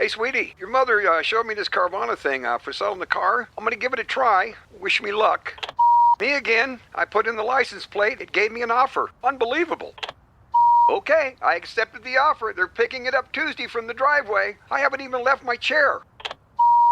Hey, sweetie, your mother showed me this Carvana thing for selling the car. I'm gonna give it a try. Wish me luck. Me again. I put in the license plate. It gave me an offer. Unbelievable. Okay, I accepted the offer. They're picking it up Tuesday from the driveway. I haven't even left my chair.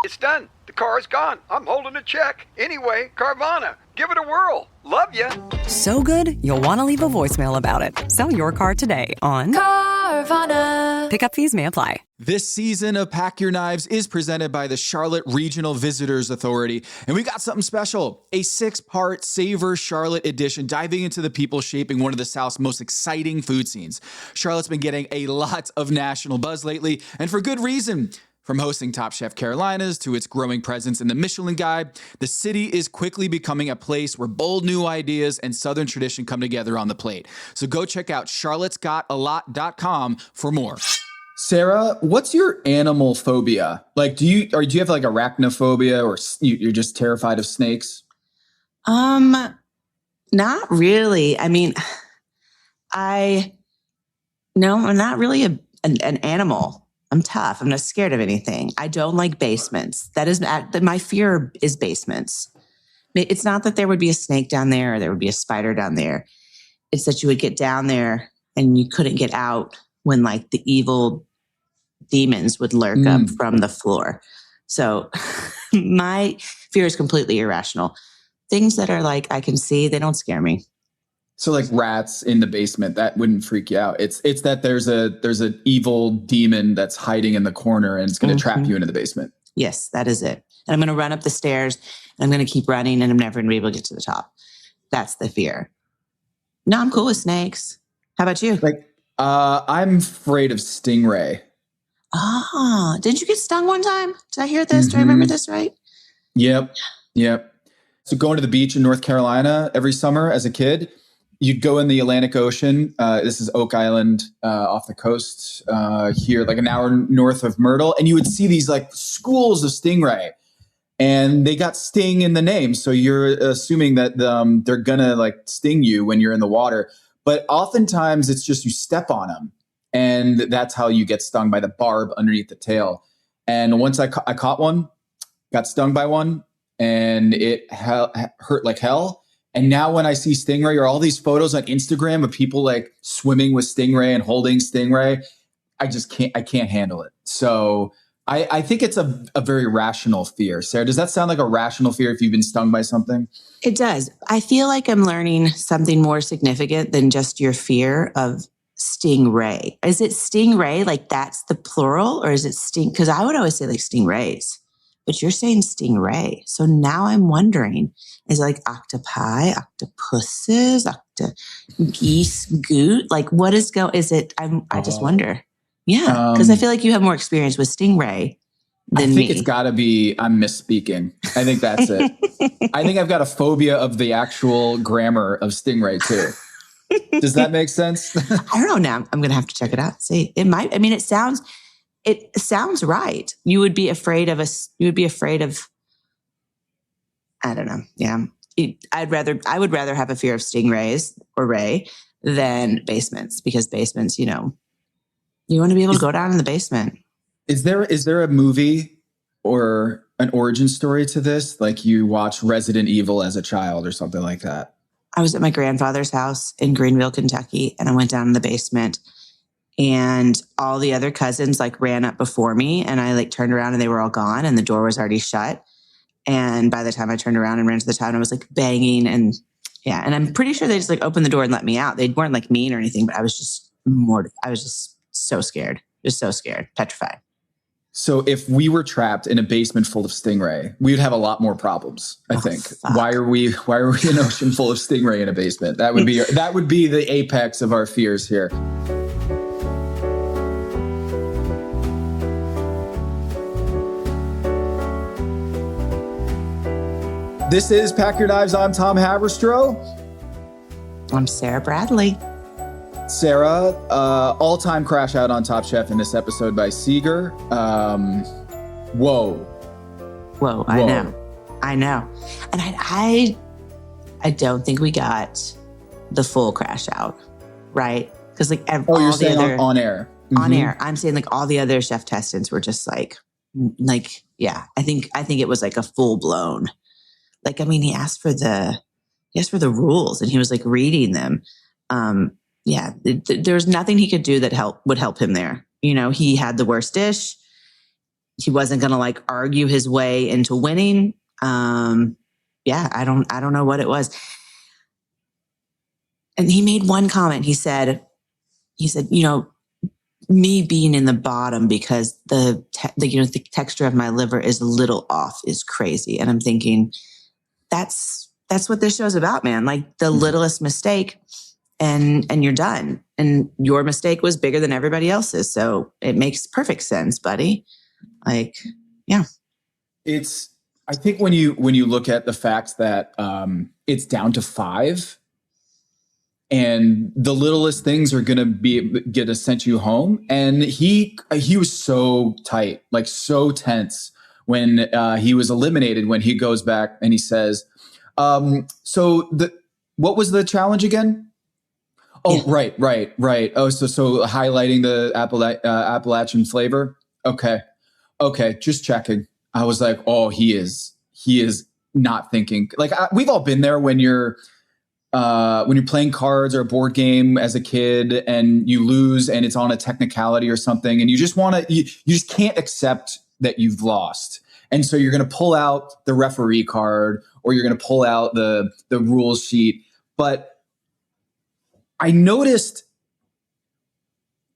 It's done. The car is gone. I'm holding a check. Anyway, Carvana, give it a whirl. Love ya. So good, you'll want to leave a voicemail about it. Sell your car today on Carvana. Pickup fees may apply. This season of Pack Your Knives is presented by the Charlotte Regional Visitors Authority, and we got something special, a 6-part Savor Charlotte edition diving into the people shaping one of the South's most exciting food scenes. Charlotte's been getting a lot of national buzz lately, and for good reason. From hosting Top Chef Carolinas to its growing presence in the Michelin Guide, the city is quickly becoming a place where bold new ideas and Southern tradition come together on the plate. So go check out charlottesgotalot.com for more. Sara, what's your animal phobia? Like, do you have like arachnophobia, or you're just terrified of snakes? Not really. I mean, I'm not really an animal. I'm tough. I'm not scared of anything. I don't like basements. My fear is basements. It's not that there would be a snake down there or there would be a spider down there. It's that you would get down there and you couldn't get out when like the evil demons would lurk up from the floor. So my fear is completely irrational. Things that are like I can see, they don't scare me. So like rats in the basement, that wouldn't freak you out. It's that there's an evil demon that's hiding in the corner and it's going to trap you into the basement. Yes, that is it. And I'm going to run up the stairs and I'm going to keep running and I'm never going to be able to get to the top. That's the fear. No, I'm cool with snakes. How about you? I'm afraid of stingray. Ah, didn't you get stung one time? Did I hear this? Do I remember this right? Yep. So going to the beach in North Carolina every summer as a kid, you'd go in the Atlantic Ocean. This is Oak Island off the coast here, like an hour north of Myrtle. And you would see these like schools of stingray. And they got sting in the name. So you're assuming that they're going to like sting you when you're in the water. But oftentimes it's just you step on them. And that's how you get stung, by the barb underneath the tail. And once I caught one, got stung by one, and it hurt like hell. And now when I see stingray or all these photos on Instagram of people like swimming with stingray and holding stingray, I can't handle it. So I think it's a very rational fear. Sara, does that sound like a rational fear if you've been stung by something? It does. I feel like I'm learning something more significant than just your fear of stingray. Is it stingray? Like that's the plural, or is it sting? Because I would always say like stingrays. But you're saying stingray. So now I'm wondering, is it like octopi, octopuses, geese, goot? Like what is is it? I just wonder. Yeah. Because I feel like you have more experience with stingray than me. I think it's gotta be, I'm misspeaking. I think that's it. I think I've got a phobia of the actual grammar of stingray too. Does that make sense? I don't know. Now I'm going to have to check it out. See, it might, I mean, it sounds right. You would be afraid of I don't know. Yeah. I would rather have a fear of stingrays or ray than basements, because basements, you want to be able to go down in the basement. Is there a movie or an origin story to this? Like you watched Resident Evil as a child or something like that? I was at my grandfather's house in Greenville, Kentucky, and I went down in the basement. And all the other cousins like ran up before me, and I like turned around and they were all gone and the door was already shut. And by the time I turned around and ran to the town, I was like banging and I'm pretty sure they just like opened the door and let me out. They weren't like mean or anything, but I was just I was just so scared, petrified. So if we were trapped in a basement full of stingray, we would have a lot more problems, I think. Fuck. Why are we an ocean full of stingray in a basement? That would be the apex of our fears here. This is Pack Your Knives. I'm Tom Haberstroh. I'm Sara Bradley. Sara, all-time crash out on Top Chef in this episode by Seeger. Whoa, I know. And I don't think we got the full crash out, right? Because like you're saying on air? on air. I'm saying like all the other chef testants were just like, yeah, I think it was like a full blown, like, I mean, he asked for the rules and he was like reading them. There's nothing he could do that would help him there. You know, he had the worst dish. He wasn't going to like argue his way into winning. I don't know what it was. And he made one comment. He said, you know, me being in the bottom because the texture of my liver is a little off is crazy. And I'm thinking that's what this show's about, man. Like the littlest mistake and you're done. And your mistake was bigger than everybody else's. So it makes perfect sense, buddy. Like, yeah. I think when you look at the fact that it's down to 5 and the littlest things are going to get sent you home. And he was so tight, like so tense when he was eliminated, when he goes back and he says, what was the challenge again? Oh, yeah. Right. Oh, so highlighting the Appalachian flavor. Okay. Just checking. I was like, oh, he is not thinking. Like we've all been there when you're playing cards or a board game as a kid and you lose and it's on a technicality or something. And you just you just can't accept that you've lost. And so you're going to pull out the referee card or you're going to pull out the rules sheet. But I noticed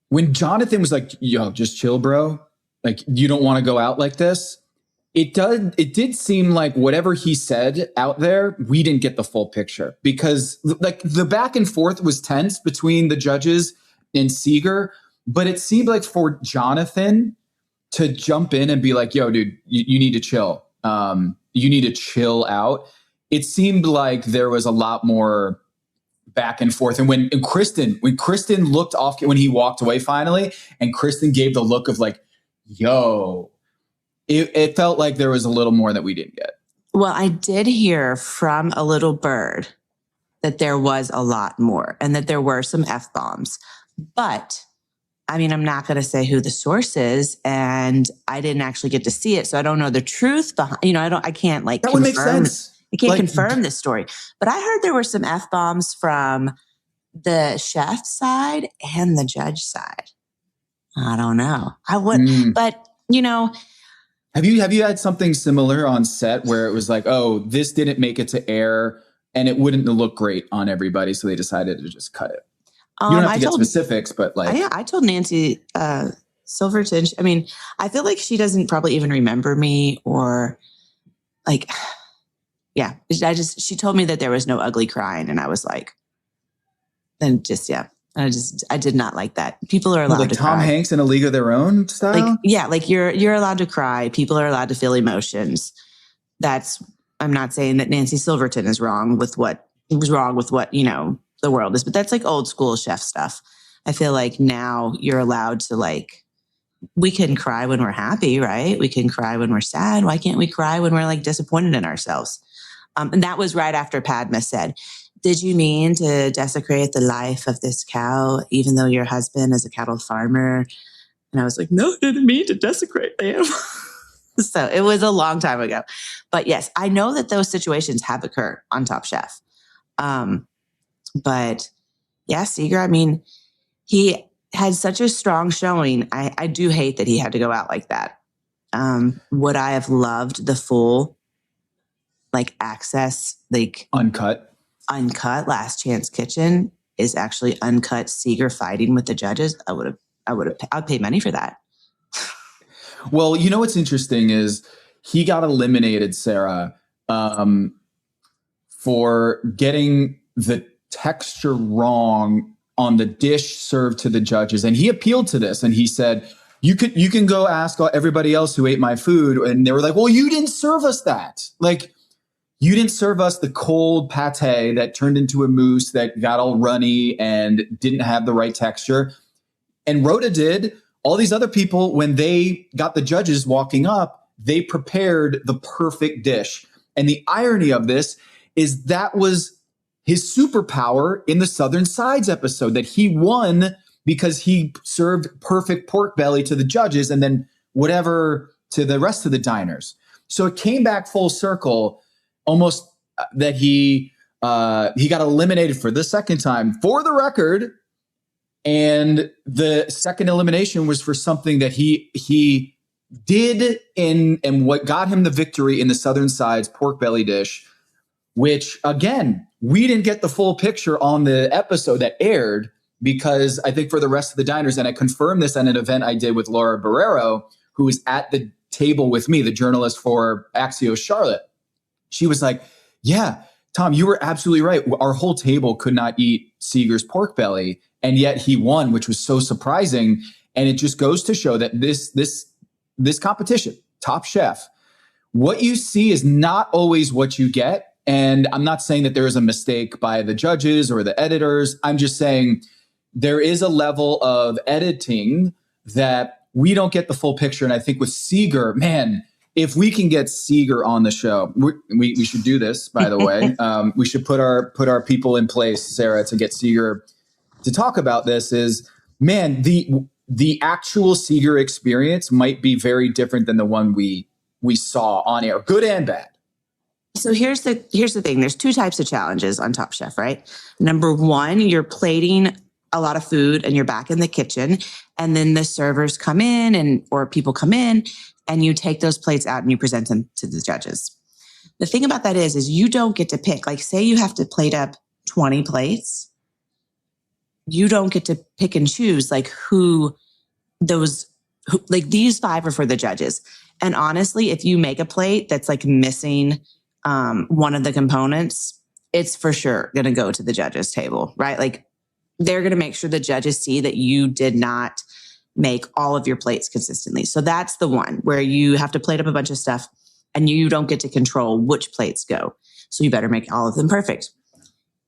when Jonathan was like, yo, just chill, bro. Like, you don't want to go out like this. It did seem like whatever he said out there, we didn't get the full picture because like the back and forth was tense between the judges and Seeger. But it seemed like for Jonathan to jump in and be like, yo, dude, you need to chill. You need to chill out. It seemed like there was a lot more back and forth. And when Kristen looked off, when he walked away finally, and Kristen gave the look of like, yo, it felt like there was a little more that we didn't get. Well, I did hear from a little bird that there was a lot more and that there were some F-bombs. But I mean, I'm not going to say who the source is, and I didn't actually get to see it. So I don't know the truth behind, I can't like, that would make sense. I can't confirm this story, but I heard there were some F-bombs from the chef side and the judge side. I don't know. I would, but Have you had something similar on set where it was like, oh, this didn't make it to air and it wouldn't look great on everybody, so they decided to just cut it? You don't have to get specifics, but like... I told Nancy Silverton, I mean, I feel like she doesn't probably even remember me or like, yeah. She told me that there was no ugly crying and I was like, then just, yeah. I did not like that. People are allowed to Tom cry. Hanks in A League of Their Own style? Like, yeah, like you're allowed to cry. People are allowed to feel emotions. I'm not saying that Nancy Silverton is wrong with what the world is, but that's like old school chef stuff. I feel like now you're allowed to like, we can cry when we're happy, right? We can cry when we're sad. Why can't we cry when we're like disappointed in ourselves? And that was right after Padma said, did you mean to desecrate the life of this cow, even though your husband is a cattle farmer? And I was like, no, I didn't mean to desecrate the animal. So it was a long time ago. But yes, I know that those situations have occurred on Top Chef. But yeah, Seeger, I mean, he had such a strong showing. I do hate that he had to go out like that. Would I have loved the full like access, like uncut Last Chance Kitchen is actually uncut Seeger fighting with the judges? I'd pay money for that. Well, you know what's interesting is he got eliminated, Sarah, for getting the texture wrong on the dish served to the judges, and he appealed to this, and he said, "You can go ask everybody else who ate my food," and they were like, "Well, you didn't serve us that. Like, you didn't serve us the cold pate that turned into a mousse that got all runny and didn't have the right texture." And Rhoda did. All these other people, when they got the judges walking up, they prepared the perfect dish. And the irony of this is that was his superpower in the Southern Sides episode, that he won because he served perfect pork belly to the judges and then whatever to the rest of the diners. So it came back full circle, almost that he got eliminated for the second time, for the record. And the second elimination was for something that he did and what got him the victory in the Southern Side's pork belly dish, which again, we didn't get the full picture on the episode that aired, because I think for the rest of the diners, and I confirmed this at an event I did with Laura Barrero, who was at the table with me, the journalist for Axios Charlotte. She was like, yeah, Tom, you were absolutely right. Our whole table could not eat Seeger's pork belly, and yet he won, which was so surprising. And it just goes to show that this competition, Top Chef, what you see is not always what you get. And I'm not saying that there is a mistake by the judges or the editors. I'm just saying there is a level of editing that we don't get the full picture. And I think with Seeger, man, if we can get Seeger on the show, we should do this, by the way. We should put our people in place, Sara, to get Seeger to talk about this. Is, man, the actual Seeger experience might be very different than the one we saw on air, good and bad. So here's the thing. There's two types of challenges on Top Chef, right? Number one, you're plating a lot of food and you're back in the kitchen, and then the servers come in or people come in and you take those plates out and you present them to the judges. The thing about that is you don't get to pick. Like, say you have to plate up 20 plates. You don't get to pick and choose like these 5 are for the judges. And honestly, if you make a plate that's like missing one of the components, it's for sure going to go to the judges' table, right? Like, they're going to make sure the judges see that you did not make all of your plates consistently. So that's the one where you have to plate up a bunch of stuff and you don't get to control which plates go. So you better make all of them perfect.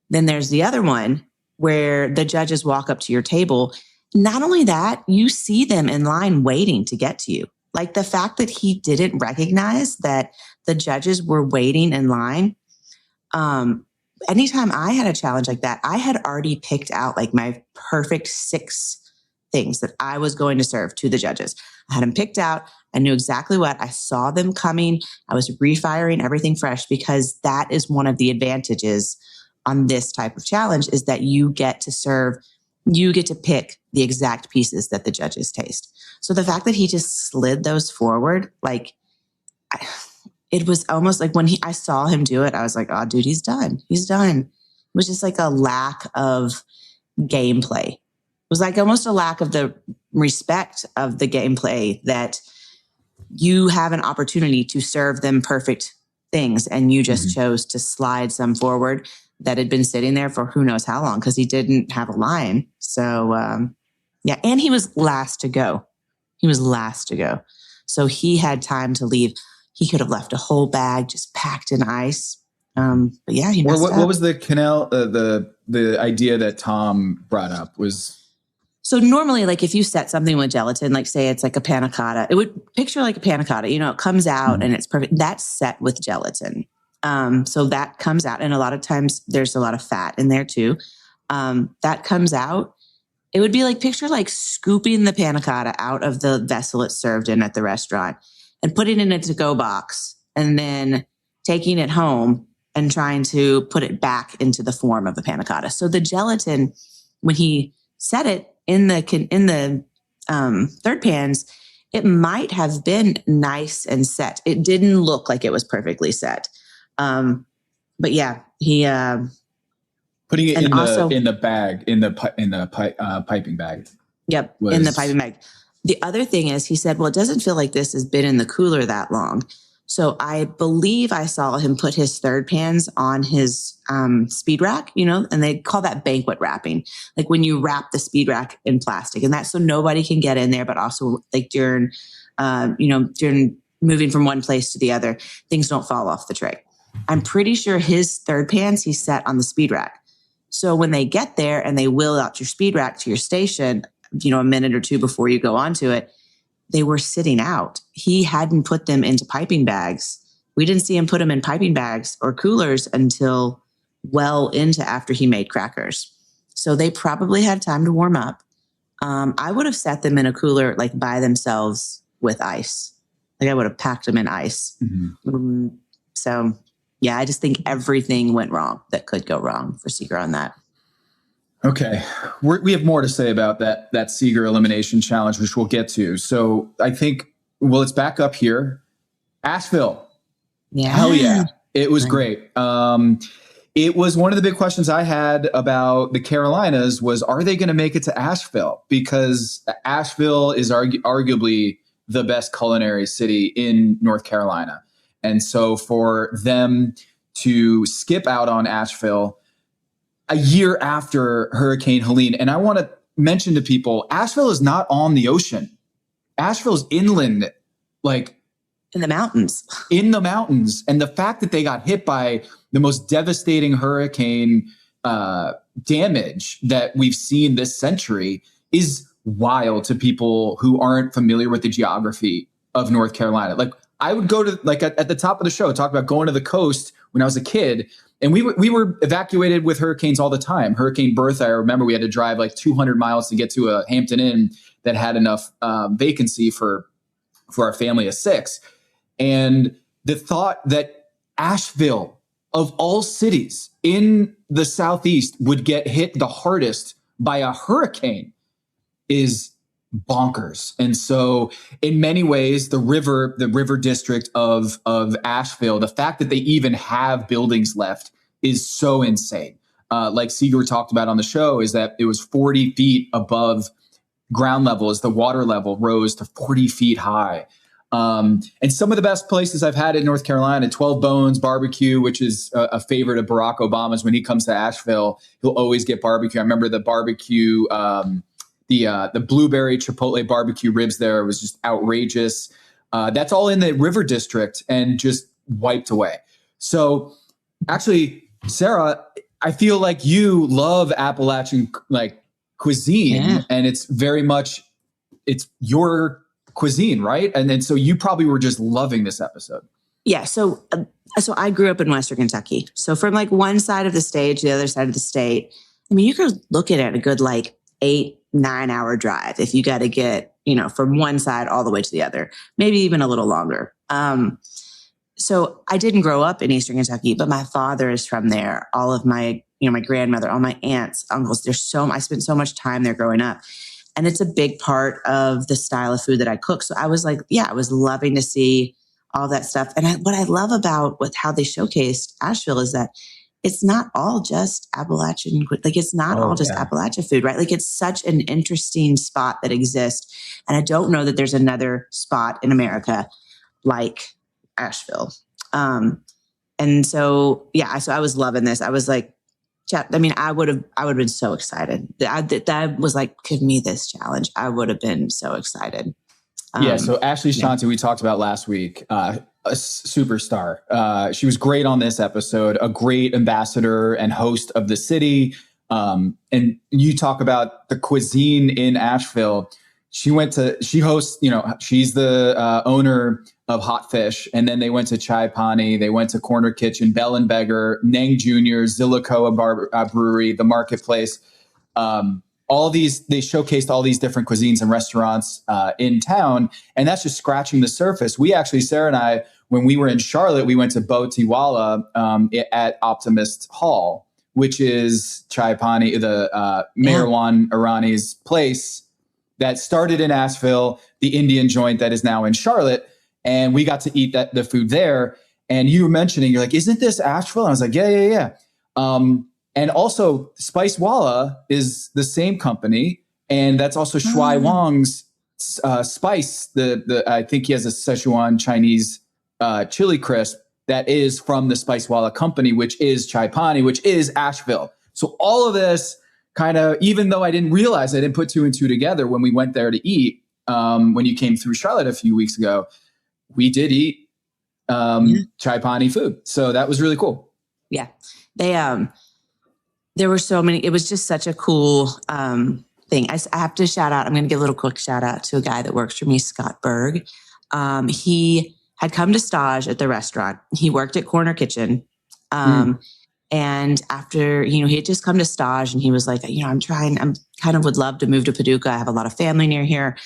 Then there's the other one where the judges walk up to your table. Not only that, you see them in line waiting to get to you. Like, the fact that he didn't recognize that the judges were waiting in line. Anytime I had a challenge like that, I had already picked out like my perfect 6 things that I was going to serve to the judges. I had them picked out. I knew exactly what. I saw them coming. I was refiring everything fresh, because that is one of the advantages on this type of challenge, is that you get to pick the exact pieces that the judges taste. So the fact that he just slid those forward, like, it was almost like when I saw him do it, I was like, oh, dude, he's done. He's done. It was just like a lack of gameplay. It was like almost a lack of the respect of the gameplay, that you have an opportunity to serve them perfect things and you just chose to slide some forward that had been sitting there for who knows how long, because he didn't have a line. So, yeah. And he was last to go. So he had time to leave. He could have left a whole bag just packed in ice. But yeah, he messed up. What was the canal, the idea that Tom brought up was? So normally, like, if you set something with gelatin, like say it's like a panna cotta, it would picture like a panna cotta, it comes out and it's perfect. That's set with gelatin. So that comes out. And a lot of times there's a lot of fat in there too. That comes out. It would be like, picture like scooping the panna cotta out of the vessel it's served in at the restaurant and putting it in a to-go box and then taking it home and trying to put it back into the form of the panna cotta. So the gelatin, when he set it in the third pans, it might have been nice and set. It didn't look like it was perfectly set. But yeah, he putting it in the bag, in the piping bag. Yep, in the piping bag. The other thing is, he said, well, it doesn't feel like this has been in the cooler that long. So I believe I saw him put his third pans on his speed rack, and they call that banquet wrapping, like when you wrap the speed rack in plastic, and that's so nobody can get in there, but also like during moving from one place to the other, things don't fall off the tray. I'm pretty sure his third pans he set on the speed rack. So when they get there and they wheel out your speed rack to your station, a minute or two before you go onto it, they were sitting out. He hadn't put them into piping bags. We didn't see him put them in piping bags or coolers until well into after he made crackers. So they probably had time to warm up. I would have set them in a cooler, like by themselves with ice. Like I would have packed them in ice. Mm-hmm. So yeah, I just think everything went wrong that could go wrong for Seeger on that. Okay. We have more to say about that Seeger elimination challenge, which we'll get to. So I think, well, let's back up here. Asheville. Yeah. Hell yeah. It was great. It was one of the big questions I had about the Carolinas was, are they going to make it to Asheville? Because Asheville is arguably the best culinary city in North Carolina. And so for them to skip out on Asheville a year after Hurricane Helene, and I want to mention to people, Asheville is not on the ocean. Asheville's inland, like in the mountains. In the mountains. And the fact that they got hit by the most devastating hurricane damage that we've seen this century is wild to people who aren't familiar with the geography of North Carolina. Like I would go to, like at the top of the show, talk about going to the coast when I was a kid. And we were evacuated with hurricanes all the time. Hurricane Bertha, I remember we had to drive like 200 miles to get to a Hampton Inn that had enough vacancy for our family of 6. And the thought that Asheville, of all cities in the Southeast, would get hit the hardest by a hurricane is bonkers. And so in many ways, the river district of Asheville, the fact that they even have buildings left is so insane. Like Seeger talked about on the show, is that it was 40 feet above ground level as the water level rose to 40 feet high. And some of the best places I've had in North Carolina, 12 Bones Barbecue, which is a favorite of Barack Obama's. When he comes to Asheville, he'll always get barbecue. I remember the barbecue, the blueberry chipotle barbecue ribs there was just outrageous. That's all in the river district and just wiped away. So actually, Sara, I feel like you love Appalachian cuisine, and it's very much, it's your cuisine, right? And then so you probably were just loving this episode. Yeah. So I grew up in Western Kentucky. So from like one side of the state to the other side of the state, I mean, you could look at it a good 8-9 hour drive if you got to get, from one side all the way to the other, maybe even a little longer. So I didn't grow up in Eastern Kentucky, but my father is from there. All of my, my grandmother, all my aunts, uncles, I spent so much time there growing up. And it's a big part of the style of food that I cook. So I was like, I was loving to see all that stuff. And what I love about how they showcased Asheville is that it's not all just Appalachian, it's not all just Appalachian food, right? Like it's such an interesting spot that exists. And I don't know that there's another spot in America like Asheville. And so, so I was loving this. I was like, I would have been so excited. That was like, give me this challenge. I would have been so excited. So Ashley Shanti, we talked about last week, a superstar. She was great on this episode, a great ambassador and host of the city. And you talk about the cuisine in Asheville. She hosts, she's the owner of Hot Fish. And then they went to Chai Pani. They went to Corner Kitchen, Bell and Beggar, Nang Jr., Zillicoa Brewery, The Marketplace. All these, they showcased all these different cuisines and restaurants in town. And that's just scratching the surface. We actually, Sara and I, when we were in Charlotte, we went to Botiwala at Optimist Hall, which is Chai Pani, the Marwan Irani's place that started in Asheville, the Indian joint that is now in Charlotte. And we got to eat the food there. And you were mentioning, you're like, isn't this Asheville? And I was like, yeah. And also Spice Walla is the same company. And that's also Shuai Wang's spice. I think he has a Szechuan Chinese chili crisp that is from the Spice Walla company, which is Chai Pani, which is Asheville. So all of this kind of, even though I didn't realize, I didn't put 2 and 2 together when we went there to eat, when you came through Charlotte a few weeks ago, we did eat Chai Pani food. So that was really cool. Yeah. There were so many, it was just such a cool thing. I have to shout out, I'm going to give a little quick shout out to a guy that works for me, Scott Berg. He had come to stage at the restaurant. He worked at Corner Kitchen. And after, he had just come to stage and he was like, I'm kind of would love to move to Paducah. I have a lot of family near here.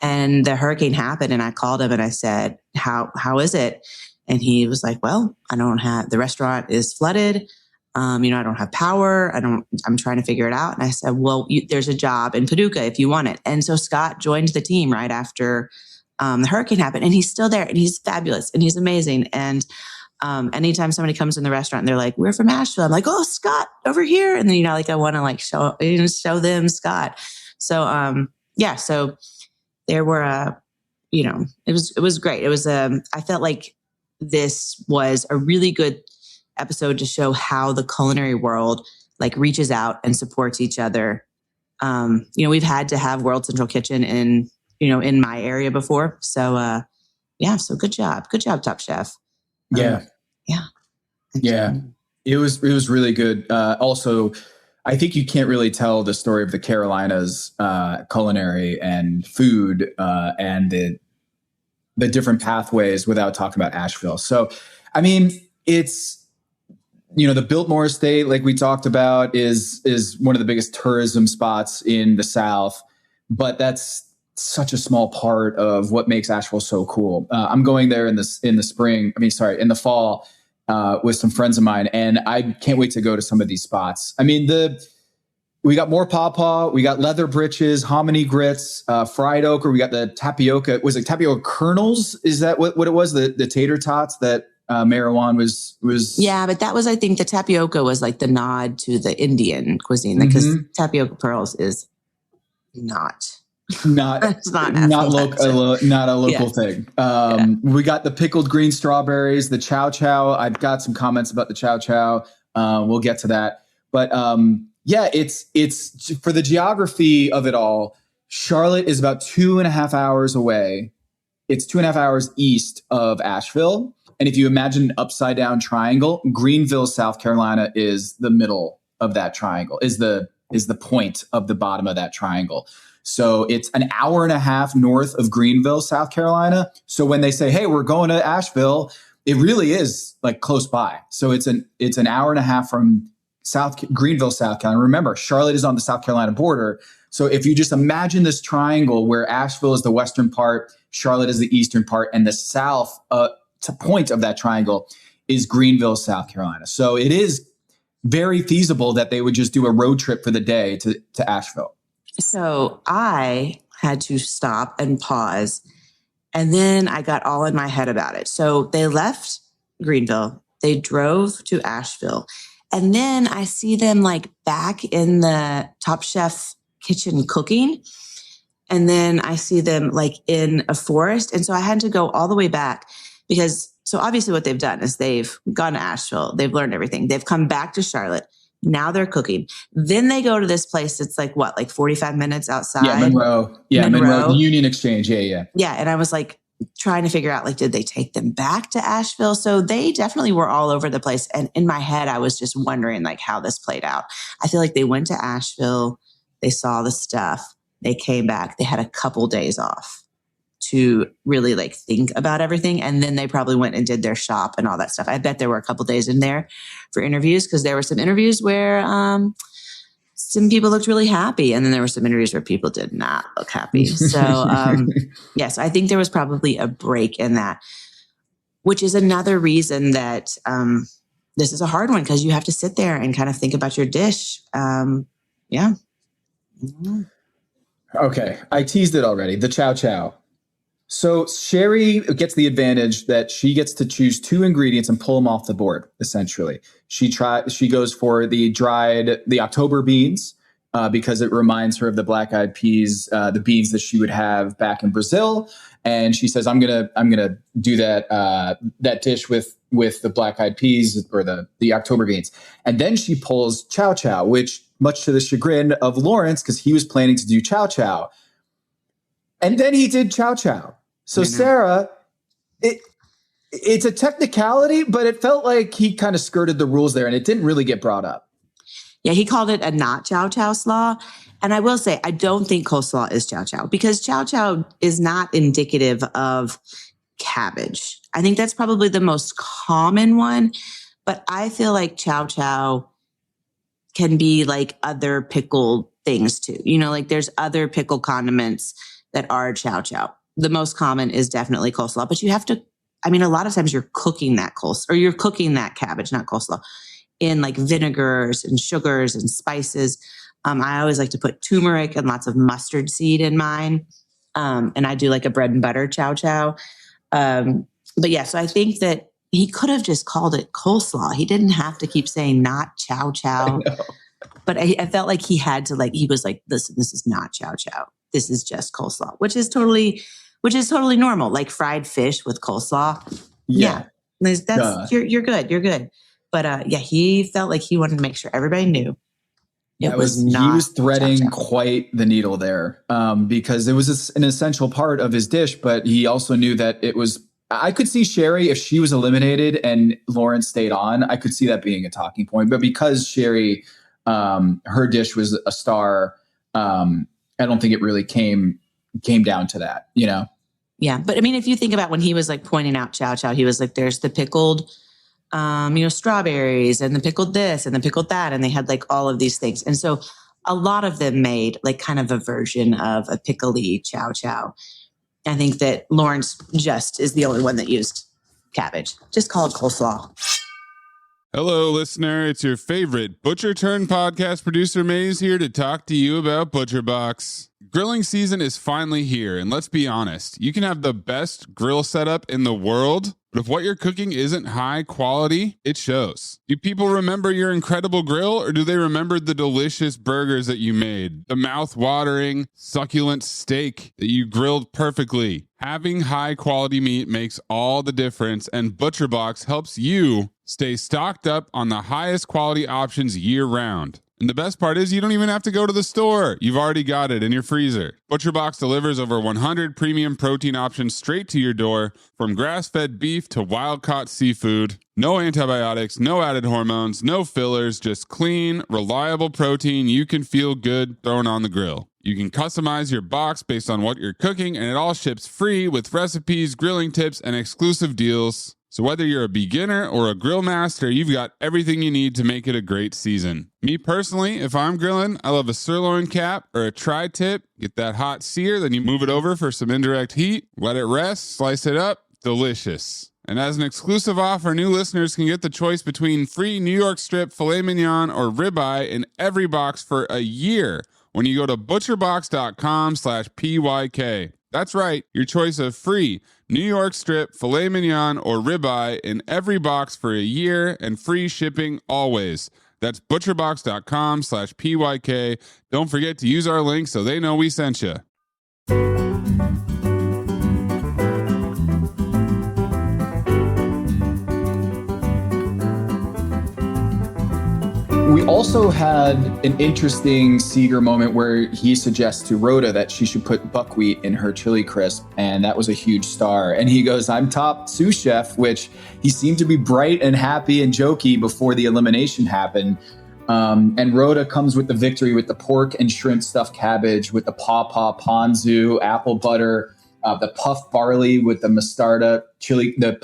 And the hurricane happened and I called him and I said, how is it? And he was like, well, the restaurant is flooded. I don't have power. I'm trying to figure it out. And I said, well, there's a job in Paducah if you want it. And so Scott joined the team right after the hurricane happened, and he's still there and he's fabulous and he's amazing. And anytime somebody comes in the restaurant and they're like, we're from Asheville, I'm like, oh, Scott over here. And then, I want to show them Scott. So, so there were, it was great. It was, I felt like this was a really good episode to show how the culinary world reaches out and supports each other. We've had to have World Central Kitchen in my area before. So, so good job, Top Chef. Yeah. It was really good. Also, I think you can't really tell the story of the Carolinas culinary and food and the different pathways without talking about Asheville. So, I mean, it's, the Biltmore Estate, like we talked about, is one of the biggest tourism spots in the South, but that's such a small part of what makes Asheville so cool. I'm going there in the fall with some friends of mine, and I can't wait to go to some of these spots. I mean, we got more pawpaw, we got leather britches, hominy grits, fried okra, we got the tapioca. Was it tapioca kernels? Is that what it was? The tater tots that Marijuana was. Yeah, but that was, I think, the tapioca was the nod to the Indian cuisine, because tapioca pearls is not it's not a local thing. We got the pickled green strawberries, the chow chow. I've got some comments about the chow chow. We'll get to that, but it's for the geography of it all. Charlotte is about 2.5 hours away. It's 2.5 hours east of Asheville. And if you imagine an upside down triangle, Greenville, South Carolina is the middle of that triangle, is the point of the bottom of that triangle. So it's an hour and a half north of Greenville, South Carolina. So when they say, hey, we're going to Asheville, it really is close by. So it's an hour and a half from Greenville, South Carolina. Remember, Charlotte is on the South Carolina border. So if you just imagine this triangle where Asheville is the western part, Charlotte is the eastern part, and the south point of that triangle is Greenville, South Carolina. So it is very feasible that they would just do a road trip for the day to Asheville. So I had to stop and pause, and then I got all in my head about it. So they left Greenville, they drove to Asheville, and then I see them back in the Top Chef kitchen cooking. And then I see them in a forest. And so I had to go all the way back so obviously what they've done is they've gone to Asheville. They've learned everything. They've come back to Charlotte. Now they're cooking. Then they go to this place that's 45 minutes outside? Yeah, Monroe. Yeah, Monroe. The Union Exchange. Yeah. Yeah. And I was trying to figure out, did they take them back to Asheville? So they definitely were all over the place. And in my head, I was just wondering how this played out. I feel like they went to Asheville. They saw the stuff. They came back. They had a couple days off to really think about everything. And then they probably went and did their shop and all that stuff. I bet there were a couple days in there for interviews, because there were some interviews where some people looked really happy. And then there were some interviews where people did not look happy. So yes, I think there was probably a break in that, which is another reason that this is a hard one, because you have to sit there and kind of think about your dish. Yeah. Okay. I teased it already. The chow chow. So Sherry gets the advantage that she gets to choose 2 ingredients and pull them off the board, essentially. She goes for the October beans because it reminds her of the black-eyed peas, the beans that she would have back in Brazil. And she says, I'm gonna do that dish with the black-eyed peas, or the October beans. And then she pulls chow chow, which, much to the chagrin of Lawrence, because he was planning to do chow chow. And then he did chow chow. So Sara, it's a technicality, but it felt like he kind of skirted the rules there, and it didn't really get brought up. Yeah, he called it a not chow chow slaw. And I will say, I don't think coleslaw is chow chow, because chow chow is not indicative of cabbage. I think that's probably the most common one. But I feel like chow chow can be like other pickled things too. You know, like there's other pickle condiments that are chow chow. The most common is definitely coleslaw, but you have to, I mean, a lot of times you're cooking that coleslaw, or you're cooking that cabbage, not coleslaw, in like vinegars and sugars and spices. I always like to put turmeric and lots of mustard seed in mine. And I do like a bread and butter chow chow. But yeah, so I think that he could have just called it coleslaw. He didn't have to keep saying not chow chow. But I felt like he had to, like, he was like, listen, this is not chow chow. This is just coleslaw, which is totally normal. Like fried fish with coleslaw. Yeah. That's you're good. You're good. But yeah, he felt like he wanted to make sure everybody knew. He was threading chow chow. Quite the needle there, because it was an essential part of his dish, but he also knew that it was, I could see Sherry, if she was eliminated and Lawrence stayed on, I could see that being a talking point. But because Sherry, her dish was a star, I don't think it really came down to that, you know? Yeah. But I mean, if you think about when he was like pointing out chow chow, he was like, there's the pickled, strawberries and the pickled this and the pickled that. And they had like all of these things. And so a lot of them made like kind of a version of a pickly chow chow. I think that Lawrence just is the only one that used cabbage. Just call it coleslaw. Hello, listener. It's your favorite Butcher Turn podcast producer, Maze, here to talk to you about ButcherBox. Grilling season is finally here, and let's be honest, you can have the best grill setup in the world, but if what you're cooking isn't high quality, it shows. Do people remember your incredible grill, or do they remember the delicious burgers that you made? The mouth-watering, succulent steak that you grilled perfectly? Having high quality meat makes all the difference, and ButcherBox helps you stay stocked up on the highest quality options year-round. And the best part is you don't even have to go to the store. You've already got it in your freezer. ButcherBox delivers over 100 premium protein options straight to your door, from grass-fed beef to wild-caught seafood. No antibiotics, no added hormones, no fillers, just clean, reliable protein you can feel good throwing on the grill. You can customize your box based on what you're cooking, and it all ships free with recipes, grilling tips, and exclusive deals. So whether you're a beginner or a grill master, you've got everything you need to make it a great season. Me personally, if I'm grilling, I love a sirloin cap or a tri-tip. Get that hot sear, then you move it over for some indirect heat. Let it rest, slice it up. Delicious. And as an exclusive offer, new listeners can get the choice between free New York strip, filet mignon, or ribeye in every box for a year when you go to butcherbox.com/PYK. That's right, your choice of free New York strip, filet mignon, or ribeye in every box for a year, and free shipping always. That's butcherbox.com/PYK. Don't forget to use our link so they know we sent you. We also had an interesting Seeger moment where he suggests to Rhoda that she should put buckwheat in her chili crisp, and that was a huge star. And he goes, I'm top sous chef, which he seemed to be bright and happy and jokey before the elimination happened. And Rhoda comes with the victory with the pork and shrimp stuffed cabbage, with the pawpaw ponzu, apple butter, the puff barley with the mostarda, chili, the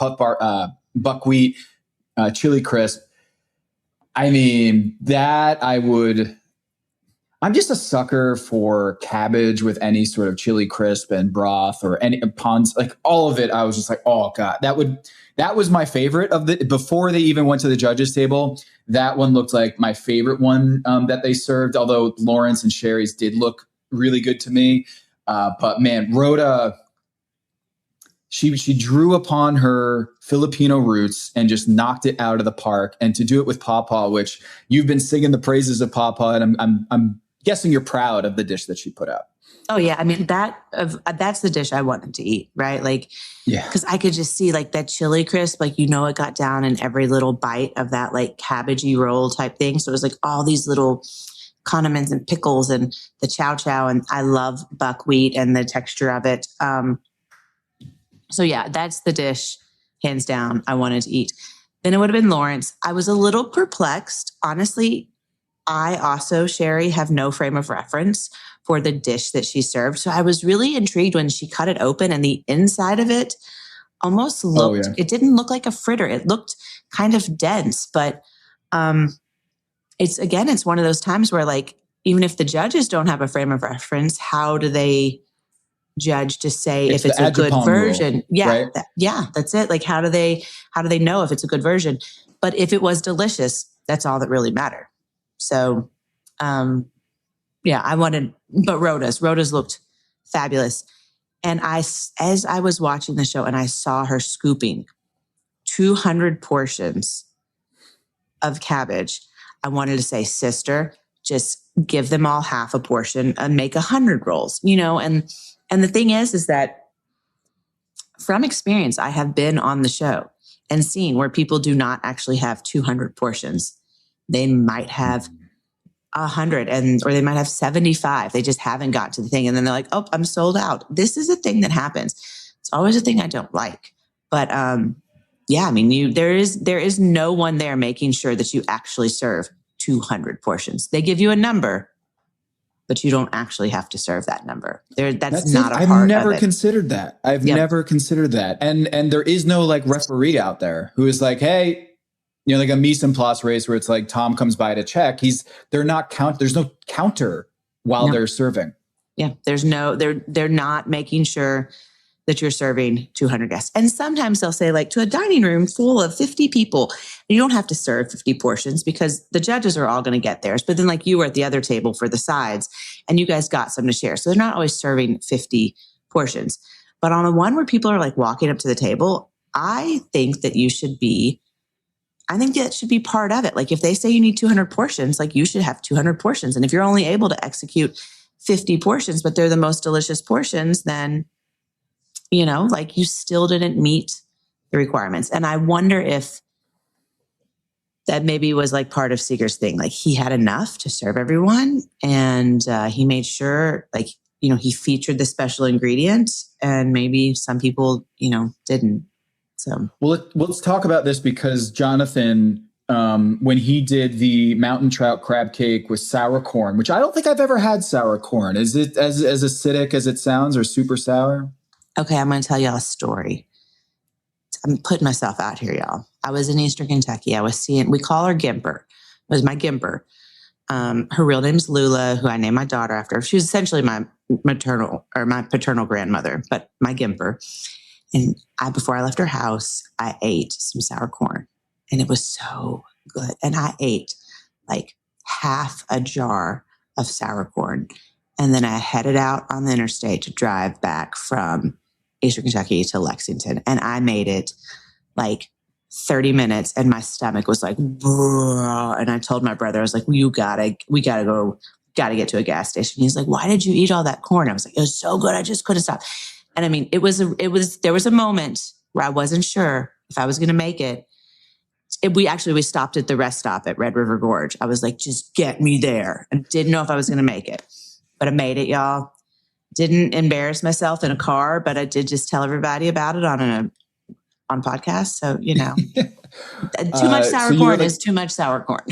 buckwheat chili crisp. I mean, I'm just a sucker for cabbage with any sort of chili crisp and broth or any ponds, like all of it. I was just like, oh God, that was my favorite of the, before they even went to the judges table. That one looked like my favorite one that they served. Although Lawrence and Sherry's did look really good to me. But man, Rhoda, she drew upon her Filipino roots and just knocked it out of the park. And to do it with Pawpaw, which you've been singing the praises of Pawpaw, and I'm guessing you're proud of the dish that she put up. Oh yeah, I mean that's the dish I wanted to eat, right? Like, yeah, because I could just see like that chili crisp, like it got down in every little bite of that like cabbagey roll type thing. So it was like all these little condiments and pickles and the chow chow, and I love buckwheat and the texture of it. So yeah, that's the dish, hands down, I wanted to eat. Then it would have been Lawrence. I was a little perplexed. Honestly, I also, Sherry, have no frame of reference for the dish that she served. So I was really intrigued when she cut it open and the inside of it almost looked, It didn't look like a fritter. It looked kind of dense. But it's one of those times where like, even if the judges don't have a frame of reference, how do they judge to say if it's a good version? Rule, yeah. right? That's it. Like, how do they know if it's a good version? But if it was delicious, that's all that really mattered. So, but Rhoda's looked fabulous. And as I was watching the show and I saw her scooping 200 portions of cabbage, I wanted to say, sister, just give them all half a portion and make 100 rolls, and the thing is that from experience, I have been on the show and seen where people do not actually have 200 portions. They might have 100 or they might have 75. They just haven't got to the thing. And then they're like, oh, I'm sold out. This is a thing that happens. It's always a thing I don't like. But there is no one there making sure that you actually serve 200 portions. They give you a number, but you don't actually have to serve that number. That's not a part of it. I've never considered that. Never considered that. And there is no like referee out there who is like, hey, like a mise en place race where it's like Tom comes by to check. There's no counter while they're serving. Yeah. They're not making sure that you're serving 200 guests. And sometimes they'll say like to a dining room full of 50 people, you don't have to serve 50 portions because the judges are all going to get theirs. But then like you were at the other table for the sides and you guys got some to share. So they're not always serving 50 portions. But on the one where people are like walking up to the table, I think that should be part of it. Like if they say you need 200 portions, like you should have 200 portions. And if you're only able to execute 50 portions, but they're the most delicious portions, then like you still didn't meet the requirements. And I wonder if that maybe was like part of Seeger's thing. Like he had enough to serve everyone. And he made sure like, he featured the special ingredient and maybe some people, didn't. So, well, let's talk about this because Jonathan, when he did the mountain trout crab cake with sour corn, which I don't think I've ever had sour corn. Is it as acidic as it sounds or super sour? Okay, I'm going to tell y'all a story. I'm putting myself out here, y'all. I was in Eastern Kentucky. We call her Gimper. It was my Gimper. Her real name's Lula, who I named my daughter after. She was essentially my paternal grandmother, but my Gimper. And before I left her house, I ate some sour corn and it was so good. And I ate like half a jar of sour corn. And then I headed out on the interstate to drive back from Eastern Kentucky to Lexington. And I made it like 30 minutes and my stomach was like, bruh. And I told my brother, I was like, we gotta get to a gas station. He's like, why did you eat all that corn? I was like, it was so good. I just couldn't stop. And I mean, there was a moment where I wasn't sure if I was going to make it. We stopped at the rest stop at Red River Gorge. I was like, just get me there. And didn't know if I was going to make it, but I made it, y'all. Didn't embarrass myself in a car, but I did just tell everybody about it on podcast. So, too much sour corn is too much sour corn.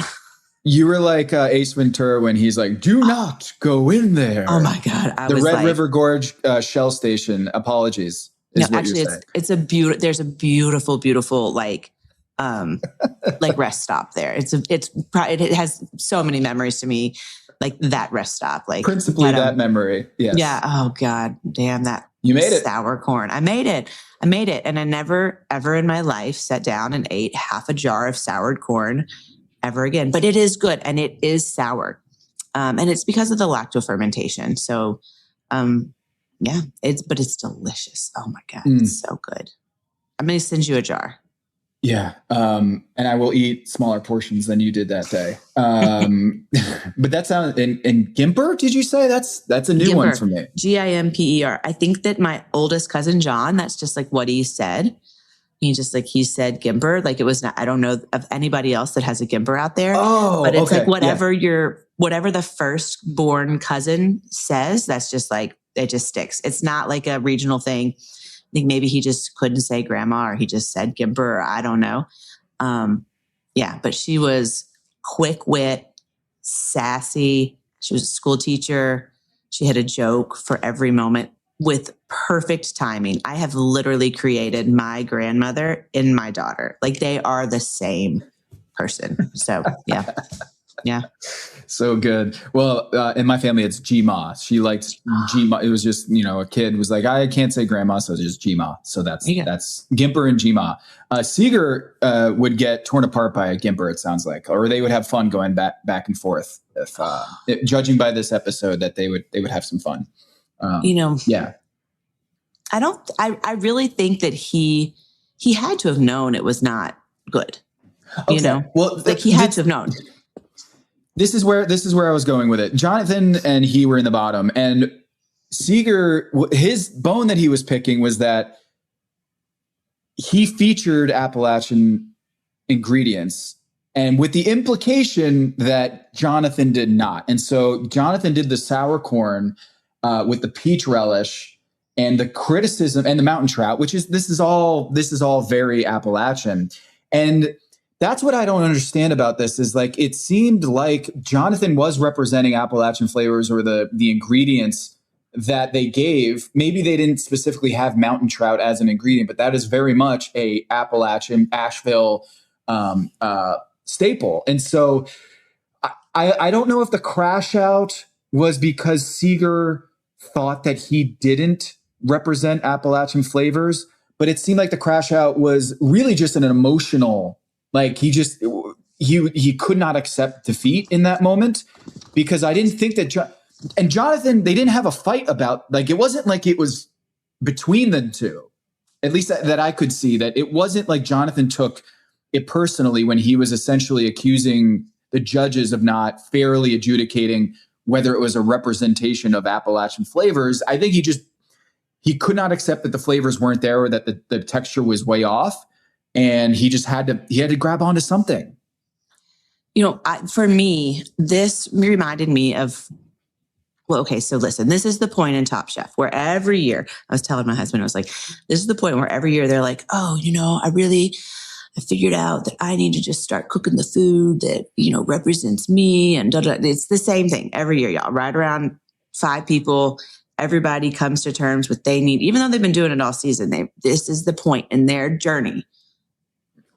You were like Ace Ventura when he's like, do not go in there. Oh my God. The Red River Gorge Shell Station. Apologies. Actually there's a beautiful, beautiful, like rest stop there. It has so many memories to me, like that rest stop, like principally that memory. Yes. Yeah. Oh God, damn that. You made it. Sour corn. I made it. And I never, ever in my life sat down and ate half a jar of soured corn ever again, but it is good and it is sour. And it's because of the lactofermentation. So, it's delicious. Oh my God. It's so good. I'm going to send you a jar. Yeah. And I will eat smaller portions than you did that day. But that sounds in Gimper, did you say? That's a new one for me. Gimper. I think that my oldest cousin, John, that's just like what he said. He said Gimper. Like it was not, I don't know of anybody else that has a Gimper out there. Oh, but it's like whatever the firstborn cousin says, that's just like, it just sticks. It's not like a regional thing. I think maybe he just couldn't say grandma or he just said Gimper, or I don't know. But she was quick wit, sassy. She was a school teacher. She had a joke for every moment with perfect timing. I have literally created my grandmother in my daughter. Like they are the same person. So yeah. Yeah. So good. Well, in my family, it's G-Ma. She liked G-Ma. It was just, a kid was like, I can't say grandma, so it's just G-Ma. So that's Gimper and G-Ma. Seeger would get torn apart by a Gimper, it sounds like, or they would have fun going back and forth. If judging by this episode, that they would have some fun. Yeah. I really think that he had to have known it was not good. Okay. Well, like he had to have known. This is where I was going with it. Jonathan and he were in the bottom, and Seeger, his bone that he was picking was that he featured Appalachian ingredients, and with the implication that Jonathan did not. And so Jonathan did the sour corn with the peach relish and the criticism and the mountain trout, which is this is all very Appalachian. And that's what I don't understand about this is like, it seemed like Jonathan was representing Appalachian flavors or the ingredients that they gave. Maybe they didn't specifically have mountain trout as an ingredient, but that is very much a Appalachian Asheville staple. And so I don't know if the crash out was because Seeger thought that he didn't represent Appalachian flavors, but it seemed like the crash out was really just an emotional, like he could not accept defeat in that moment, because I didn't think that and Jonathan, they didn't have a fight about, like, it wasn't like it was between the two, at least that I could see, that it wasn't like Jonathan took it personally when he was essentially accusing the judges of not fairly adjudicating whether it was a representation of Appalachian flavors. I think he could not accept that the flavors weren't there or that the texture was way off. And he just had to grab onto something. For me, this reminded me of, well, okay, so listen, this is the point in Top Chef where every year, I was telling my husband, I was like, this is the point where every year they're like, oh, I figured out that I need to just start cooking the food that, represents me and It's the same thing every year, y'all. Right around 5 people, everybody comes to terms with they need, even though they've been doing it all season, this is the point in their journey.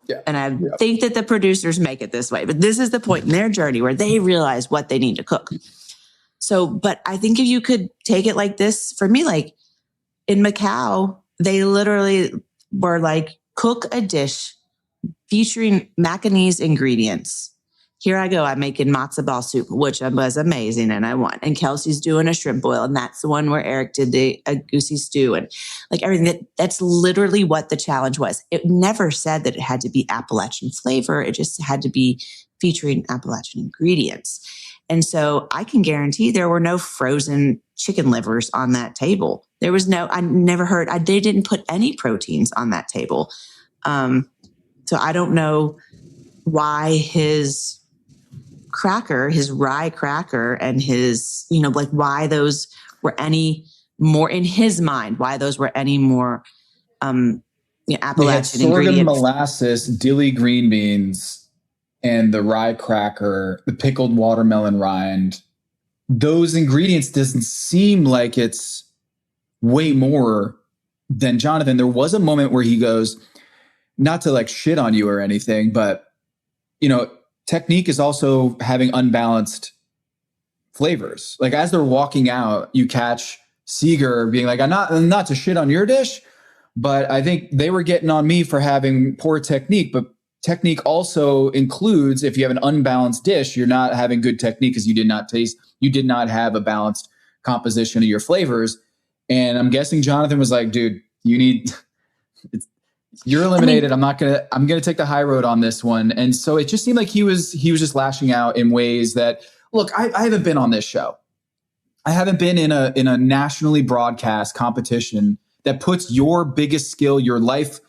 Yeah. And I think that the producers make it this way, but this is the point in their journey where they realize what they need to cook. So, but I think if you could take it like this, for me, like in Macau, they literally were like, cook a dish featuring Macanese ingredients. Here I go. I'm making matzo ball soup, which was amazing and I won. And Kelsey's doing a shrimp boil. And that's the one where Eric did a goosey stew and like everything. That's literally what the challenge was. It never said that it had to be Appalachian flavor. It just had to be featuring Appalachian ingredients. And so I can guarantee there were no frozen chicken livers on that table. There was I never heard, they didn't put any proteins on that table. So I don't know why his rye cracker and his, why those were any more in his mind, why those were any more Appalachian ingredients. Molasses, dilly green beans, and the rye cracker, the pickled watermelon rind. Those ingredients doesn't seem like it's way more than Jonathan. There was a moment where he goes, not to like shit on you or anything, but technique is also having unbalanced flavors. Like as they're walking out, you catch Seeger being like, I'm not to shit on your dish, but I think they were getting on me for having poor technique. But technique also includes, if you have an unbalanced dish, you're not having good technique because you did not have a balanced composition of your flavors. And I'm guessing Jonathan was like, dude, you're eliminated. I'm going to take the high road on this one. And so it just seemed like he was just lashing out in ways that, look, I haven't been on this show. I haven't been in a nationally broadcast competition that puts your biggest skill, your life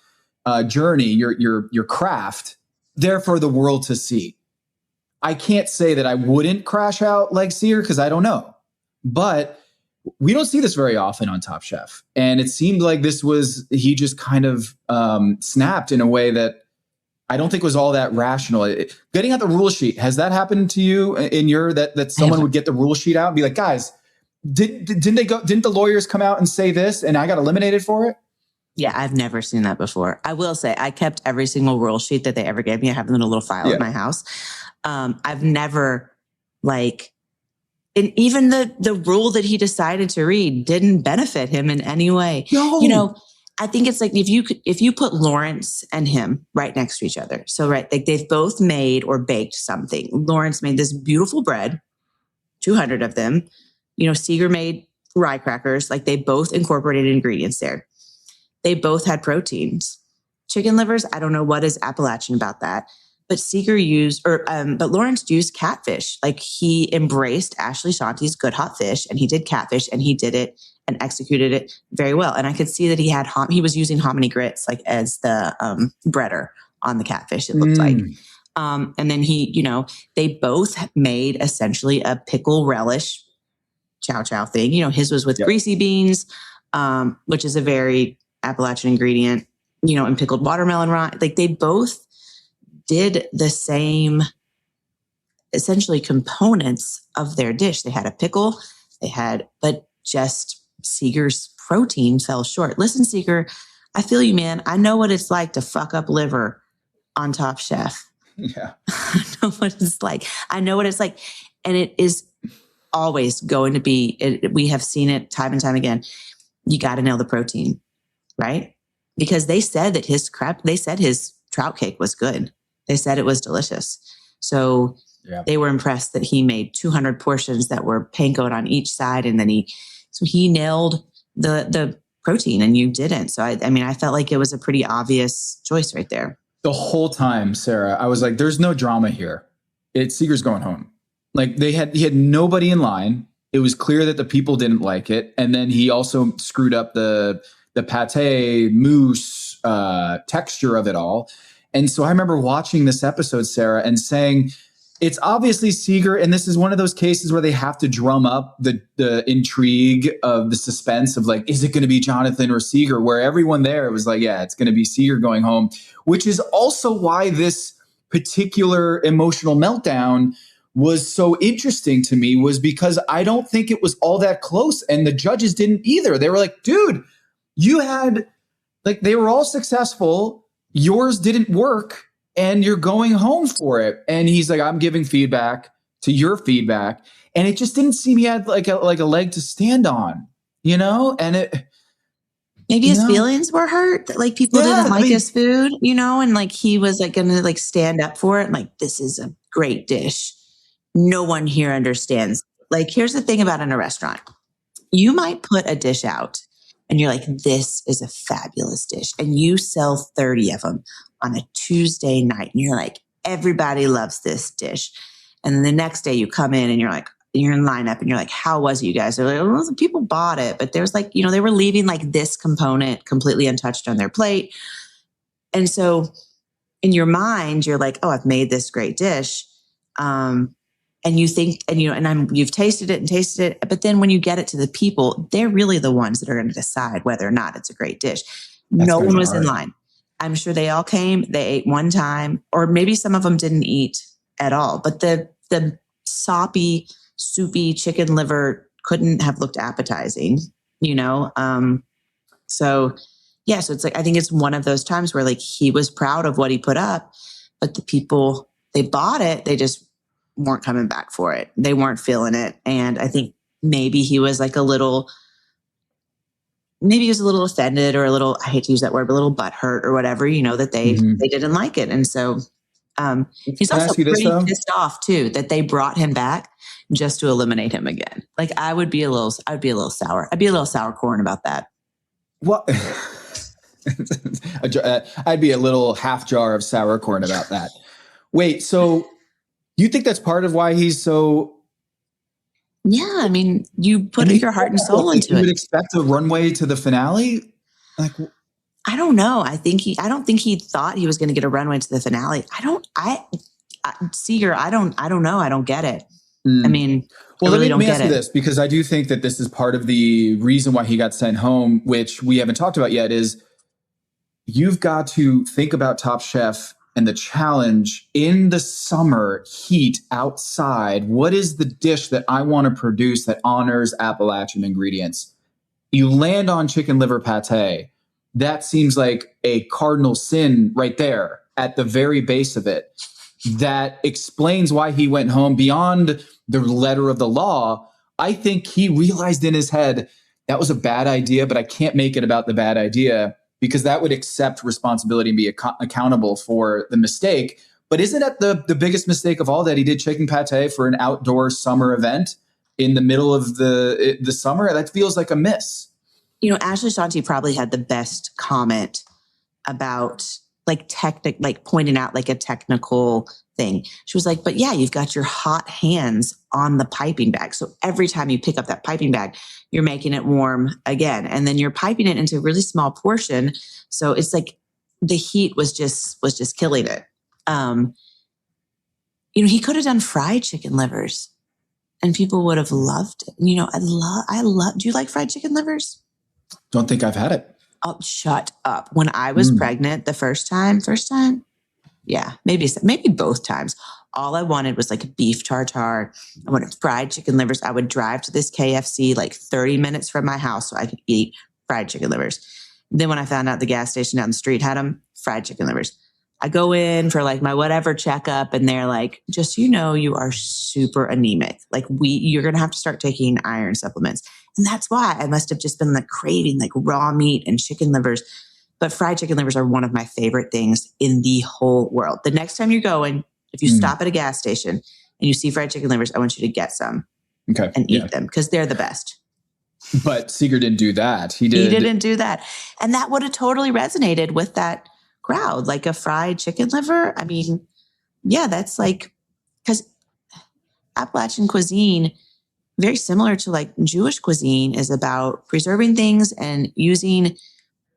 journey, your craft there for the world to see. I can't say that I wouldn't crash out like Sear because I don't know, but we don't see this very often on Top Chef. And it seemed like he just kind of snapped in a way that I don't think was all that rational. Getting out the rule sheet, has that happened to you in that someone would get the rule sheet out and be like, guys, Didn't the lawyers come out and say this and I got eliminated for it? Yeah, I've never seen that before. I will say I kept every single rule sheet that they ever gave me. I have them in a little file in my house. I've never and even the rule that he decided to read didn't benefit him in any way. No. I think it's like if you put Lawrence and him right next to each other. So like they've both made or baked something. Lawrence made this beautiful bread, 200 of them. Seeger made rye crackers. Like they both incorporated ingredients there. They both had proteins. Chicken livers, I don't know what is Appalachian about that. But Seeger but Lawrence used catfish. Like he embraced Ashley Shanti's good hot fish and he did catfish and he did it and executed it very well. And I could see that he was using hominy grits like as the breader on the catfish, it looked like. And then they both made essentially a pickle relish chow chow thing. His was with greasy beans, which is a very Appalachian ingredient, and pickled watermelon rind. Like they both did the same essentially components of their dish. They had a pickle, but just Seeger's protein fell short. Listen, Seeger, I feel you, man. I know what it's like to fuck up liver on Top Chef. Yeah. I know what it's like. And it is always going to be, we have seen it time and time again. You got to nail the protein, right? Because they said that his trout cake was good. They said it was delicious. So they were impressed that he made 200 portions that were pankoed on each side. And then he nailed the protein and you didn't. So I felt like it was a pretty obvious choice right there. The whole time, Sarah, I was like, there's no drama here. Seeger's going home. Like he had nobody in line. It was clear that the people didn't like it. And then he also screwed up the pate mousse texture of it all. And so I remember watching this episode, Sarah, and saying, it's obviously Seeger. And this is one of those cases where they have to drum up the intrigue of the suspense of like, is it going to be Jonathan or Seeger? Where everyone there was like, yeah, it's going to be Seeger going home, which is also why this particular emotional meltdown was so interesting to me, was because I don't think it was all that close. And the judges didn't either. They were like, dude, they were all successful. Yours didn't work and you're going home for it. And he's like, I'm giving feedback to your feedback. And it just didn't seem he had like a leg to stand on, and maybe his feelings were hurt. Like people didn't like his food, and like he was like going to like stand up for it. Like, this is a great dish. No one here understands. Like, here's the thing about in a restaurant. You might put a dish out and you're like, this is a fabulous dish. And you sell 30 of them on a Tuesday night. And you're like, everybody loves this dish. And then the next day you come in and you're in lineup and you're like, how was it, you guys? They're like, well, the people bought it. But there's like, they were leaving like this component completely untouched on their plate. And so in your mind, you're like, oh, I've made this great dish. And you think, you've tasted it. But then when you get it to the people, they're really the ones that are going to decide whether or not it's a great dish. No one was in line. I'm sure they all came, they ate one time, or maybe some of them didn't eat at all. But the soppy, soupy chicken liver couldn't have looked appetizing, So it's like, I think it's one of those times where like he was proud of what he put up, but the people, they bought it, they just weren't coming back for it. They weren't feeling it. And I think maybe he was like a little offended or a little, I hate to use that word, but a little butthurt or whatever, that they didn't like it. And so he's also pretty pissed off too, that they brought him back just to eliminate him again. Like I would be a little sour. I'd be a little sour corn about that. What? I'd be a little half jar of sour corn about that. Wait, so you think that's part of why he's so? Yeah, I mean, you put your heart and soul into it. You would expect a runway to the finale? Like, I don't know. I don't think he thought he was going to get a runway to the finale. Seeger, I don't know. I don't get it. I mean, well, let me ask you this, because I do think that this is part of the reason why he got sent home, which we haven't talked about yet, is you've got to think about Top Chef and the challenge in the summer heat outside. What is the dish that I want to produce that honors Appalachian ingredients? You land on chicken liver pate. That seems like a cardinal sin right there at the very base of it. That explains why he went home beyond the letter of the law. I think he realized in his head that was a bad idea, but I can't make it about the bad idea because that would accept responsibility and be accountable for the mistake. But isn't that the biggest mistake of all, that he did chicken pate for an outdoor summer event in the middle of the summer? That feels like a miss. You know, Ashley Shanti probably had the best comment about pointing out like a technical thing. She was like, but yeah, you've got your hot hands on the piping bag. So every time you pick up that piping bag, you're making it warm again. And then you're piping it into a really small portion. So it's like the heat was just killing it. You know, he could have done fried chicken livers and people would have loved it. You know, I love, do you like fried chicken livers? Don't think I've had it. Oh, shut up. When I was pregnant the first time, yeah, maybe both times. All I wanted was like a beef tartare. I wanted fried chicken livers. I would drive to this KFC like 30 minutes from my house so I could eat fried chicken livers. Then when I found out the gas station down the street had them, fried chicken livers. I go in for like my whatever checkup and they're like, just, you know, you are super anemic. Like you're going to have to start taking iron supplements. And that's why I must have just been like craving like raw meat and chicken livers. But fried chicken livers are one of my favorite things in the whole world. The next time you're going, if you stop at a gas station and you see fried chicken livers, I want you to get some and eat them because they're the best. But Seeger didn't do that. He didn't do that. And that would have totally resonated with that crowd, like a fried chicken liver. I mean, yeah, that's like, because Appalachian cuisine, very similar to like Jewish cuisine, is about preserving things and using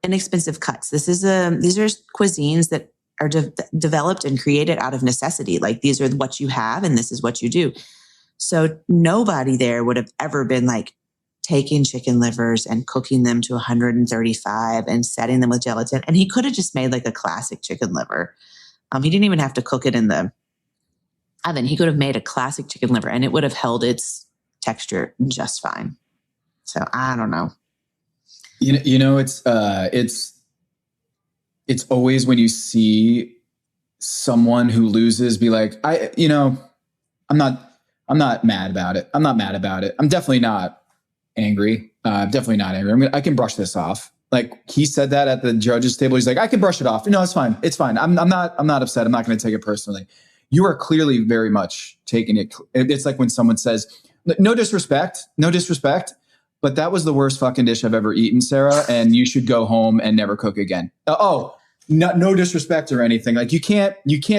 inexpensive cuts. These are cuisines that are developed and created out of necessity. Like these are what you have and this is what you do. So nobody there would have ever been like taking chicken livers and cooking them to 135 and setting them with gelatin. And he could have just made like a classic chicken liver. He didn't even have to cook it in the oven. He could have made a classic chicken liver and it would have held its texture just fine. So I don't know. You know, it's always when you see someone who loses be like, I'm not mad about it. I'm not mad about it. I'm definitely not angry. Definitely not angry. I can brush this off. Like he said that at the judges table. He's like, I can brush it off. No, it's fine. It's fine. I'm not upset. I'm not going to take it personally. You are clearly very much taking it. It's like when someone says, no disrespect, but that was the worst fucking dish I've ever eaten, Sarah. And you should go home and never cook again. No disrespect or anything. Like you can't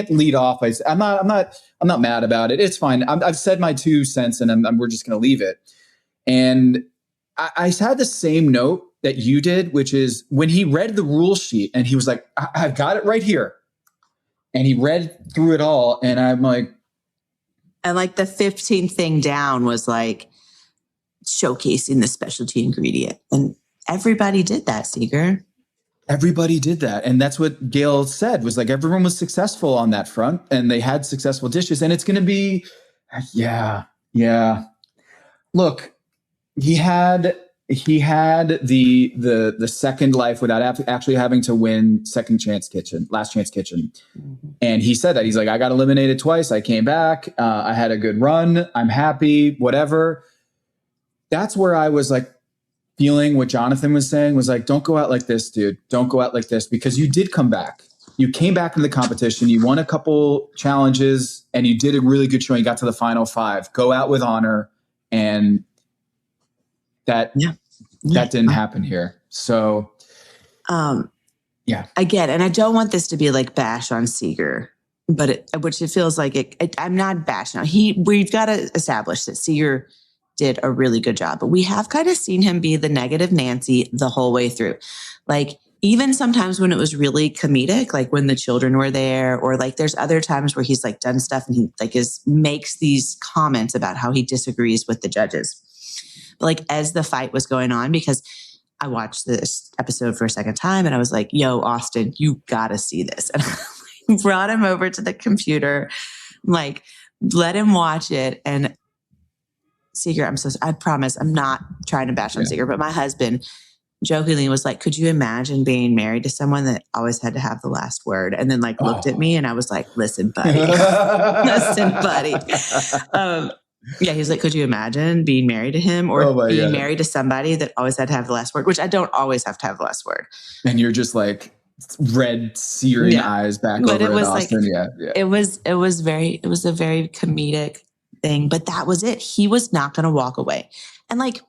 lead off by I'm not mad about it. It's fine. I've said my 2 cents and we're just going to leave it. And I had the same note that you did, which is when he read the rule sheet and he was like, I've got it right here. And he read through it all. And I'm like, and like the 15th thing down was like showcasing the specialty ingredient. And everybody did that, Seeger. Everybody did that. And that's what Gail said, was like everyone was successful on that front and they had successful dishes. And it's going to be, yeah. Look, he had the second life without actually having to win last chance kitchen. Mm-hmm. And he said that he's like, I got eliminated twice. I came back. I had a good run. I'm happy, whatever. That's where I was like feeling what Jonathan was saying was like, don't go out like this, dude. Don't go out like this, because you did come back. You came back into the competition. You won a couple challenges and you did a really good show. You got to the final 5. Go out with honor. And that didn't happen here. So, Again, and I don't want this to be like bash on Seeger, but which it feels like I'm not bashing on. We've got to establish that Seeger did a really good job, but we have kind of seen him be the negative Nancy the whole way through. Like even sometimes when it was really comedic, like when the children were there, or like there's other times where he's like done stuff and he like makes these comments about how he disagrees with the judges. But like as the fight was going on, because I watched this episode for a second time and I was like, yo, Austin, you gotta see this. And I'm like, brought him over to the computer, like let him watch it. And Seeger, I promise I'm not trying to bash on Seeger, but my husband jokingly was like, could you imagine being married to someone that always had to have the last word? And then like looked at me and I was like, listen, buddy, listen, buddy. Yeah, he's like, could you imagine being married to him or being married to somebody that always had to have the last word, which I don't always have to have the last word. And you're just like red searing eyes back but over at Austin. Like, It was a very comedic thing, but that was it. He was not going to walk away. And like,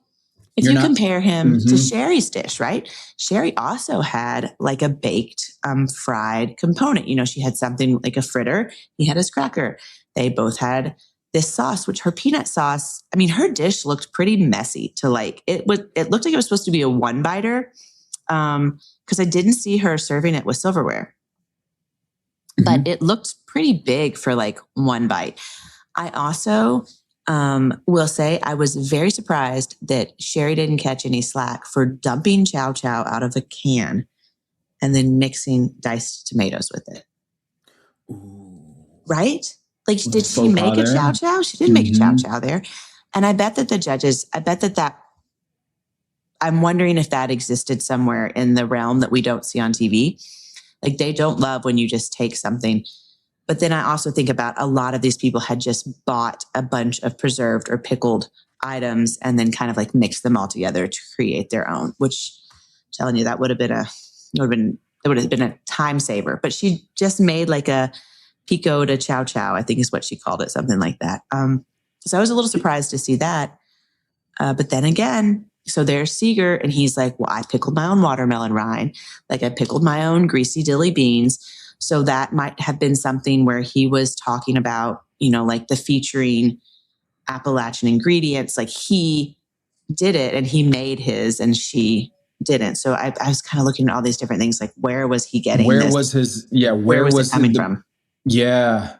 if you compare him to Sherry's dish, right? Sherry also had like a baked fried component. You know, she had something like a fritter. He had his cracker. They both had this sauce, which her peanut sauce, I mean, her dish looked pretty messy to like, it looked like it was supposed to be a one biter. Cause I didn't see her serving it with silverware, but it looked pretty big for like one bite. I also will say I was very surprised that Sherry didn't catch any slack for dumping chow chow out of a can and then mixing diced tomatoes with it. Ooh. Right? Like, did she make a chow chow? She didn't make a chow chow there. And I bet that the judges, I'm wondering if that existed somewhere in the realm that we don't see on TV. Like, they don't love when you just take something. But then I also think about a lot of these people had just bought a bunch of preserved or pickled items and then kind of like mixed them all together to create their own, which I'm telling you, that would have been a time saver. But she just made like a pico de chow chow, I think is what she called it, something like that. So I was a little surprised to see that. But then again, so there's Seeger and he's like, well, I pickled my own watermelon rind. Like I pickled my own greasy dilly beans. So that might have been something where he was talking about, you know, like the featuring Appalachian ingredients, like he did it and he made his and she didn't. So I was kind of looking at all these different things, like where was he getting where this? Was his, yeah, where was it coming from? Yeah.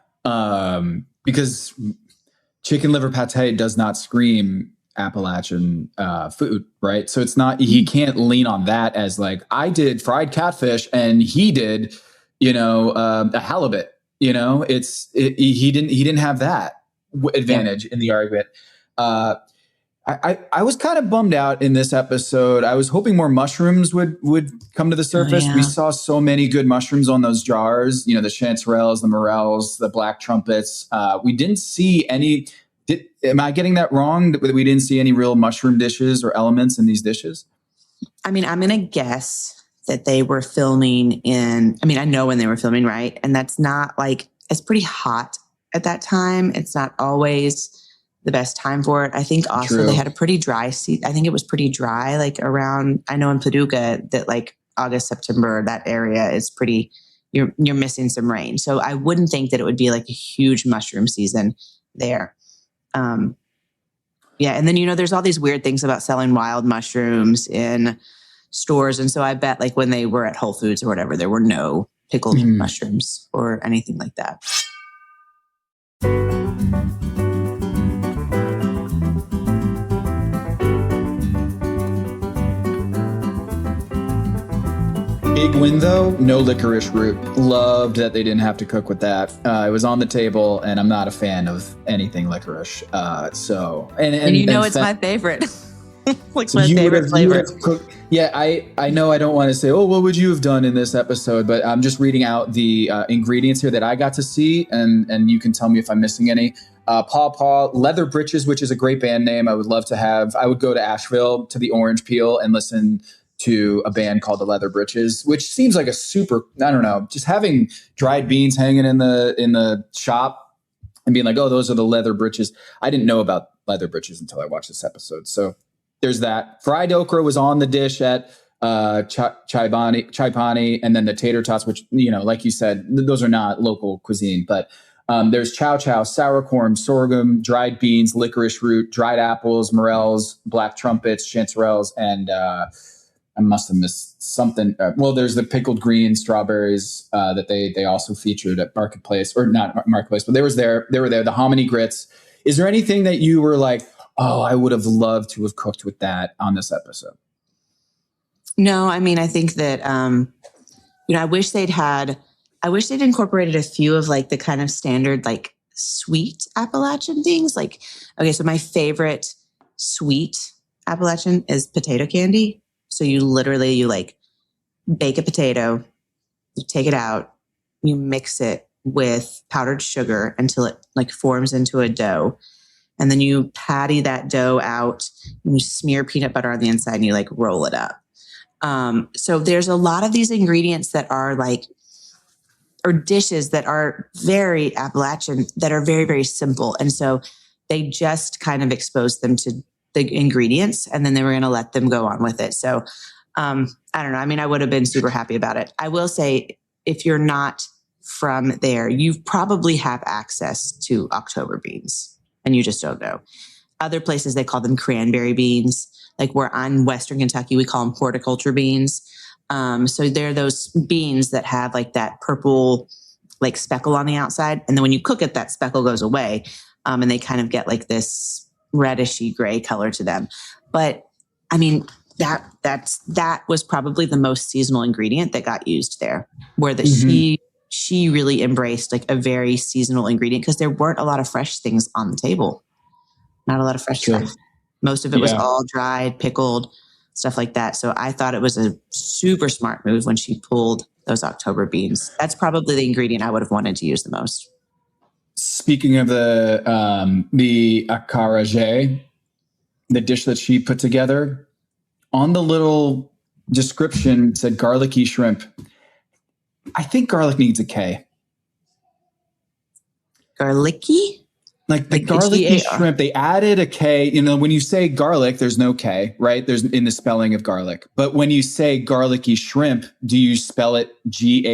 Because chicken liver pate does not scream Appalachian food, right? So it's not, he can't lean on that as like, I did fried catfish and he did, you know, a halibut, you know, he didn't have that advantage in the argument. I was kind of bummed out in this episode. I was hoping more mushrooms would come to the surface. We saw so many good mushrooms on those jars, you know, the chanterelles, the morels, the black trumpets. We didn't see any. Am I getting that wrong? That we didn't see any real mushroom dishes or elements in these dishes? I mean, I'm going to guess that they were filming I know when they were filming, right? And that's not like, it's pretty hot at that time. It's not always the best time for it. I think also they had a pretty dry season. I think it was pretty dry, like around, I know in Paducah that like August, September, that area is pretty, you're missing some rain. So I wouldn't think that it would be like a huge mushroom season there. Yeah. And then, you know, there's all these weird things about selling wild mushrooms in stores. And so I bet like when they were at Whole Foods or whatever, there were no pickled mushrooms or anything like that. Big win though, no licorice root. Loved that they didn't have to cook with that. It was on the table and I'm not a fan of anything licorice. And you know, it's my favorite. Like my favorite flavor. Yeah, I know I don't want to say, oh, what would you have done in this episode? But I'm just reading out the ingredients here that I got to see, and you can tell me if I'm missing any. Paw Paw, Leather Britches, which is a great band name. I would love to have. I would go to Asheville to the Orange Peel and listen to a band called the Leather Britches, which seems like a super, I don't know, just having dried beans hanging in the shop and being like, oh, those are the Leather Britches. I didn't know about Leather Britches until I watched this episode. So there's that. Fried okra was on the dish at Chai Pani, and then the tater tots, which, you know, like you said, those are not local cuisine, but there's chow chow, sour corn, sorghum, dried beans, licorice root, dried apples, morels, black trumpets, chanterelles, and I must have missed something. Well, there's the pickled green strawberries that they also featured at Marketplace, or not Marketplace, but they were there. The hominy grits. Is there anything that you were like, oh, I would have loved to have cooked with that on this episode? No, I mean, I think that, I wish they'd had I wish they'd incorporated a few of like the kind of standard, like sweet Appalachian things. Like, okay, so my favorite sweet Appalachian is potato candy. So you like bake a potato, you take it out, you mix it with powdered sugar until it like forms into a dough. And then you patty that dough out and you smear peanut butter on the inside and you like roll it up. So there's a lot of these ingredients that are like, or dishes that are very Appalachian that are very, very simple. And so they just kind of exposed them to the ingredients and then they were going to let them go on with it. So I don't know. I mean, I would have been super happy about it. I will say if you're not from there, you probably have access to October beans and you just don't know. Other places, they call them cranberry beans. Like we're on Western Kentucky, we call them horticulture beans. So they're those beans that have like that purple like speckle on the outside. And then when you cook it, that speckle goes away. And they kind of get like this reddishy gray color to them. But I mean, that was probably the most seasonal ingredient that got used there, where she really embraced like a very seasonal ingredient because there weren't a lot of fresh things on the table. Not a lot of fresh stuff. Most of it was all dried, pickled, stuff like that. So I thought it was a super smart move when she pulled those October beans. That's probably the ingredient I would have wanted to use the most. Speaking of the akarage, the dish that she put together, on the little description said garlicky shrimp. I think garlic needs a K. Garlicky? Like the garlicky H-A-R. Shrimp, they added a K. You know, when you say garlic, there's no K, right? There's in the spelling of garlic. But when you say garlicky shrimp, do you spell it Garlicy?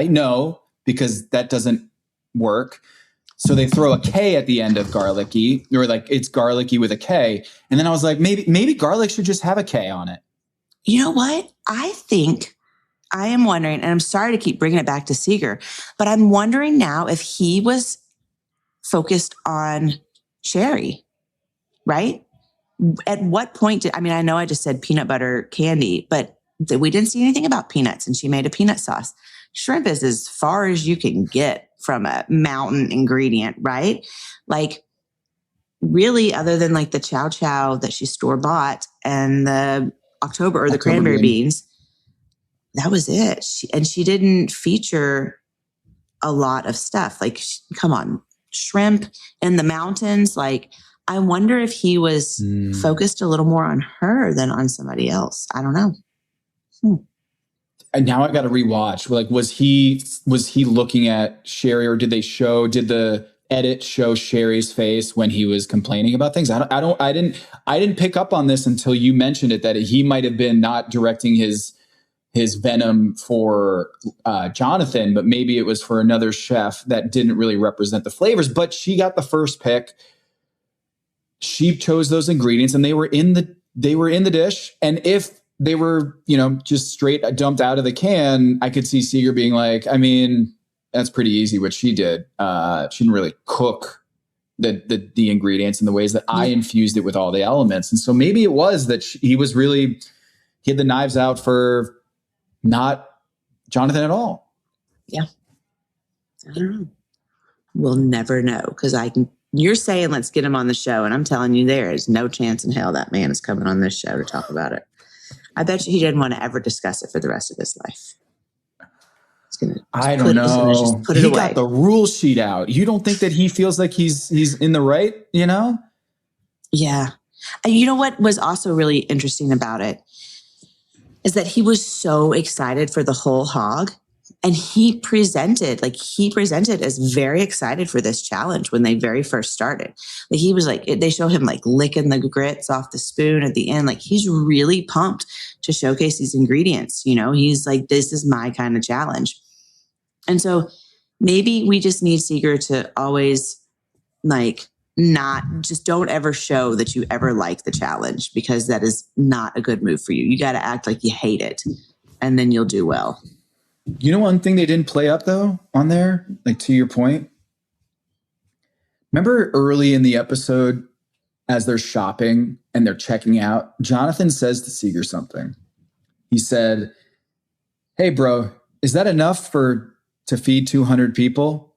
No, because that doesn't work. So they throw a K at the end of garlicky, or like it's garlicky with a K. And then I was like, maybe garlic should just have a K on it. You know what? I am wondering, and I'm sorry to keep bringing it back to Seeger, but I'm wondering now if he was focused on Sherry, right? At what point I know I just said peanut butter candy, but we didn't see anything about peanuts, and she made a peanut sauce. Shrimp is as far as you can get from a mountain ingredient, right? Like really, other than like the chow chow that she store bought and the October cranberry beans, that was it. She didn't feature a lot of stuff. Like, come on, shrimp in the mountains. Like, I wonder if he was focused a little more on her than on somebody else. I don't know. And now I got to rewatch. Like, was he looking at Sherry, or did the edit show Sherry's face when he was complaining about things? I didn't pick up on this until you mentioned it, that he might have been not directing his venom for Jonathan, but maybe it was for another chef that didn't really represent the flavors. But she got the first pick. She chose those ingredients, and they were in the dish. And if they were, just straight dumped out of the can, I could see Seeger being like, I mean, that's pretty easy what she did. She didn't really cook the ingredients in the ways that I infused it with all the elements. And so maybe it was that he had the knives out for not Jonathan at all. Yeah. I don't know. We'll never know, because you're saying let's get him on the show, and I'm telling you there is no chance in hell that man is coming on this show to talk about it. I bet you he didn't want to ever discuss it for the rest of his life. I don't know. He got the rule sheet out. You don't think that he feels like he's in the right, Yeah. And you know what was also really interesting about it is that he was so excited for the whole hog. And he presented as very excited for this challenge when they very first started. Like, he was like, they show him like licking the grits off the spoon at the end. Like, he's really pumped to showcase these ingredients. He's like, this is my kind of challenge. And so maybe we just need Seeger to always don't ever show that you ever like the challenge, because that is not a good move for you. You got to act like you hate it, and then you'll do well. You know, one thing they didn't play up though on there, like to your point, remember early in the episode as they're shopping and they're checking out, Jonathan says to Seeger something. He said, "Hey bro, is that enough to feed 200 people?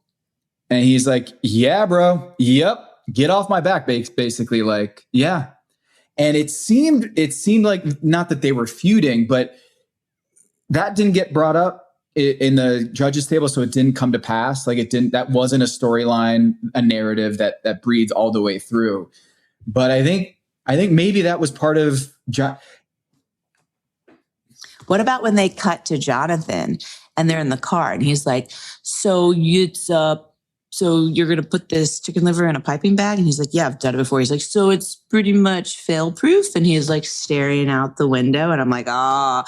And he's like, yeah, bro. Yep. Get off my back. Basically like, yeah. And it seemed like, not that they were feuding, but that didn't get brought up in the judges table. So it didn't come to pass. Like that wasn't a storyline, a narrative that breathed all the way through. But I think maybe that was part of What about when they cut to Jonathan and they're in the car and he's like, so you're going to put this chicken liver in a piping bag? And he's like, yeah, I've done it before. He's like, so it's pretty much fail proof. And he's like staring out the window. And I'm like, dun,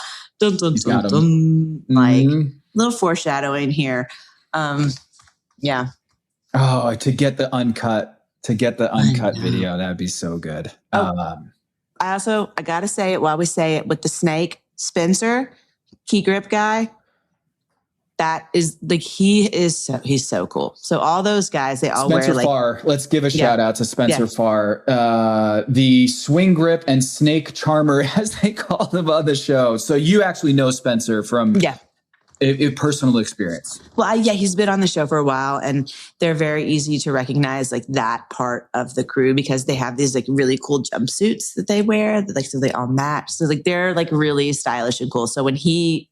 dun, dun, dun. Like little foreshadowing here. Yeah. Oh, to get the uncut video. That'd be so good. I got to say it while we say it with the snake, Spencer, key grip guy. That is like, he's so cool. So all those guys, they all Spencer wear like Farr. Let's give a shout out to Spencer Farr, the swing grip and snake charmer, as they call them on the show. So you actually know Spencer from a personal experience. Well, he's been on the show for a while, and they're very easy to recognize, like that part of the crew, because they have these like really cool jumpsuits that they wear, that, like, so they all match. So like they're like really stylish and cool. So when he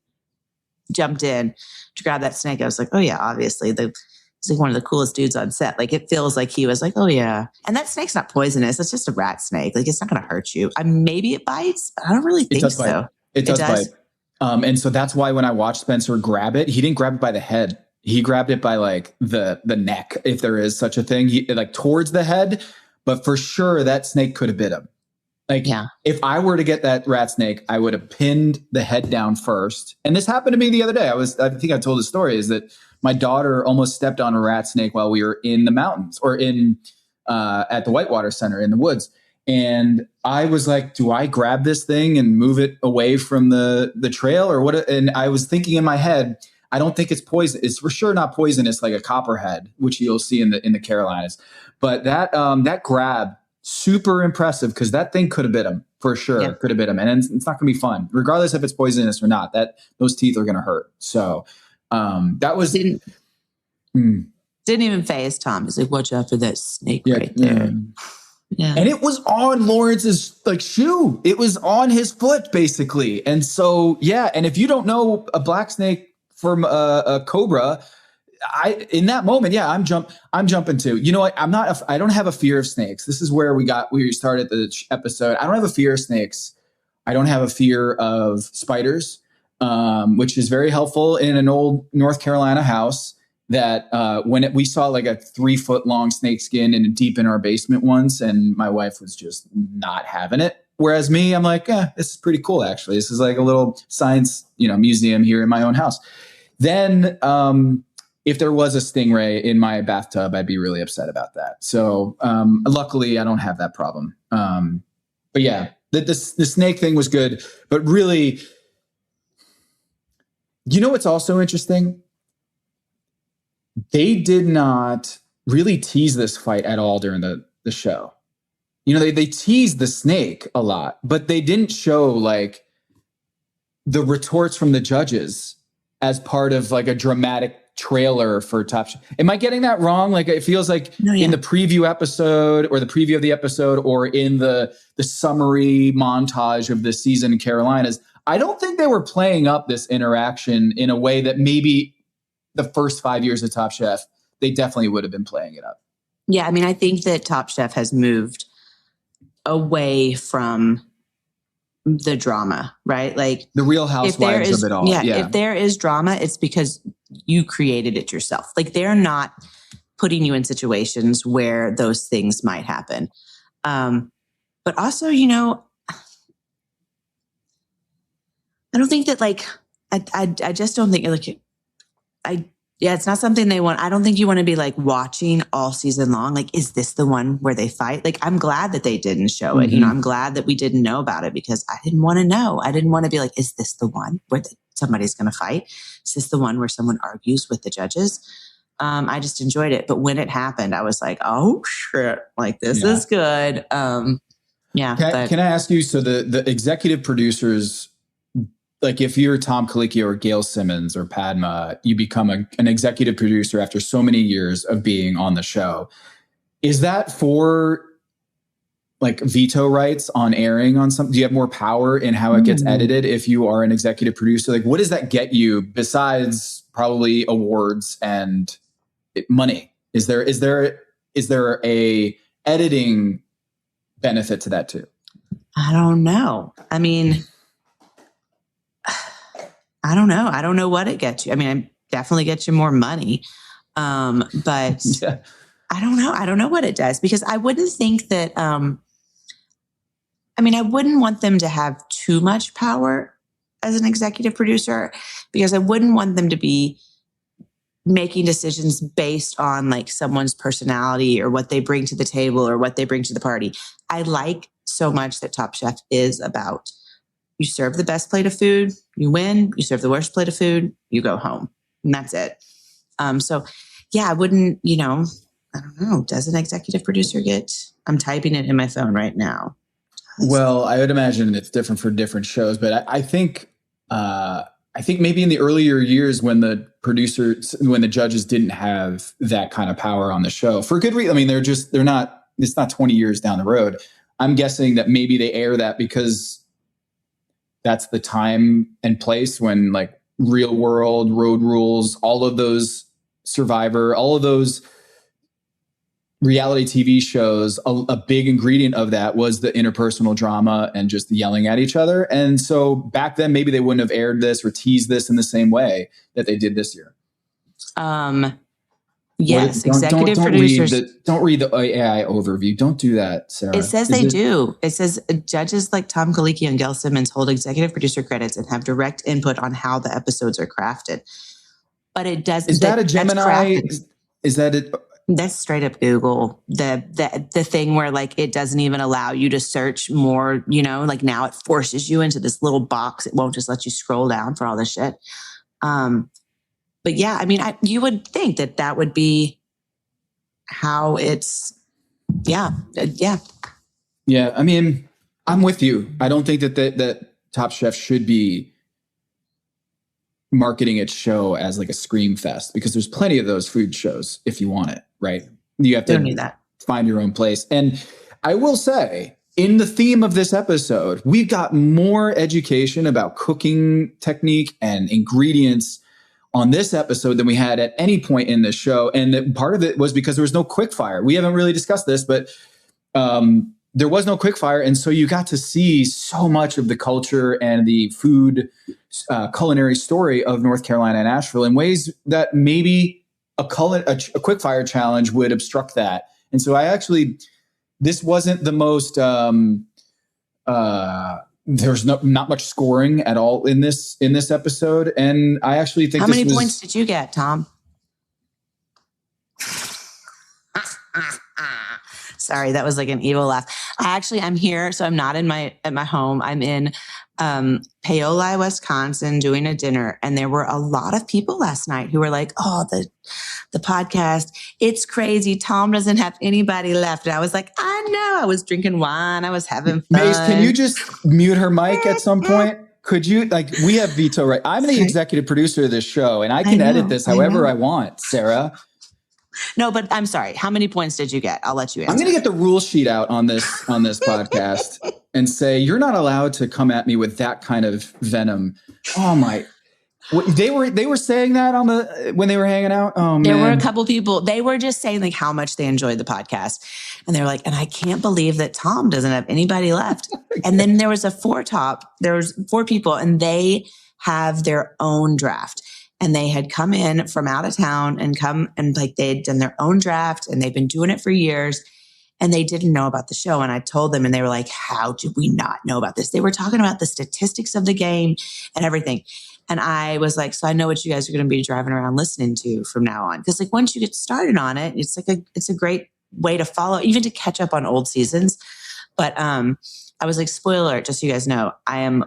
jumped in to grab that snake, I was like, oh yeah, obviously he's like one of the coolest dudes on set. Like it feels like he was like, oh yeah. And that snake's not poisonous. It's just a rat snake. Like it's not going to hurt you. Maybe it bites, but I don't really think so. It does bite. And so that's why when I watched Spencer grab it, he didn't grab it by the head. He grabbed it by like the neck, if there is such a thing, like towards the head. But for sure, that snake could have bit him. Like, if I were to get that rat snake, I would have pinned the head down first. And this happened to me the other day. I think I told the story, is that my daughter almost stepped on a rat snake while we were in the mountains, or at the Whitewater Center in the woods. And I was like, do I grab this thing and move it away from the trail or what? And I was thinking in my head, I don't think it's poison. It's for sure not poisonous like a copperhead, which you'll see in the Carolinas. But that grab, super impressive, because that thing could have bit him for sure. Yeah. Could have bit him, and it's not going to be fun, regardless if it's poisonous or not. Those teeth are going to hurt. So that was didn't even faze Tom. He's like, watch out for that snake right there. Yeah. And it was on Lawrence's like shoe. It was on his foot basically. And so, and if you don't know a black snake from a cobra, in that moment, I'm jumping too. You know what? I don't have a fear of snakes. This is where we started the episode. I don't have a fear of snakes. I don't have a fear of spiders, which is very helpful in an old North Carolina house. That when we saw like a 3-foot long snake skin deep in our basement once, and my wife was just not having it. Whereas me, I'm like, this is pretty cool. Actually, this is like a little science, museum here in my own house. Then, if there was a stingray in my bathtub, I'd be really upset about that. So, luckily I don't have that problem. But yeah, the snake thing was good, but really, what's also interesting? They did not really tease this fight at all during the show. They teased the snake a lot, but they didn't show like the retorts from the judges as part of like a dramatic trailer for Top Chef. Am I getting that wrong? Like it feels like in the preview episode or the preview of the episode or in the summary montage of the season in Carolinas, I don't think they were playing up this interaction in a way that maybe the first 5 years of Top Chef, they definitely would have been playing it up. Yeah, I mean, I think that Top Chef has moved away from the drama, right? Like the Real Housewives of it all. Yeah, if there is drama, it's because you created it yourself. Like they're not putting you in situations where those things might happen. But also, I don't think that like, I just don't think like, it's not something they want. I don't think you want to be like watching all season long. Like, is this the one where they fight? Like, I'm glad that they didn't show it. I'm glad that we didn't know about it because I didn't want to know. I didn't want to be like, is this the one where somebody's going to fight? Is this the one where someone argues with the judges? I just enjoyed it. But when it happened, I was like, oh shit, like this is good. Can I ask you, so the executive producers like if you're Tom Colicchio or Gail Simmons or Padma, you become an executive producer after so many years of being on the show. Is that for like veto rights on airing on something? Do you have more power in how it gets edited if you are an executive producer? Like, what does that get you besides probably awards and money? Is there a editing benefit to that too? I don't know. I mean, I don't know. I don't know what it gets you. I mean, it definitely gets you more money. But Yeah. I don't know. I don't know what it does, because I wouldn't think that, I wouldn't want them to have too much power as an executive producer, because I wouldn't want them to be making decisions based on like someone's personality or what they bring to the table or what they bring to the party. I like so much that Top Chef is about, you serve the best plate of food, you win. You serve the worst plate of food, you go home. And that's it. So yeah, I wouldn't, I don't know. Does an executive producer get, I'm typing it in my phone right now. Well, I would imagine it's different for different shows, but I think maybe in the earlier years when the judges didn't have that kind of power on the show for good reason. I mean, it's not 20 years down the road. I'm guessing that maybe they air that because that's the time and place when like Real World, Road Rules, all of those Survivor, all of those reality TV shows, a big ingredient of that was the interpersonal drama and just the yelling at each other. And so back then, maybe they wouldn't have aired this or teased this in the same way that they did this year. Yes, executive producers. Don't read the AI overview. Don't do that, Sarah. It says they do. It says judges like Tom Colicchio and Gail Simmons hold executive producer credits and have direct input on how the episodes are crafted. But it does. Is that a Gemini? Is that it? That's straight up Google. The thing where like it doesn't even allow you to search more, like now it forces you into this little box. It won't just let you scroll down for all this shit. But yeah, I mean, you would think that would be how it's, yeah. Yeah, I mean, I'm with you. I don't think that Top Chef should be marketing its show as like a scream fest, because there's plenty of those food shows if you want it, right? You have to find your own place. And I will say, in the theme of this episode, we've got more education about cooking technique and ingredients on this episode than we had at any point in this show. And part of it was because there was no quick fire. We haven't really discussed this, but there was no quick fire. And so you got to see so much of the culture and the food culinary story of North Carolina and Asheville in ways that maybe a quick fire challenge would obstruct that. And so this wasn't the most, there's not much scoring at all in this episode. And I actually think how many points did you get, Tom? Sorry, that was like an evil laugh. I'm here, so I'm not at my home. I'm in Paola, Wisconsin, doing a dinner, and there were a lot of people last night who were like, "Oh, the podcast, it's crazy. Tom doesn't have anybody left." And I was like, "I know. I was drinking wine. I was having fun." Mace, can you just mute her mic at some point? Could you, we have veto right? I'm the executive producer of this show, and I can edit this however I want, Sarah. No, but I'm sorry. How many points did you get? I'll let you answer. I'm going to get the rule sheet out on this podcast and say, you're not allowed to come at me with that kind of venom. Oh my, they were saying that when they were hanging out. Oh man. There were a couple people, they were just saying like how much they enjoyed the podcast. And they're like, and I can't believe that Tom doesn't have anybody left. And then there was there was 4 people, and they have their own draft. And they had come in from out of town and they had done their own draft, and they've been doing it for years, and they didn't know about the show. And I told them, and they were like, how did we not know about this? They were talking about the statistics of the game and everything. And I was like, so I know what you guys are going to be driving around listening to from now on. Because like once you get started on it, it's a great way to follow, even to catch up on old seasons. But I was like, spoiler alert, just so you guys know, I am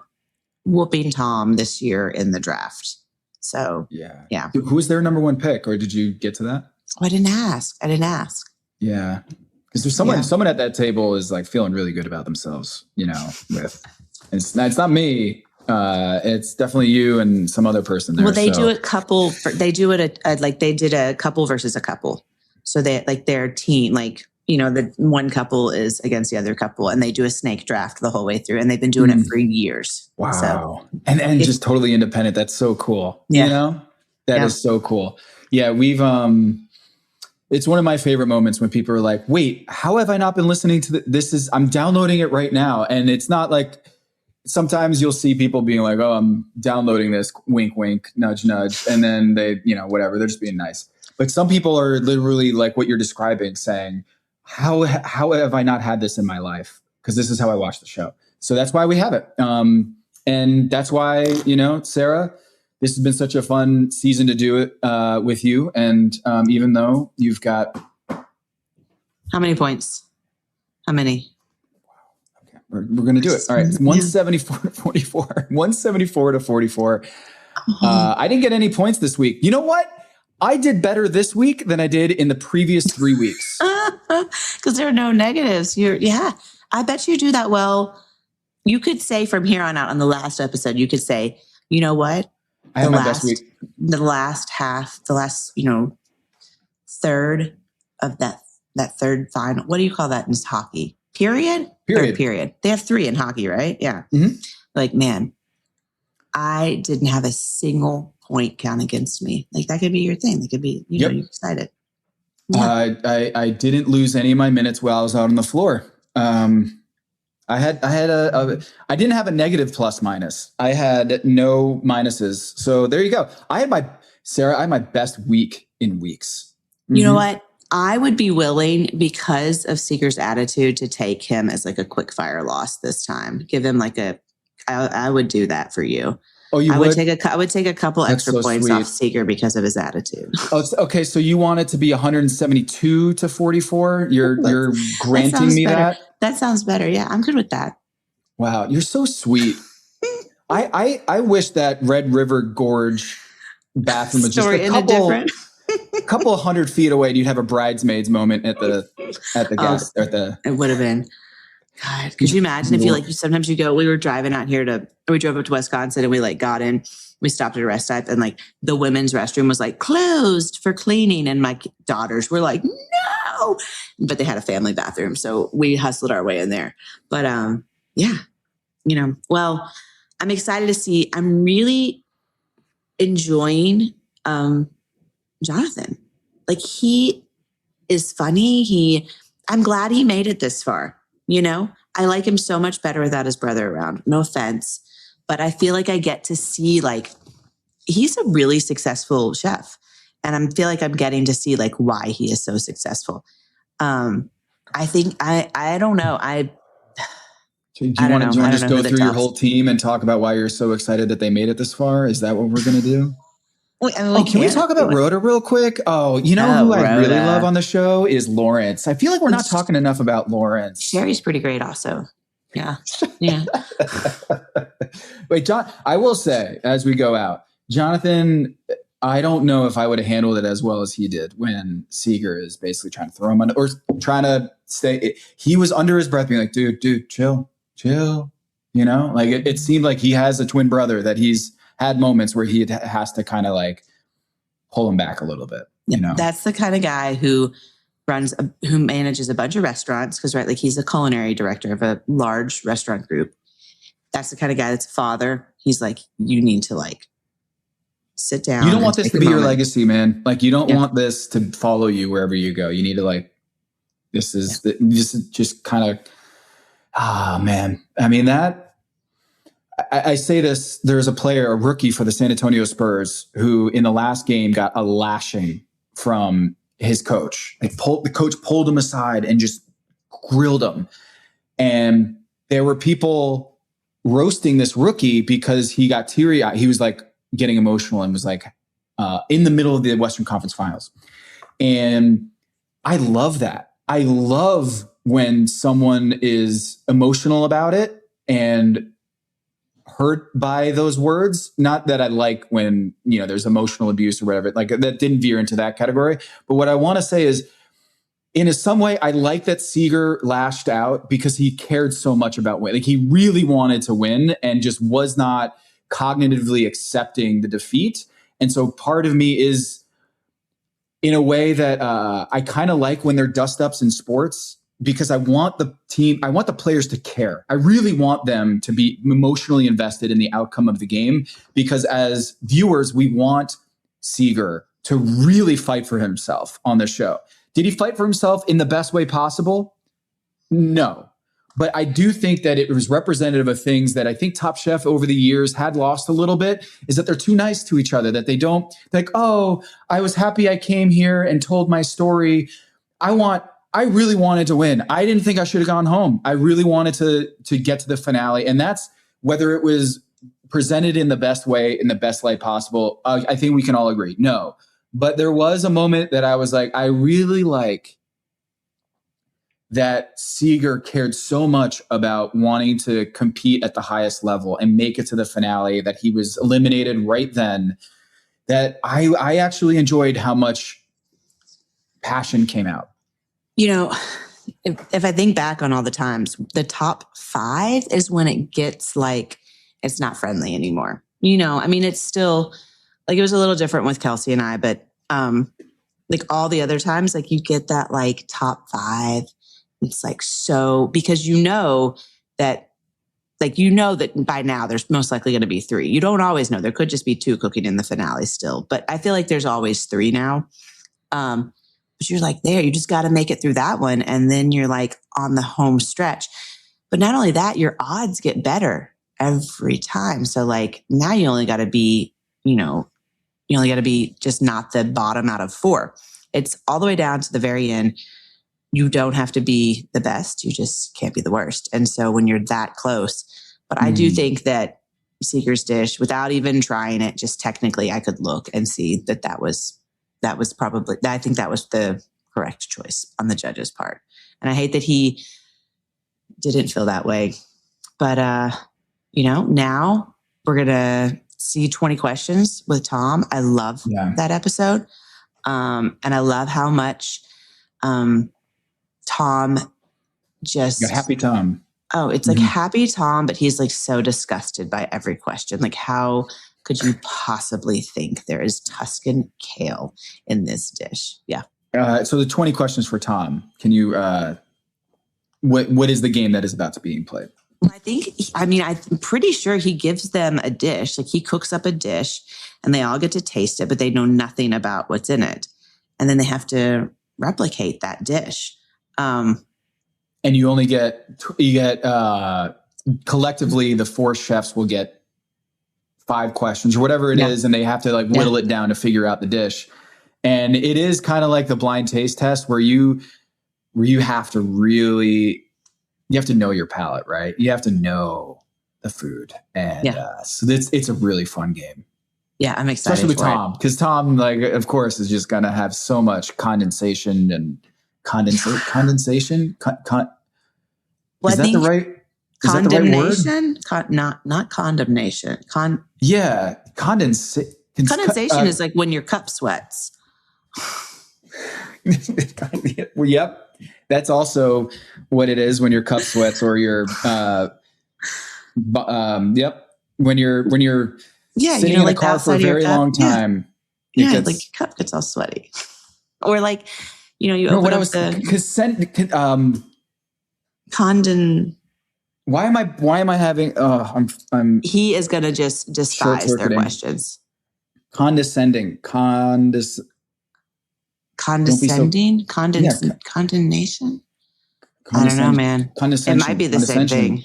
whooping Tom this year in the draft. So, yeah. Who was their number 1 pick, or did you get to that? Oh, I didn't ask. Yeah. Because there's someone at that table is like feeling really good about themselves, it's not me. It's definitely you and some other person there. Well, they do it couple. They do it like they did a couple versus a couple. So they like their team, like, you know, the one couple is against the other couple, and they do a snake draft the whole way through, and they've been doing it for years. Wow. So, and just totally independent. That's so cool. Yeah. You know, that is so cool. Yeah. We've, it's one of my favorite moments when people are like, wait, how have I not been listening to this? I'm downloading it right now. And it's not like, sometimes you'll see people being like, oh, I'm downloading this, wink, wink, nudge, nudge. And then they, you know, whatever, they're just being nice. But some people are literally like what you're describing, saying, how have I not had this in my life? Because this is how I watch the show. So that's why we have it. And that's why, you know, Sara, this has been such a fun season to do it with you. And even though you've got... How many points? How many? Okay, we're going to do it. All right. It's 174 to 44. 174 to 44. I didn't get any points this week. You know what? I did better this week than I did in the previous 3 weeks. Because there are no negatives. I bet you do that well. You could say from here on out on the last episode, you could say, you know what? I had my best week. The last half, the last, you know, third of that third final. What do you call that in hockey? Period? Third period. They have 3 in hockey, right? Yeah. Mm-hmm. Like, man, I didn't have a single point count against me. Like, that could be your thing. That could be, you know, you decided. Yeah. I didn't lose any of my minutes while I was out on the floor. I didn't have a negative plus minus. I had no minuses. So there you go. I had my best week in weeks. Mm-hmm. You know what? I would be willing, because of Seeger's attitude, to take him as like a quick fire loss this time. Give him like I would do that for you. Oh, you would? I would take a couple extra points off Seeger because of his attitude. Oh, okay. So you want it to be 172 to 44? You're granting me that? That sounds better. Yeah, I'm good with that. Wow, you're so sweet. I wish that Red River Gorge bathroom was just a couple of 100 feet away, and you'd have a bridesmaids moment at the gas. It would have been. God, could you imagine if sometimes you go, we were driving out here we drove up to Wisconsin, and we like got in, we stopped at a rest stop, and like the women's restroom was like closed for cleaning. And my daughters were like, no, but they had a family bathroom. So we hustled our way in there. But yeah, you know, well, I'm excited to see, I'm really enjoying Jonathan. Like, he is funny. I'm glad he made it this far. You know, I like him so much better without his brother around. No offense, but I feel like I get to see, like, he's a really successful chef, and I feel like I'm getting to see like why he is so successful. I think I don't know. Do you want to just go through your whole team and talk about why you're so excited that they made it this far? Is that what we're going to do? Can we talk about Rhoda real quick? Oh, you know who I really love on the show is Lawrence. I feel like we're not talking enough about Lawrence. Sherry's pretty great also. Yeah. Yeah. Wait, John, I will say, as we go out, Jonathan, I don't know if I would have handled it as well as he did when Seeger is basically trying to throw him under, or trying to stay. He was under his breath being like, dude, chill. You know, like it seemed like he has a twin brother that he's had moments where he has to kind of like pull him back a little bit. You know, that's the kind of guy who manages a bunch of restaurants, because like he's a culinary director of a large restaurant group. That's the kind of guy that's a father. He's like, you need to like sit down. You don't want this to be your legacy, man. Like, you don't want this to follow you wherever you go. You need to like, this is just kind of, man. I mean, I say this, there's a rookie for the San Antonio Spurs, who in the last game got a lashing from his coach. The coach pulled him aside and just grilled him. And there were people roasting this rookie because he got teary-eyed. He was like getting emotional and was like in the middle of the Western Conference Finals. And I love that. I love when someone is emotional about it and hurt by those words. Not that I like when, there's emotional abuse or whatever, like that didn't veer into that category. But what I want to say is in some way, I like that Seeger lashed out because he cared so much about winning. Like he really wanted to win and just was not cognitively accepting the defeat. And so part of me is in a way that I kind of like when they're dust-ups in sports, because I want the players to care. I really want them to be emotionally invested in the outcome of the game, because as viewers, we want Seeger to really fight for himself on the show. Did he fight for himself in the best way possible? No. But I do think that it was representative of things that I think Top Chef over the years had lost a little bit, is that they're too nice to each other, that they don't like, oh, I was happy I came here and told my story. I really wanted to win. I didn't think I should have gone home. I really wanted to get to the finale. And that's whether it was presented in the best way, in the best light possible. I think we can all agree. No. But there was a moment that I was like, I really like that Seeger cared so much about wanting to compete at the highest level and make it to the finale, that he was eliminated right then, that I actually enjoyed how much passion came out. You know, if I think back on all the times, the top 5 is when it gets like, it's not friendly anymore. You know, I mean, it's still like, it was a little different with Kelsey and I, but like all the other times, like you get that like top 5. It's like, so, because you know that by now there's most likely going to be 3. You don't always know. There could just be 2 cooking in the finale still, but I feel like there's always 3 now. But you're like, there, you just got to make it through that one. And then you're like on the home stretch. But not only that, your odds get better every time. So like now you only got to be, just not the bottom out of 4. It's all the way down to the very end. You don't have to be the best. You just can't be the worst. And so when you're that close, but I do think that Seeger's dish, without even trying it, just technically I could look and see that was probably, I think that was the correct choice on the judge's part. And I hate that he didn't feel that way. But, now we're going to see 20 questions with Tom. I love that episode. And I love how much Tom just... Happy Tom. Oh, it's like happy Tom, but he's like so disgusted by every question. Like, how could you possibly think there is Tuscan kale in this dish? Yeah. So the 20 questions for Tom. Can you... what is the game that is about to be played? Well, I'm pretty sure he gives them a dish. Like he cooks up a dish and they all get to taste it, but they know nothing about what's in it. And then they have to replicate that dish. And you only get collectively the 4 chefs will get 5 questions or whatever it is. And they have to like whittle it down to figure out the dish. And it is kind of like the blind taste test where you have to really, you have to know your palate, right? You have to know the food. And so it's a really fun game. Yeah, I'm excited. Especially with Tom, because Tom, like, of course, is just going to have so much condensation and condensation. Is that the right? Condemnation? Not condemnation. Condensation is like when your cup sweats. Well, yep. That's also what it is when your cup sweats or your, when you're sitting in a car for a very long time. Yeah, like your cup gets all sweaty. Or like, you open up the... Why am I having... He is going to just despise their questions. Condescending. Condescending? Condemnation? I don't know, man. It might be the same thing.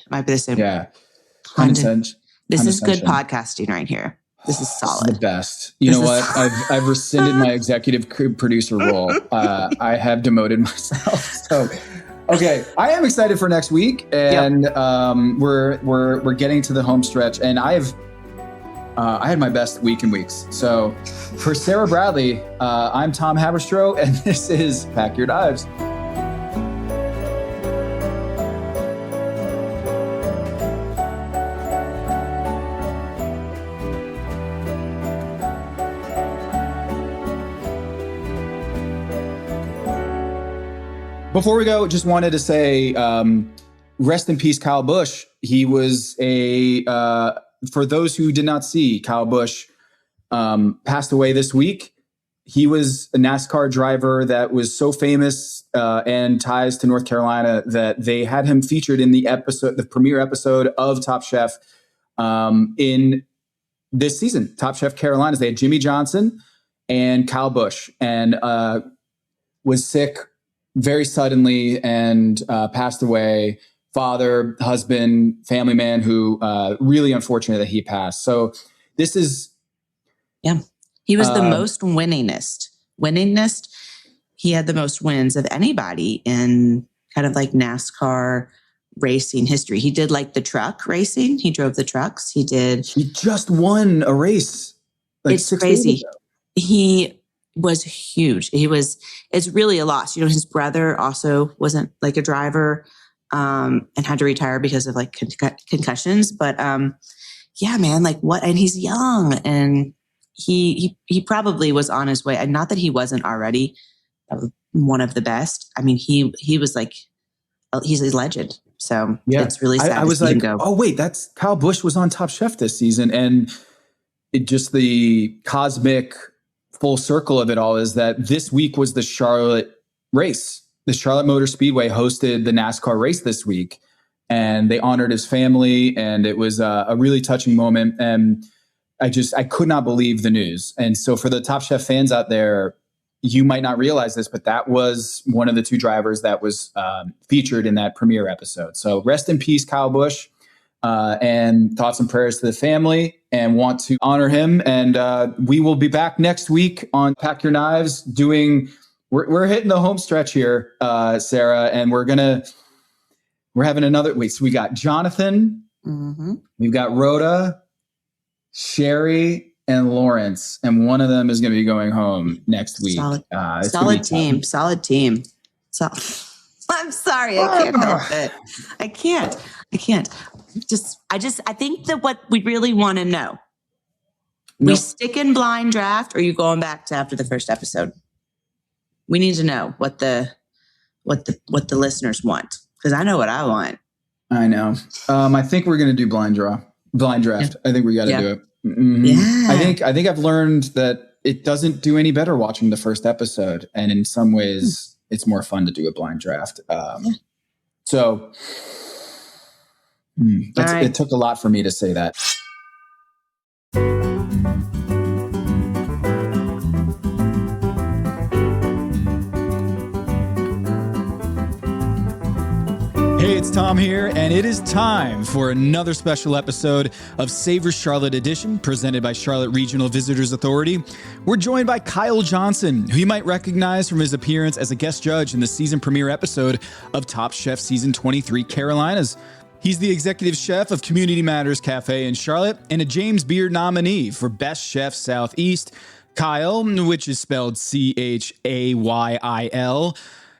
Yeah. This is good podcasting right here. This is solid. This is the best. You know what? I've rescinded my executive producer role. I have demoted myself. So, okay, I am excited for next week, and we're getting to the home stretch, and I had my best week in weeks. So, for Sara Bradley, I'm Tom Haberstroh, and this is Pack Your Dives. Before we go, just wanted to say, rest in peace, Kyle Busch. He was for those who did not see, Kyle Busch passed away this week. He was a NASCAR driver that was so famous and ties to North Carolina that they had him featured in the premiere episode of Top Chef in this season, Top Chef Carolinas. They had Jimmy Johnson and Kyle Busch, and was sick very suddenly and passed away. Father, husband, family man who really unfortunate that he passed. So this is... Yeah. He was the most winningest. He had the most wins of anybody in kind of like NASCAR racing history. He did like the truck racing. He drove the trucks. He just won a race. It's crazy. He was huge. It's really a loss. His brother also wasn't like a driver and had to retire because of like concussions. But yeah, man, like what? And he's young, and he probably was on his way. And not that he wasn't already one of the best. I mean, he was like, he's a legend. So yeah, it's really sad. I was like, oh wait, that's Kyle Busch was on Top Chef this season. And it just the cosmic full circle of it all is that this week was the Charlotte race. The Charlotte Motor Speedway hosted the NASCAR race this week, and they honored his family, and it was a really touching moment. And I could not believe the news. And so for the Top Chef fans out there, you might not realize this, but that was one of the two drivers that was featured in that premiere episode. So rest in peace, Kyle Busch, and thoughts and prayers to the family, and want to honor him. And we will be back next week on Pack Your Knives we're hitting the home stretch here, Sarah, and we're having another, so we got Jonathan, we've got Rhoda, Sherry, and Lawrence, and one of them is going to be going home next week. Solid team. I'm sorry, I can't help it. I can't. I think that what we really want to know, we stick in blind draft, or are you going back to after the first episode? We need to know what the listeners want, because I know what I want. I know. I think we're going to do blind draft. Yeah. I think we got to do it. Mm-hmm. Yeah. I think I've learned that it doesn't do any better watching the first episode, and in some ways, it's more fun to do a blind draft. So it took a lot for me to say that. Hey, it's Tom here, and it is time for another special episode of Savor Charlotte Edition, presented by Charlotte Regional Visitors Authority. We're joined by Chayil Johnson, who you might recognize from his appearance as a guest judge in the season premiere episode of Top Chef Season 23 Carolinas. He's the executive chef of Community Matters Cafe in Charlotte and a James Beard nominee for Best Chef Southeast. Chayil, which is spelled Chayil,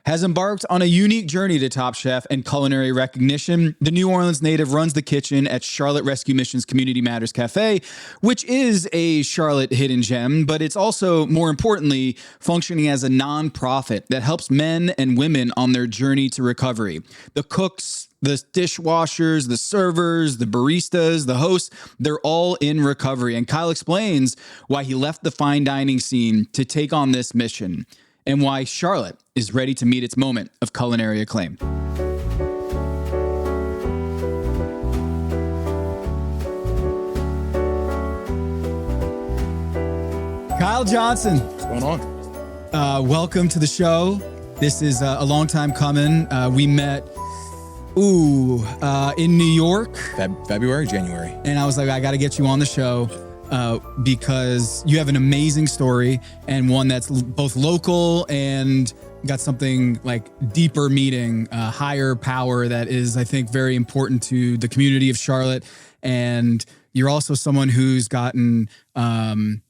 has embarked on a unique journey to Top Chef and culinary recognition. The New Orleans native runs the kitchen at Charlotte Rescue Mission's Community Matters Cafe, which is a Charlotte hidden gem, but it's also, more importantly, functioning as a nonprofit that helps men and women on their journey to recovery. The cooks, the dishwashers, the servers, the baristas, the hosts, they're all in recovery. And Chayil explains why he left the fine dining scene to take on this mission, and why Charlotte is ready to meet its moment of culinary acclaim. Chayil Johnson. What's going on? Welcome to the show. This is a long time coming. We met in New York. January. And I was like, I got to get you on the show. Because you have an amazing story, and one that's both local and got something like deeper meaning, higher power that is, I think, very important to the community of Charlotte. And you're also someone who's gotten some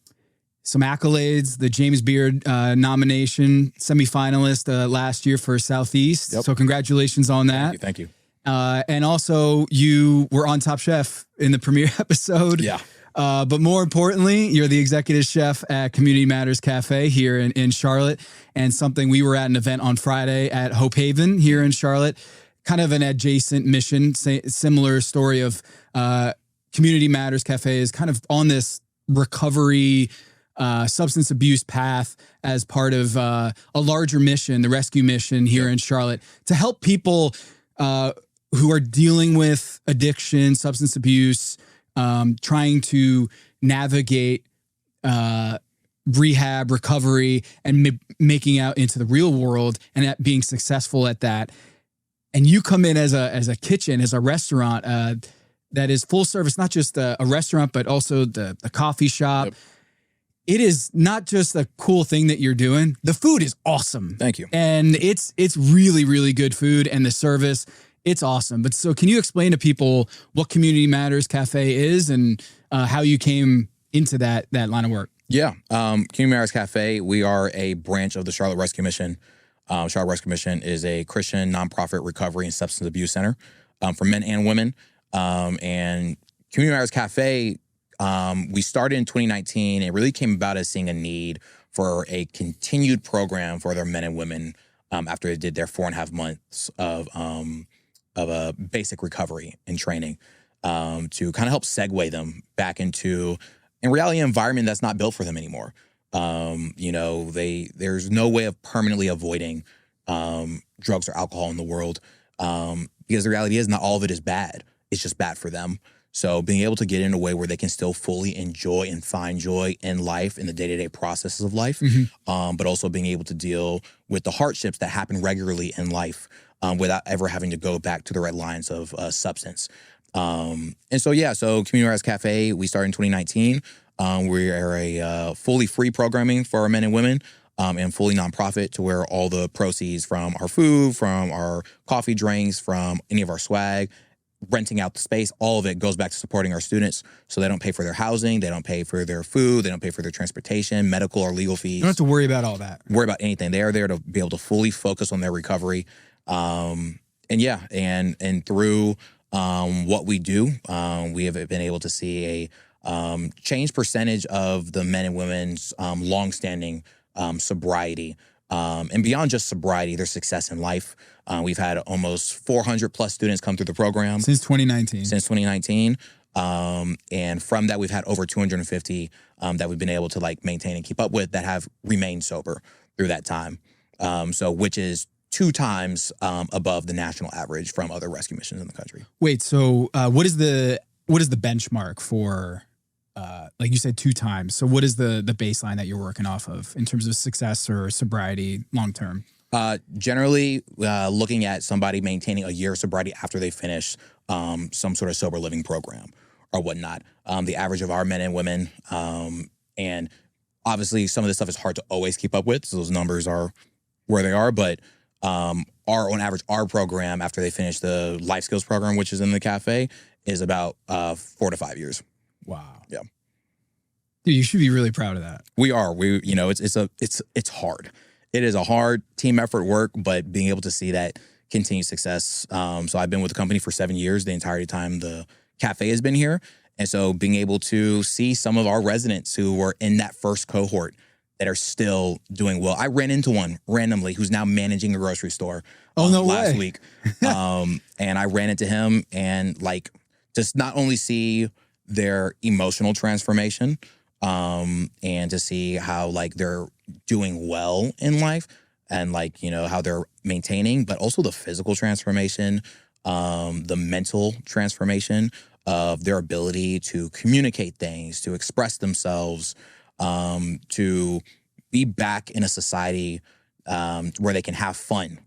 accolades, the James Beard nomination, semifinalist last year for Southeast. Yep. So congratulations on that. Thank you. And also you were on Top Chef in the premiere episode. Yeah. But more importantly, you're the executive chef at Community Matters Cafe here in Charlotte, and something we were at an event on Friday at Hope Haven here in Charlotte, kind of an adjacent mission, similar story of Community Matters Cafe is kind of on this recovery, substance abuse path as part of a larger mission, the rescue mission here in Charlotte, to help people who are dealing with addiction, substance abuse, trying to navigate rehab, recovery, and making out into the real world and being successful at that. And you come in as a kitchen, as a restaurant that is full service, not just a restaurant, but also the coffee shop. Yep. It is not just a cool thing that you're doing. The food is awesome. Thank you. And it's really, really good food, and the service, it's awesome. But so can you explain to people what Community Matters Cafe is and how you came into that line of work? Yeah. Community Matters Cafe, we are a branch of the Charlotte Rescue Mission. Charlotte Rescue Mission is a Christian nonprofit recovery and substance abuse center for men and women. And Community Matters Cafe, we started in 2019. It really came about as seeing a need for a continued program for their men and women after they did their 4.5 months of a basic recovery and training to kind of help segue them back into, in reality, an environment that's not built for them anymore. There's no way of permanently avoiding drugs or alcohol in the world because the reality is not all of it is bad. It's just bad for them. So being able to get in a way where they can still fully enjoy and find joy in life, in the day-to-day processes of life, but also being able to deal with the hardships that happen regularly in life without ever having to go back to the red lines of substance. So Community Matters Cafe, we started in 2019. We are a fully free programming for our men and women and fully nonprofit, to where all the proceeds from our food, from our coffee drinks, from any of our swag, renting out the space, all of it goes back to supporting our students, so they don't pay for their housing, they don't pay for their food, they don't pay for their transportation, medical or legal fees. You don't have to worry about all that. Worry about anything. They are there to be able to fully focus on their recovery. And through what we do, we have been able to see a change percentage of the men and women's longstanding sobriety. And beyond just sobriety, their success in life. We've had almost 400 plus students come through the program. Since 2019. And from that, we've had over 250 that we've been able to maintain and keep up with that have remained sober through that time. Which is 2 times above the national average from other rescue missions in the country. Wait, so what is the benchmark for, like you said, 2 times? So what is the baseline that you're working off of in terms of success or sobriety long term? Generally, looking at somebody maintaining a year of sobriety after they finish some sort of sober living program or whatnot. The average of our men and women, and obviously some of this stuff is hard to always keep up with, so those numbers are where they are, but on average, our program, after they finish the life skills program, which is in the cafe, is about 4 to 5 years. Wow. Yeah. Dude, you should be really proud of that. We are. It's hard. It is a hard team effort work, but being able to see that continued success. So I've been with the company for 7 years, the entirety time the cafe has been here. And so being able to see some of our residents who were in that first cohort that are still doing well. I ran into one randomly who's now managing a grocery store last week. And I ran into him and just not only see their emotional transformation and to see how they're doing well in life and how they're maintaining, but also the physical transformation, the mental transformation of their ability to communicate things, to express themselves, to be back in a society where they can have fun,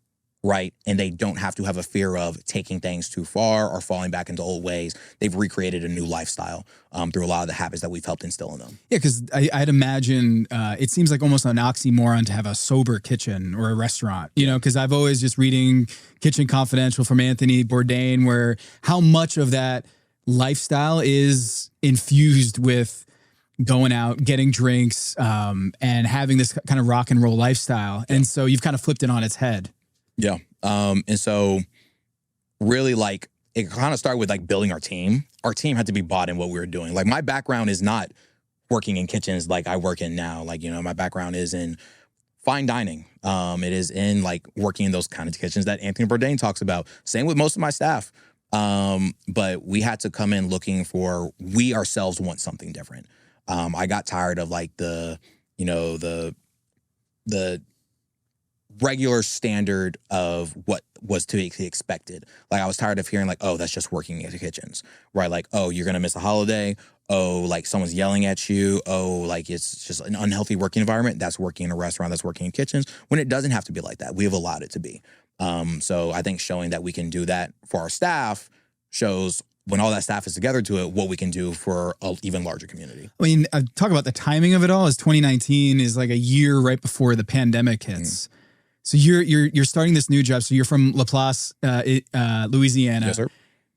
right? And they don't have to have a fear of taking things too far or falling back into old ways. They've recreated a new lifestyle through a lot of the habits that we've helped instill in them. Yeah, because I'd imagine it seems like almost an oxymoron to have a sober kitchen or a restaurant, because I've always just reading Kitchen Confidential from Anthony Bourdain, where how much of that lifestyle is infused with going out, getting drinks, and having this kind of rock and roll lifestyle. And so you've kind of flipped it on its head. Yeah. And so really it kind of started with like building our team. Our team had to be bought in what we were doing. Like my background is not working in kitchens like I work in now. Like, you know, my background is in fine dining. It is in like working in those kind of kitchens that Anthony Bourdain talks about. Same with most of my staff. But we had to come in looking for, we ourselves want something different. I got tired of like the regular standard of what was to be expected. Like I was tired of hearing like, oh, that's just working in the kitchens, right? Like, oh, you're going to miss a holiday. Oh, like someone's yelling at you. Oh, like it's just an unhealthy working environment. That's working in a restaurant, that's working in kitchens, when it doesn't have to be like that. We have allowed it to be. So I think showing that we can do that for our staff shows, when all that staff is together to it, what we can do for an even larger community. I mean, talk about the timing of it all. Is 2019 is like a year right before the pandemic hits. So you're starting this new job. So you're from Laplace, Louisiana. Yes, sir.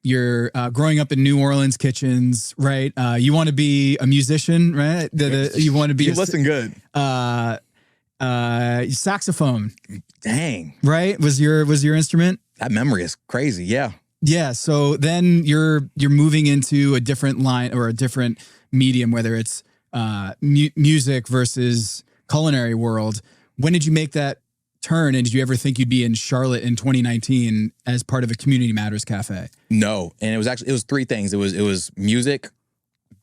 You're growing up in New Orleans kitchens, right? You want to be a musician, right? You want to be. You listen good. Saxophone. Dang. Right? Was your instrument? That memory is crazy. Yeah. Yeah. So then you're moving into a different line or a different medium, whether it's music versus culinary world. When did you make that turn, and did you ever think you'd be in Charlotte in 2019 as part of a Community Matters Cafe? No, and it was three things. It was music,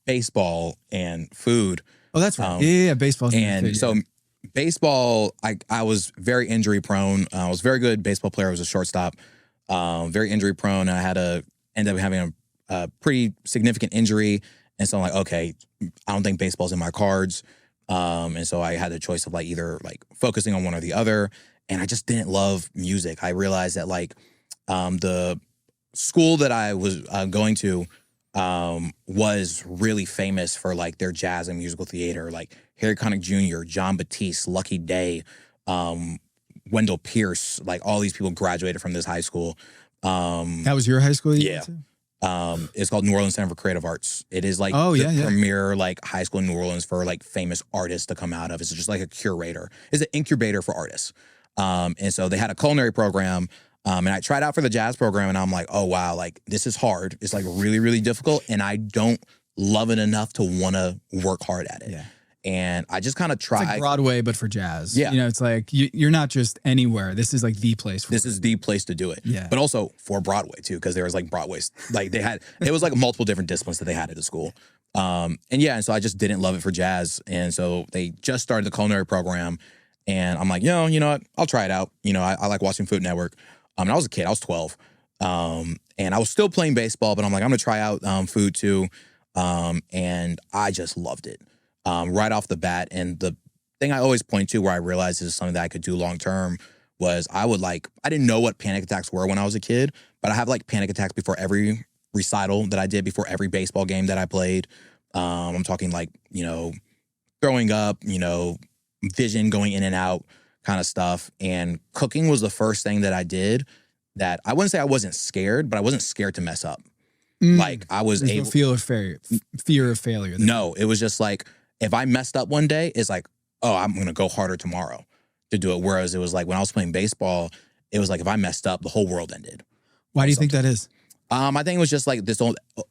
baseball, and food. Oh, that's right. Yeah, baseball. And so baseball, I was very injury prone. I was a very good baseball player. I was a shortstop, very injury prone. I ended up having a pretty significant injury, and so I'm like, okay, I don't think baseball's in my cards. And so I had the choice of like either like focusing on one or the other. And I just didn't love music. I realized that like the school that I was going to was really famous for like their jazz and musical theater, like Harry Connick Jr., John Batiste, Lucky Day, Wendell Pierce, like all these people graduated from this high school. That was your high school? Yeah. It's called New Orleans Center for Creative Arts. It is like the premier like high school in New Orleans for like famous artists to come out of. It's just like a curator. It's an incubator for artists. And so they had a culinary program. And I tried out for the jazz program, and I'm like, oh wow, like this is hard. It's like really, really difficult, and I don't love it enough to want to work hard at it. Yeah. And I just kind of tried. It's like Broadway, but for jazz. Yeah. You know, it's like you're not just anywhere. This is like the place. This is the place to do it. Yeah. But also for Broadway too, because there was like Broadway's, like it was like multiple different disciplines that they had at the school. And so I just didn't love it for jazz. And so they just started the culinary program, and I'm like, you know what? I'll try it out. You know, I like watching Food Network. And I was a kid. I was 12. And I was still playing baseball, but I'm like, I'm going to try out food too. And I just loved it right off the bat. And the thing I always point to where I realized this is something that I could do long term was I didn't know what panic attacks were when I was a kid, but I have like panic attacks before every recital that I did, before every baseball game that I played. I'm talking like, you know, throwing up, you know, vision going in and out kind of stuff. And cooking was the first thing that I did that I wouldn't say I wasn't scared, but I wasn't scared to mess up. Like I was There's able. No fear of failure. No, it was just like, if I messed up one day, it's like, oh, I'm going to go harder tomorrow to do it. Whereas it was like when I was playing baseball, it was like if I messed up, the whole world ended. Why do you think that is? I think it was just like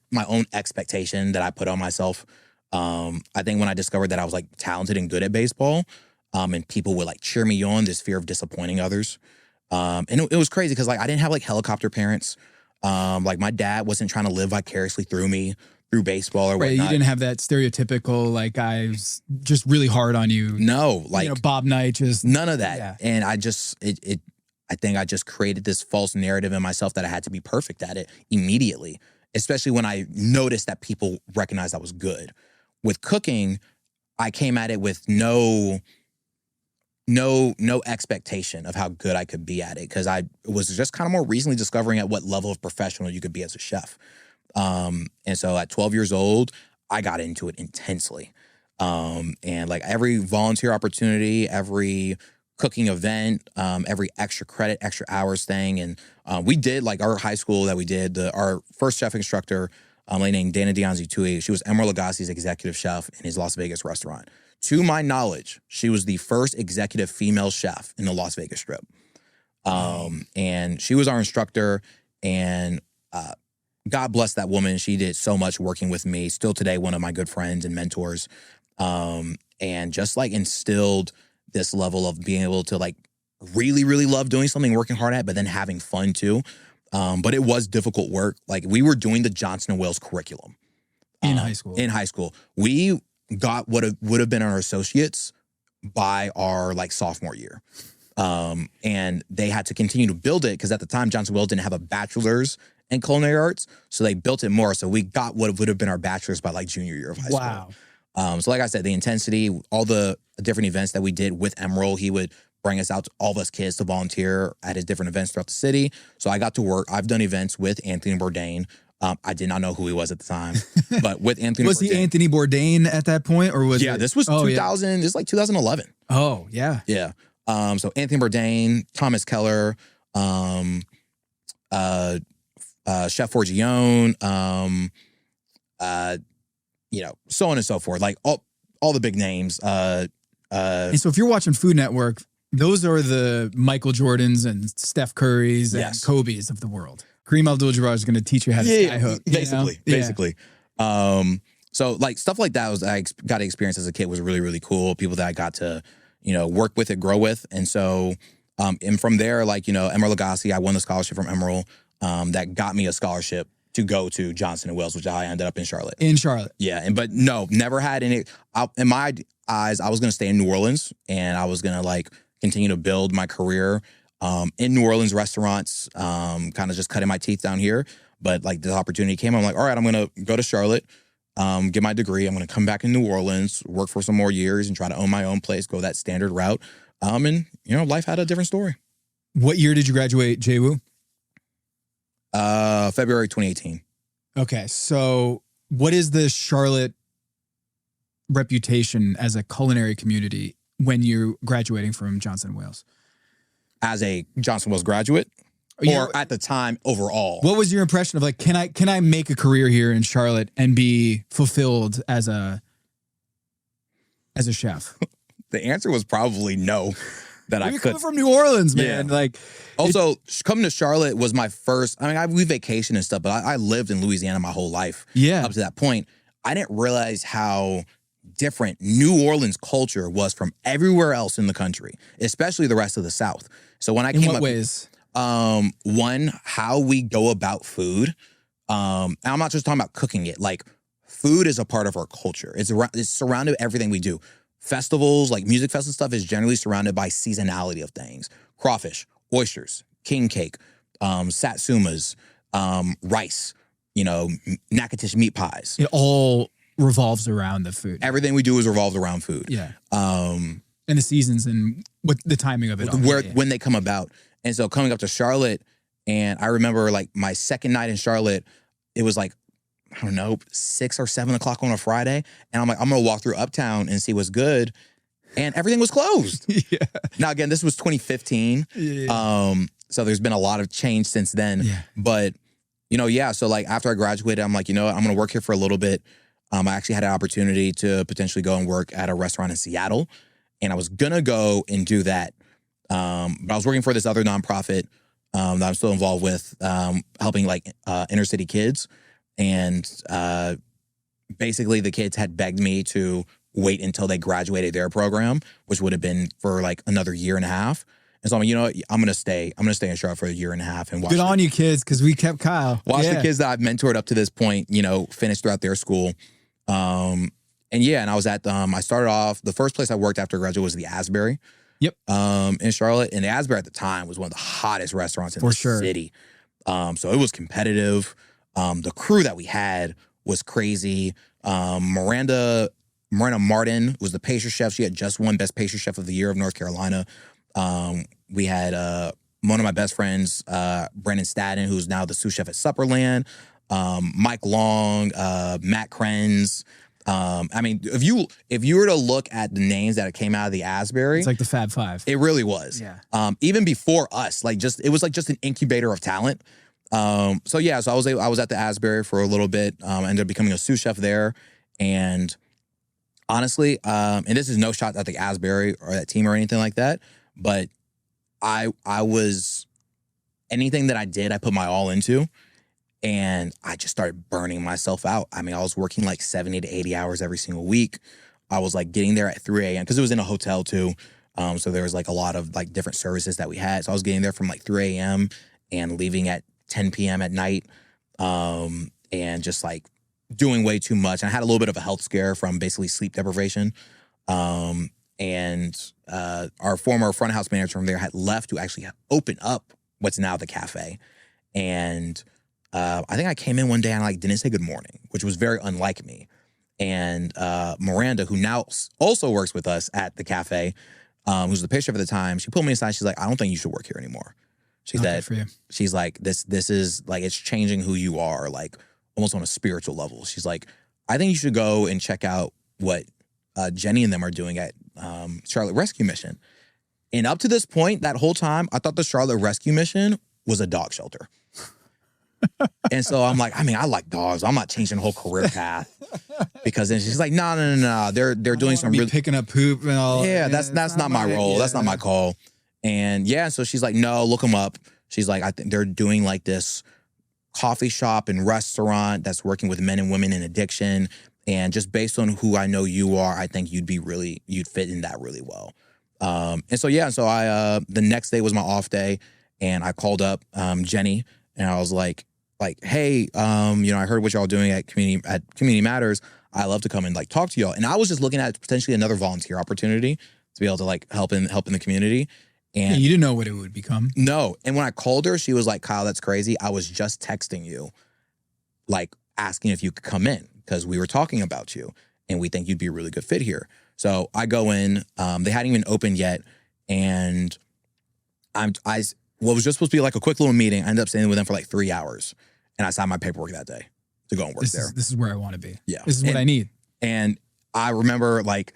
my own expectation that I put on myself. I think when I discovered that I was like talented and good at baseball, and people would like cheer me on, this fear of disappointing others. And it was crazy because like I didn't have like helicopter parents. Like my dad wasn't trying to live vicariously through me, through baseball or whatnot. Right, you didn't have that stereotypical like guy's just really hard on you. No, like you know, Bob Knight, just none of that. Yeah. And I think I just created this false narrative in myself that I had to be perfect at it immediately, especially when I noticed that people recognized I was good. With cooking, I came at it with no expectation of how good I could be at it, because I was just kind of more recently discovering at what level of professional you could be as a chef. And so at 12 years old, I got into it intensely. And like every volunteer opportunity, every cooking event, every extra credit, extra hours thing. And we did like our high school that we did, our first chef instructor, a lady named Dana Dianzi-Tui, she was Emeril Lagasse's executive chef in his Las Vegas restaurant. To my knowledge, she was the first executive female chef in the Las Vegas Strip. And she was our instructor. And God bless that woman. She did so much working with me. Still today, one of my good friends and mentors. And just like instilled this level of being able to like really, really love doing something, working hard at, but then having fun too. But it was difficult work. Like we were doing the Johnson & Wales curriculum. In high school. In high school. We got what would have been our associates by our like sophomore year. And they had to continue to build it because at the time Johnson & Wales didn't have a bachelor's in culinary arts. So they built it more. So we got what would have been our bachelor's by like junior year of high school. Wow. So like I said, the intensity, all the different events that we did with Emerald, he would bring us out, all of us kids, to volunteer at his different events throughout the city. So I got to work. I've done events with Anthony Bourdain. I did not know who he was at the time, but with Anthony was Bourdain. he Anthony Bourdain at that point, or was this was 2000. Yeah. This is like 2011. Oh yeah, yeah. So Anthony Bourdain, Thomas Keller, Chef Forgione, so on and so forth. Like all the big names. And so if you're watching Food Network, those are the Michael Jordans and Steph Currys and Kobe's of the world. Kareem Abdul-Jabbar is going to teach you how to skyhook. Basically. So like stuff like that I got to experience as a kid was really, really cool. People that I got to, work with and grow with. And so, and from there, like, Emerald Lagasse, I won the scholarship from Emerald that got me a scholarship to go to Johnson & Wales, which I ended up in Charlotte. Yeah. But no, never had any, in my eyes, I was going to stay in New Orleans and I was going to like continue to build my career in New Orleans restaurants, kind of just cutting my teeth down here. But like the opportunity came, I'm like, all right, I'm going to go to Charlotte, get my degree. I'm going to come back in New Orleans, work for some more years and try to own my own place, go that standard route. And life had a different story. What year did you graduate, Jay-Woo? February 2018. Okay. So what is the Charlotte reputation as a culinary community when you're graduating from Johnson & Wales? As a Johnson & Wales graduate? Or at the time overall? What was your impression of like, can I make a career here in Charlotte and be fulfilled as a chef? The answer was probably no. That I could. Coming from New Orleans, man. Yeah. Like, also coming to Charlotte was my first. I mean, we vacation and stuff, but I lived in Louisiana my whole life. Yeah. Up to that point, I didn't realize how different New Orleans culture was from everywhere else in the country, especially the rest of the South. So when I came up, in what ways? One, how we go about food. And I'm not just talking about cooking it. Like, food is a part of our culture. It's surrounded by everything we do. Festivals, like music festival stuff, is generally surrounded by seasonality of things. Crawfish, oysters, king cake, satsumas, rice, Natchitoches meat pies. It all revolves around the food. Everything we do is revolved around food. Yeah. And the seasons and what the timing of it. When they come about. And so coming up to Charlotte, and I remember like my second night in Charlotte, it was like, I don't know, 6 or 7 o'clock on a Friday. And I'm like, I'm going to walk through Uptown and see what's good. And everything was closed. Yeah. Now, again, this was 2015. Yeah. So there's been a lot of change since then. Yeah. But, so like after I graduated, I'm like, I'm going to work here for a little bit. I actually had an opportunity to potentially go and work at a restaurant in Seattle. And I was going to go and do that. But I was working for this other nonprofit that I'm still involved with, helping like inner city kids. And basically the kids had begged me to wait until they graduated their program, which would have been for like another year and a half. And so I'm like, I'm going to stay. I'm going to stay in Charlotte for a year and a half and watch. Good on you, kids, because we kept Kyle. Watch the kids that I've mentored up to this point, finish throughout their school. And I was at, I started off, the first place I worked after graduate was the Asbury. Yep. In Charlotte. And the Asbury at the time was one of the hottest restaurants in the city. So it was competitive. The crew that we had was crazy. Miranda Martin was the pastry chef. She had just won Best Pastry Chef of the Year of North Carolina. We had one of my best friends, Brandon Stadden, who's now the sous chef at Supperland. Mike Long, Matt Krenz. I mean, if you were to look at the names that came out of the Asbury, it's like the Fab Five. It really was. Yeah. Even before us, it was like just an incubator of talent. So I was at the Asbury for a little bit. I ended up becoming a sous chef there. And honestly, and this is no shot at the Asbury or that team or anything like that, but I was, anything that I did, I put my all into. And I just started burning myself out. I mean, I was working like 70 to 80 hours every single week. I was like getting there at 3 a.m. because it was in a hotel too. So there was like a lot of like different services that we had. So I was getting there from like 3 a.m. and leaving at 10 p.m. at night. And just like doing way too much. And I had a little bit of a health scare from basically sleep deprivation. And our former front of house manager from there had left to actually open up what's now the cafe. And I think I came in one day and I like didn't say good morning, which was very unlike me. And Miranda, who now also works with us at the cafe, who's the picture at the time, she pulled me aside. She's like, I don't think you should work here anymore. She said, she's like, this is like, it's changing who you are, like almost on a spiritual level. She's like, I think you should go and check out what Jenny and them are doing at Charlotte Rescue Mission. And up to this point, that whole time, I thought the Charlotte Rescue Mission was a dog shelter. And so I'm like, I mean, I like dogs. I'm not changing the whole career path. Because then she's like, no. They're doing some really picking up poop and all. Yeah, that's not my role. Yeah. That's not my call. And yeah, so she's like, no, look them up. She's like, I think they're doing like this coffee shop and restaurant that's working with men and women in addiction. And just based on who I know you are, I think you'd fit in that really well. And so I the next day was my off day, and I called up Jenny, and I was like, hey, I heard what y'all doing at Community Matters. I love to come and like talk to y'all. And I was just looking at potentially another volunteer opportunity to be able to like help in the community. And you didn't know what it would become. No. And when I called her, she was like, Kyle, that's crazy. I was just texting you, like asking if you could come in because we were talking about you and we think you'd be a really good fit here. So I go in, they hadn't even opened yet. And what was just supposed to be like a quick little meeting, I ended up staying with them for like 3 hours. And I signed my paperwork that day to go and work there. This is where I want to be. Yeah. This is what I need. And I remember like,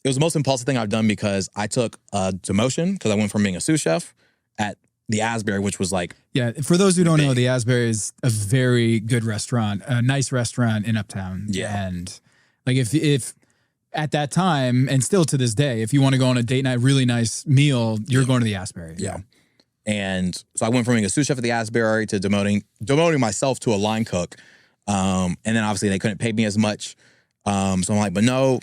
it was the most impulsive thing I've done because I took a demotion because I went from being a sous chef at the Asbury, which was like... Yeah, for those who don't know, the Asbury is a very good restaurant, a nice restaurant in Uptown. Yeah. And like if at that time, and still to this day, if you want to go on a date night, really nice meal, you're going to the Asbury. Yeah. And so I went from being a sous chef at the Asbury to demoting myself to a line cook. And then obviously they couldn't pay me as much. So I'm like, but no,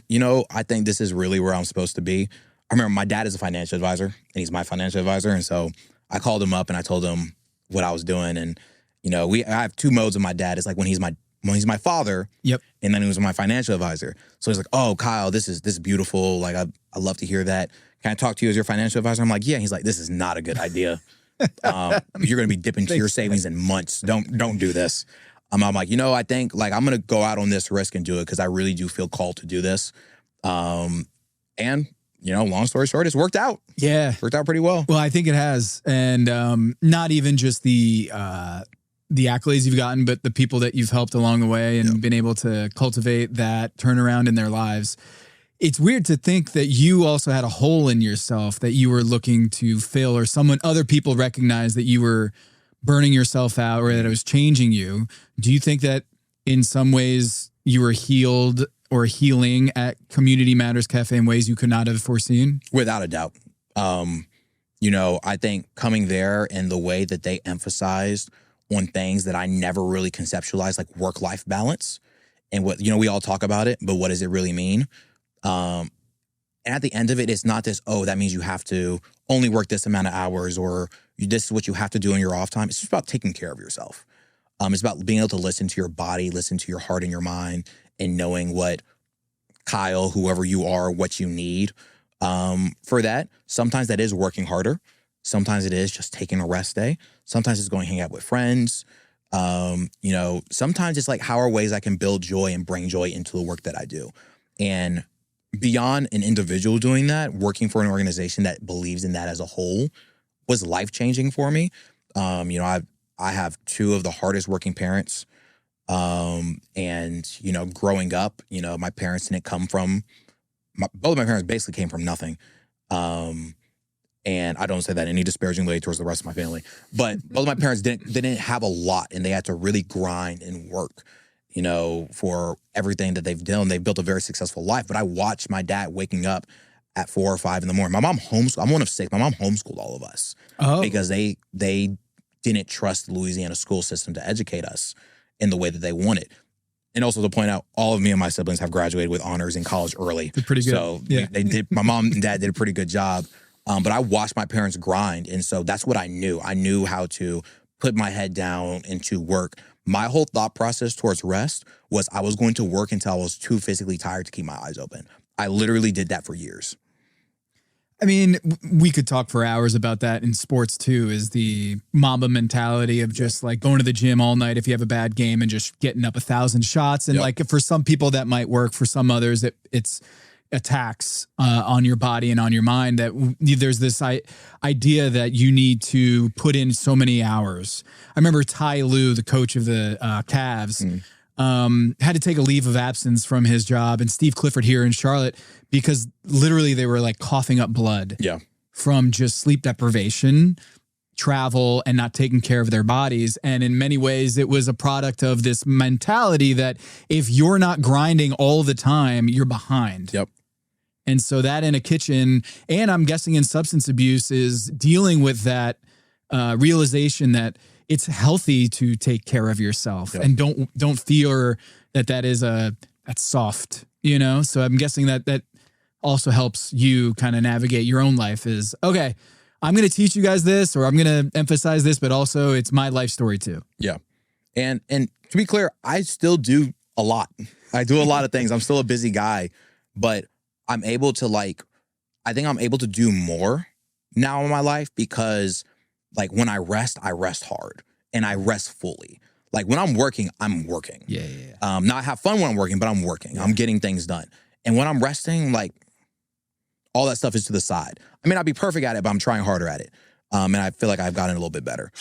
I think this is really where I'm supposed to be. I remember my dad is a financial advisor and he's my financial advisor. And so I called him up and I told him what I was doing. And, I have two modes of my dad. It's like when he's my father. Yep. And then he was my financial advisor. So he's like, oh, Kyle, this is beautiful. Like, I love to hear that. Can I talk to you as your financial advisor? I'm like, yeah. He's like, this is not a good idea. You're going to be dipping into your savings in months. Don't do this. I'm like, I think like I'm going to go out on this risk and do it because I really do feel called to do this. And, long story short, it's worked out. Yeah. Worked out pretty well. Well, I think it has. And not even just the accolades you've gotten, but the people that you've helped along the way and been able to cultivate that turnaround in their lives. It's weird to think that you also had a hole in yourself that you were looking to fill, or other people recognized that you were burning yourself out or that it was changing you. Do you think that in some ways you were healed or healing at Community Matters Cafe in ways you could not have foreseen? Without a doubt. I think coming there and the way that they emphasized on things that I never really conceptualized, like work-life balance and what, we all talk about it, but what does it really mean? And at the end of it, it's not this, that means you have to only work this amount of hours or this is what you have to do in your off time. It's just about taking care of yourself. It's about being able to listen to your body, listen to your heart and your mind, and knowing what Kyle, whoever you are, what you need. For that, sometimes that is working harder. Sometimes it is just taking a rest day. Sometimes it's going to hang out with friends. Sometimes it's like, how are ways I can build joy and bring joy into the work that I do? And beyond an individual doing that, working for an organization that believes in that as a whole was life-changing for me. I have two of the hardest working parents. And, growing up, my parents didn't come from, both of my parents basically came from nothing. And I don't say that in any disparaging way towards the rest of my family, but both of my parents didn't have a lot and they had to really grind and work, for everything that they've done. They've built a very successful life, but I watched my dad waking up at 4 or 5 in the morning. My mom homeschooled. I'm one of 6. My mom homeschooled all of us because they didn't trust the Louisiana school system to educate us in the way that they wanted. And also to point out, all of me and my siblings have graduated with honors in college early. They're pretty good. So they did. My mom and dad did a pretty good job. But I watched my parents grind. And so that's what I knew. I knew how to put my head down and to work. My whole thought process towards rest was I was going to work until I was too physically tired to keep my eyes open. I literally did that for years. I mean, we could talk for hours about that in sports too, is the Mamba mentality of just like going to the gym all night if you have a bad game and just getting up 1,000 shots. And like for some people that might work, for some others it's attacks on your body and on your mind, that there's this idea that you need to put in so many hours. I remember Ty Lue, the coach of the Cavs, had to take a leave of absence from his job, and Steve Clifford here in Charlotte, because literally they were like coughing up blood from just sleep deprivation, travel, and not taking care of their bodies. And in many ways, it was a product of this mentality that if you're not grinding all the time, you're behind. And so that in a kitchen, and I'm guessing in substance abuse, is dealing with that realization that it's healthy to take care of yourself and don't feel that is that's soft, you know? So I'm guessing that also helps you kind of navigate your own life is, okay, I'm going to teach you guys this, or I'm going to emphasize this, but also it's my life story too. Yeah. And to be clear, I still do a lot. I do a lot of things. I'm still a busy guy, but I'm able to I think I'm able to do more now in my life because like when I rest hard and I rest fully. Like when I'm working, I'm working. Now I have fun when I'm working, but I'm working. I'm getting things done. And when I'm resting, like all that stuff is to the side. I mean, I'll be perfect at it, but I'm trying harder at it. And I feel like I've gotten a little bit better.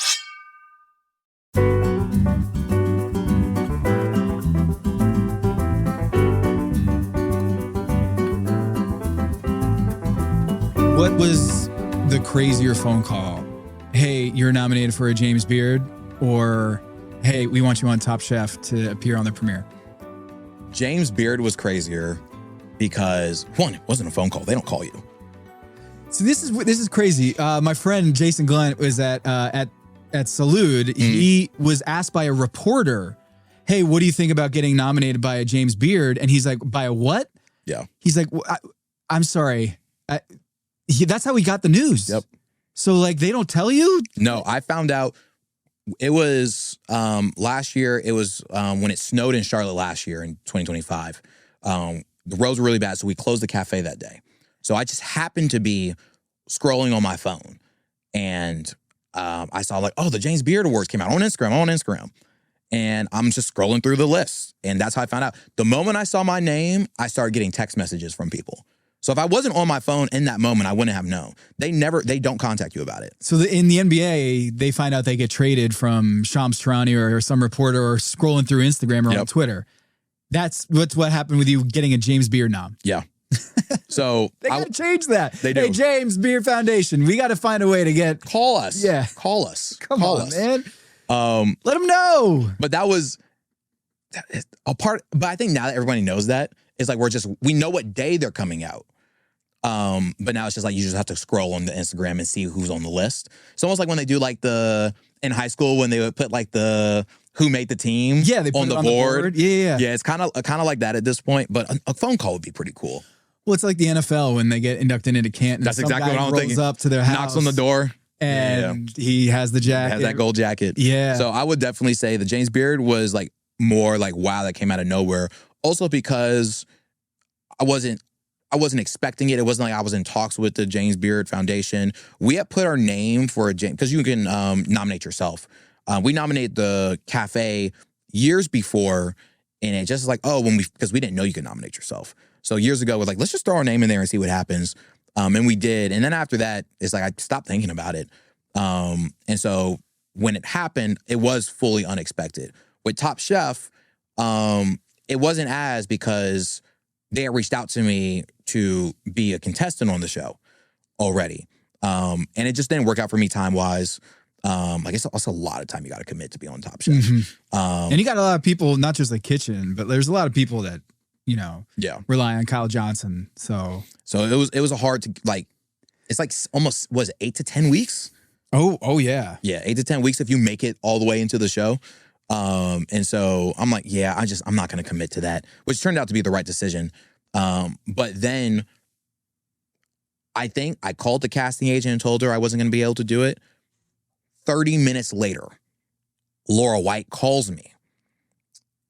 What was the crazier phone call? Hey, you're nominated for a James Beard, or hey, we want you on Top Chef to appear on the premiere? James Beard was crazier because one, it wasn't a phone call. They don't call you. So this is crazy. My friend Jason Glenn was at Salud. He was asked by a reporter, "Hey, what do you think about getting nominated by a James Beard?" And he's like, "By a what?" Yeah. He's like, "I'm sorry." That's how we got the news. Yep. So like they don't tell you? No, I found out it was last year. It was when it snowed in Charlotte last year in 2025. The roads were really bad, so we closed the cafe that day. So I just happened to be scrolling on my phone, and I saw like, oh, the James Beard Awards came out on Instagram. And I'm just scrolling through the list, and that's how I found out. The moment I saw my name, I started getting text messages from people. So if I wasn't on my phone in that moment, I wouldn't have known. They don't contact you about it. So in the NBA, they find out they get traded from Shams Charania or some reporter or scrolling through Instagram or on Twitter. That's what happened with you getting a James Beard nom. Yeah. So they got to change that. They do. Hey, James Beard Foundation, we got to find a way to call us. Yeah. Call us. Come on, man. Let them know. But that was a part. But I think now that everybody knows that, it's like we know what day they're coming out. But now it's just like you just have to scroll on the Instagram and see who's on the list. It's almost like when they do like in high school when they would put like the who made the team they put on it the on board. The board. Yeah. Yeah, it's kind of like that at this point, but a phone call would be pretty cool. Well, it's like the NFL when they get inducted into Canton. That's exactly what I'm thinking. Rolls up to their house, knocks on the door, and he has the jacket. Has that gold jacket. Yeah. So I would definitely say the James Beard was like more like wow, that came out of nowhere. Also because I wasn't expecting it. It wasn't like I was in talks with the James Beard Foundation. We had put our name for a James, because you can nominate yourself. We nominated the cafe years before, and it just like, because we didn't know you could nominate yourself. So years ago, we're like, let's just throw our name in there and see what happens. And we did. And then after that, it's like I stopped thinking about it. And so when it happened, it was fully unexpected. With Top Chef, it wasn't because they had reached out to me to be a contestant on the show already. And it just didn't work out for me time-wise. Like it's also a lot of time you got to commit to be on Top Chef. Mm-hmm. And you got a lot of people, not just the kitchen, but there's a lot of people that, rely on Chayil Johnson. So it was a hard to like, it's like almost, was it 8 to 10 weeks? Oh yeah. Yeah, 8 to 10 weeks if you make it all the way into the show. And so I'm like, yeah, I'm not going to commit to that, which turned out to be the right decision. But then I think I called the casting agent and told her I wasn't going to be able to do it. 30 minutes later, Laura White calls me.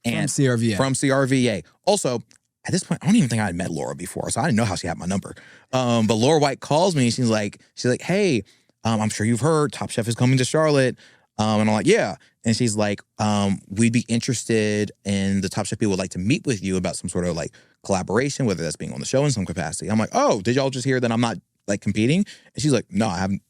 And from CRVA. From CRVA. Also, at this point, I don't even think I had met Laura before, so I didn't know how she had my number. But Laura White calls me. She's like, hey, I'm sure you've heard Top Chef is coming to Charlotte. And I'm like, yeah. And she's like, we'd be interested in the Top Chef people would like to meet with you about some sort of like collaboration, whether that's being on the show in some capacity. I'm like, oh, did y'all just hear that I'm not like competing? And she's like, no, I haven't.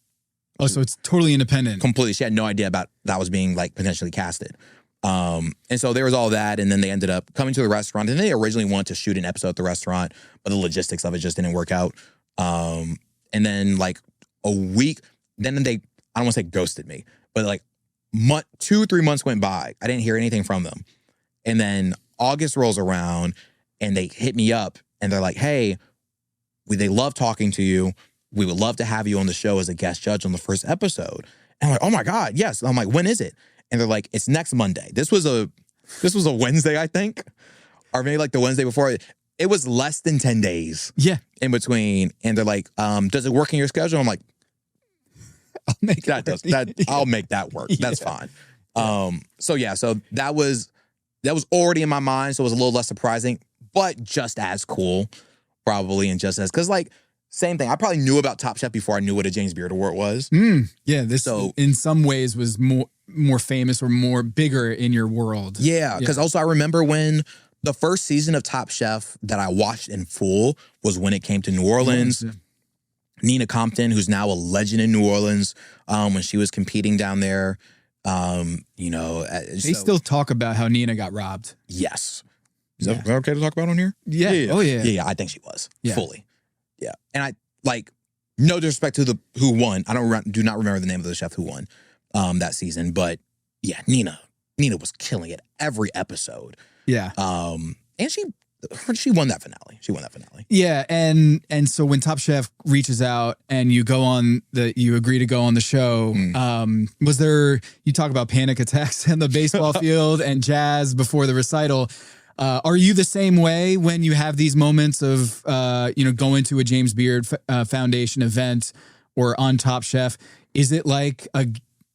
Oh, so it's totally independent. Completely. She had no idea about that was being like potentially casted. And so there was all that. And then they ended up coming to the restaurant. And they originally wanted to shoot an episode at the restaurant, but the logistics of it just didn't work out. And then like a week, then they, I don't want to say ghosted me, but like 2-3 months went by. I didn't hear anything from them. And then August rolls around and they hit me up and they're like, hey, they love talking to you. We would love to have you on the show as a guest judge on the first episode. And I'm like, oh my God, yes. And I'm like, when is it? And they're like, it's next Monday. This was a Wednesday, I think, or maybe like the Wednesday before. It was less than 10 days. Yeah. In between. And they're like, does it work in your schedule? I'm like, I'll make that work. Yeah. That's fine. So that was already in my mind. So it was a little less surprising, but just as cool, probably. And just as, cause like, same thing. I probably knew about Top Chef before I knew what a James Beard Award was. Yeah. This in some ways was more famous or more bigger in your world. Yeah. Cause also I remember when the first season of Top Chef that I watched in full was when it came to New Orleans. Yeah. Nina Compton, who's now a legend in New Orleans, when she was competing down there, they still talk about how Nina got robbed. Yes. Is that okay to talk about on here? Yeah. Oh yeah. Yeah. I think she was fully. Yeah. And I like no disrespect to who won. I do not remember the name of the chef who won that season, but yeah, Nina was killing it every episode. Yeah. And she won that finale. Yeah, and so when Top Chef reaches out and you agree to go on the show, was there, you talk about panic attacks in the baseball field and jazz before the recital. Are you the same way when you have these moments of going to a James Beard Foundation event or on Top Chef? Is it like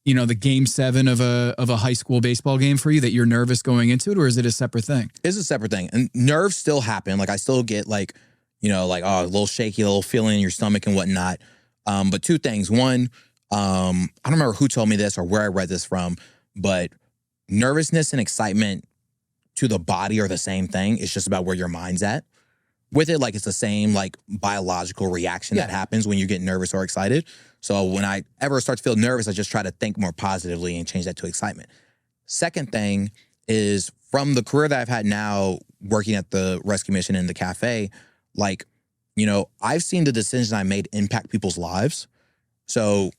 the game 7 of a high school baseball game for you that you're nervous going into it, or is it a separate thing? It's a separate thing. And nerves still happen. Like I still get a little shaky, a little feeling in your stomach and whatnot. But 2 things. One, I don't remember who told me this or where I read this from, but nervousness and excitement to the body are the same thing. It's just about where your mind's at with it. Like it's the same like biological reaction that happens when you get nervous or excited. So when I ever start to feel nervous, I just try to think more positively and change that to excitement. Second thing is from the career that I've had now working at the rescue mission in the cafe, like, I've seen the decisions I made impact people's lives. So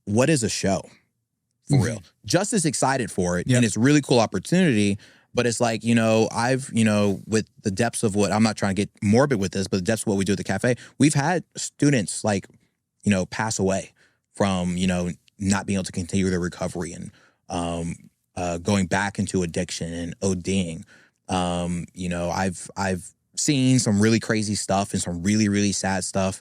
what is a show for real? Just as excited for it. Yep. And it's a really cool opportunity. But it's like, I've, with the depths of what, I'm not trying to get morbid with this, but the depths of what we do at the cafe, we've had students like, pass away from, not being able to continue their recovery and going back into addiction and ODing. I've seen some really crazy stuff and some really, really sad stuff.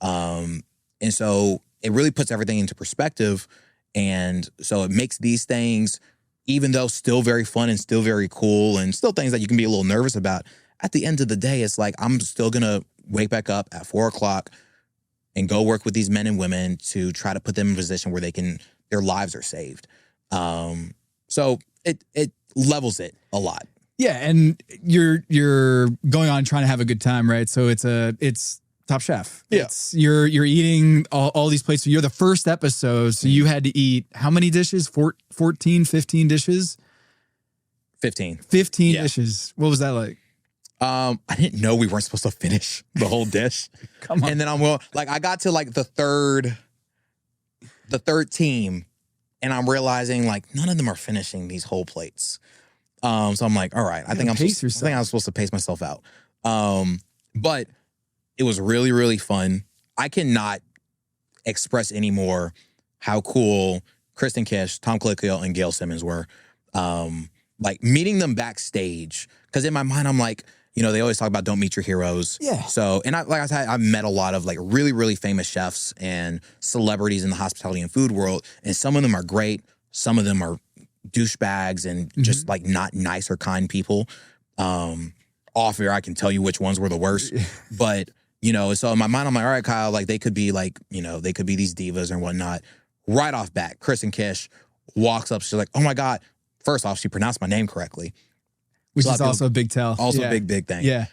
And so it really puts everything into perspective. And so it makes these things, even though still very fun and still very cool and still things that you can be a little nervous about, at the end of the day, it's like I'm still going to wake back up at 4:00 and go work with these men and women to try to put them in a position where their lives are saved. So it levels it a lot. Yeah, and you're going on trying to have a good time, right? So it's Top Chef. Yeah. You're eating all these plates. So you're the first episode, so you had to eat how many dishes? 14, 15 dishes? 15. 15 dishes. What was that like? I didn't know we weren't supposed to finish the whole dish. Come on. And then I got to like the third team, and I'm realizing like none of them are finishing these whole plates. So I'm like, all right, I think I'm supposed to pace myself out. But it was really, really fun. I cannot express anymore how cool Kristen Kish, Tom Colicchio, and Gail Simmons were. Like meeting them backstage, because in my mind I'm like, you know, they always talk about don't meet your heroes. Yeah. So, and I've met a lot of like really, really famous chefs and celebrities in the hospitality and food world, and some of them are great. Some of them are douchebags and just like not nice or kind people. Off air, I can tell you which ones were the worst. But, you know, so in my mind, I'm like, all right, Kyle, like they could be like, you know, they could be these divas and whatnot. Right off bat, Kristen Kish walks up. She's like, oh my God. First off, she pronounced my name correctly. Which is also a big tell. Also a big thing. Yeah.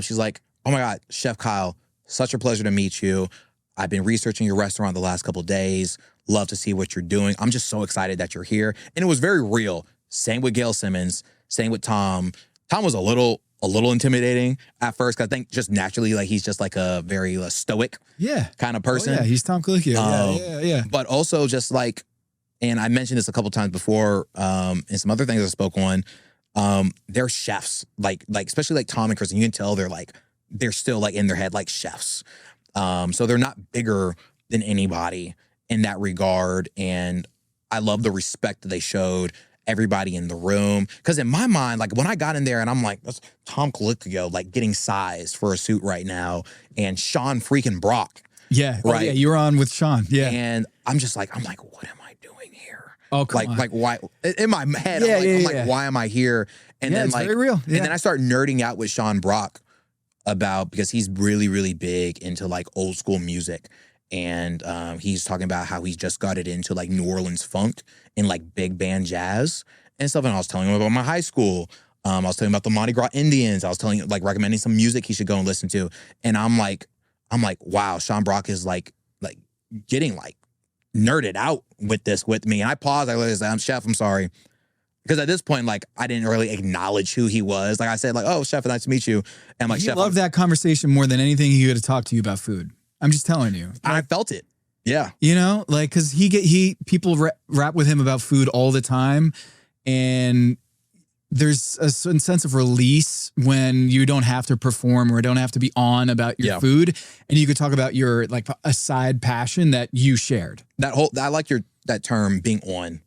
She's like, oh my God, Chef Kyle, such a pleasure to meet you. I've been researching your restaurant the last couple of days. Love to see what you're doing. I'm just so excited that you're here. And it was very real. Same with Gail Simmons. Same with Tom. Tom was a little intimidating at first, because I think just naturally, like he's just like a very stoic kind of person. Yeah, he's Tom Colicchio. Yeah. But also just like, and I mentioned this a couple times before, and some other things I spoke on. They're chefs, like especially like Tom and Kristen. You can tell they're still like in their head like chefs. So they're not bigger than anybody in that regard. And I love the respect that they showed everybody in the room. Because in my mind, like when I got in there and I'm like, that's Tom Colicchio, like getting sized for a suit right now, and Sean freaking Brock. Yeah. Right. Oh, yeah, you were on with Sean. Yeah. And I'm like, what am I doing here? Oh, come on. Like why? In my head, I'm like, why am I here? And then it's like, very real. Yeah. And then I start nerding out with Sean Brock because he's really, really big into like old school music. And he's talking about how he's just got it into like New Orleans funk and like big band jazz and stuff. And I was telling him about my high school. I was telling him about the Mardi Gras Indians. I was telling him, like, recommending some music he should go and listen to. And I'm like, wow, Sean Brock is like getting like nerded out with this with me. And I paused. I literally said, Chef, I'm sorry. Because at this point, like, I didn't really acknowledge who he was. Like I said, like, oh, Chef, nice to meet you. And I'm like, Chef, loved that conversation more than anything he could have talked to you about food. I'm just telling you. I felt it. Yeah. You know, like, because people rap with him about food all the time. And there's a certain sense of release when you don't have to perform or don't have to be on about your food. And you could talk about your, like, a side passion that you shared. I like that term, being on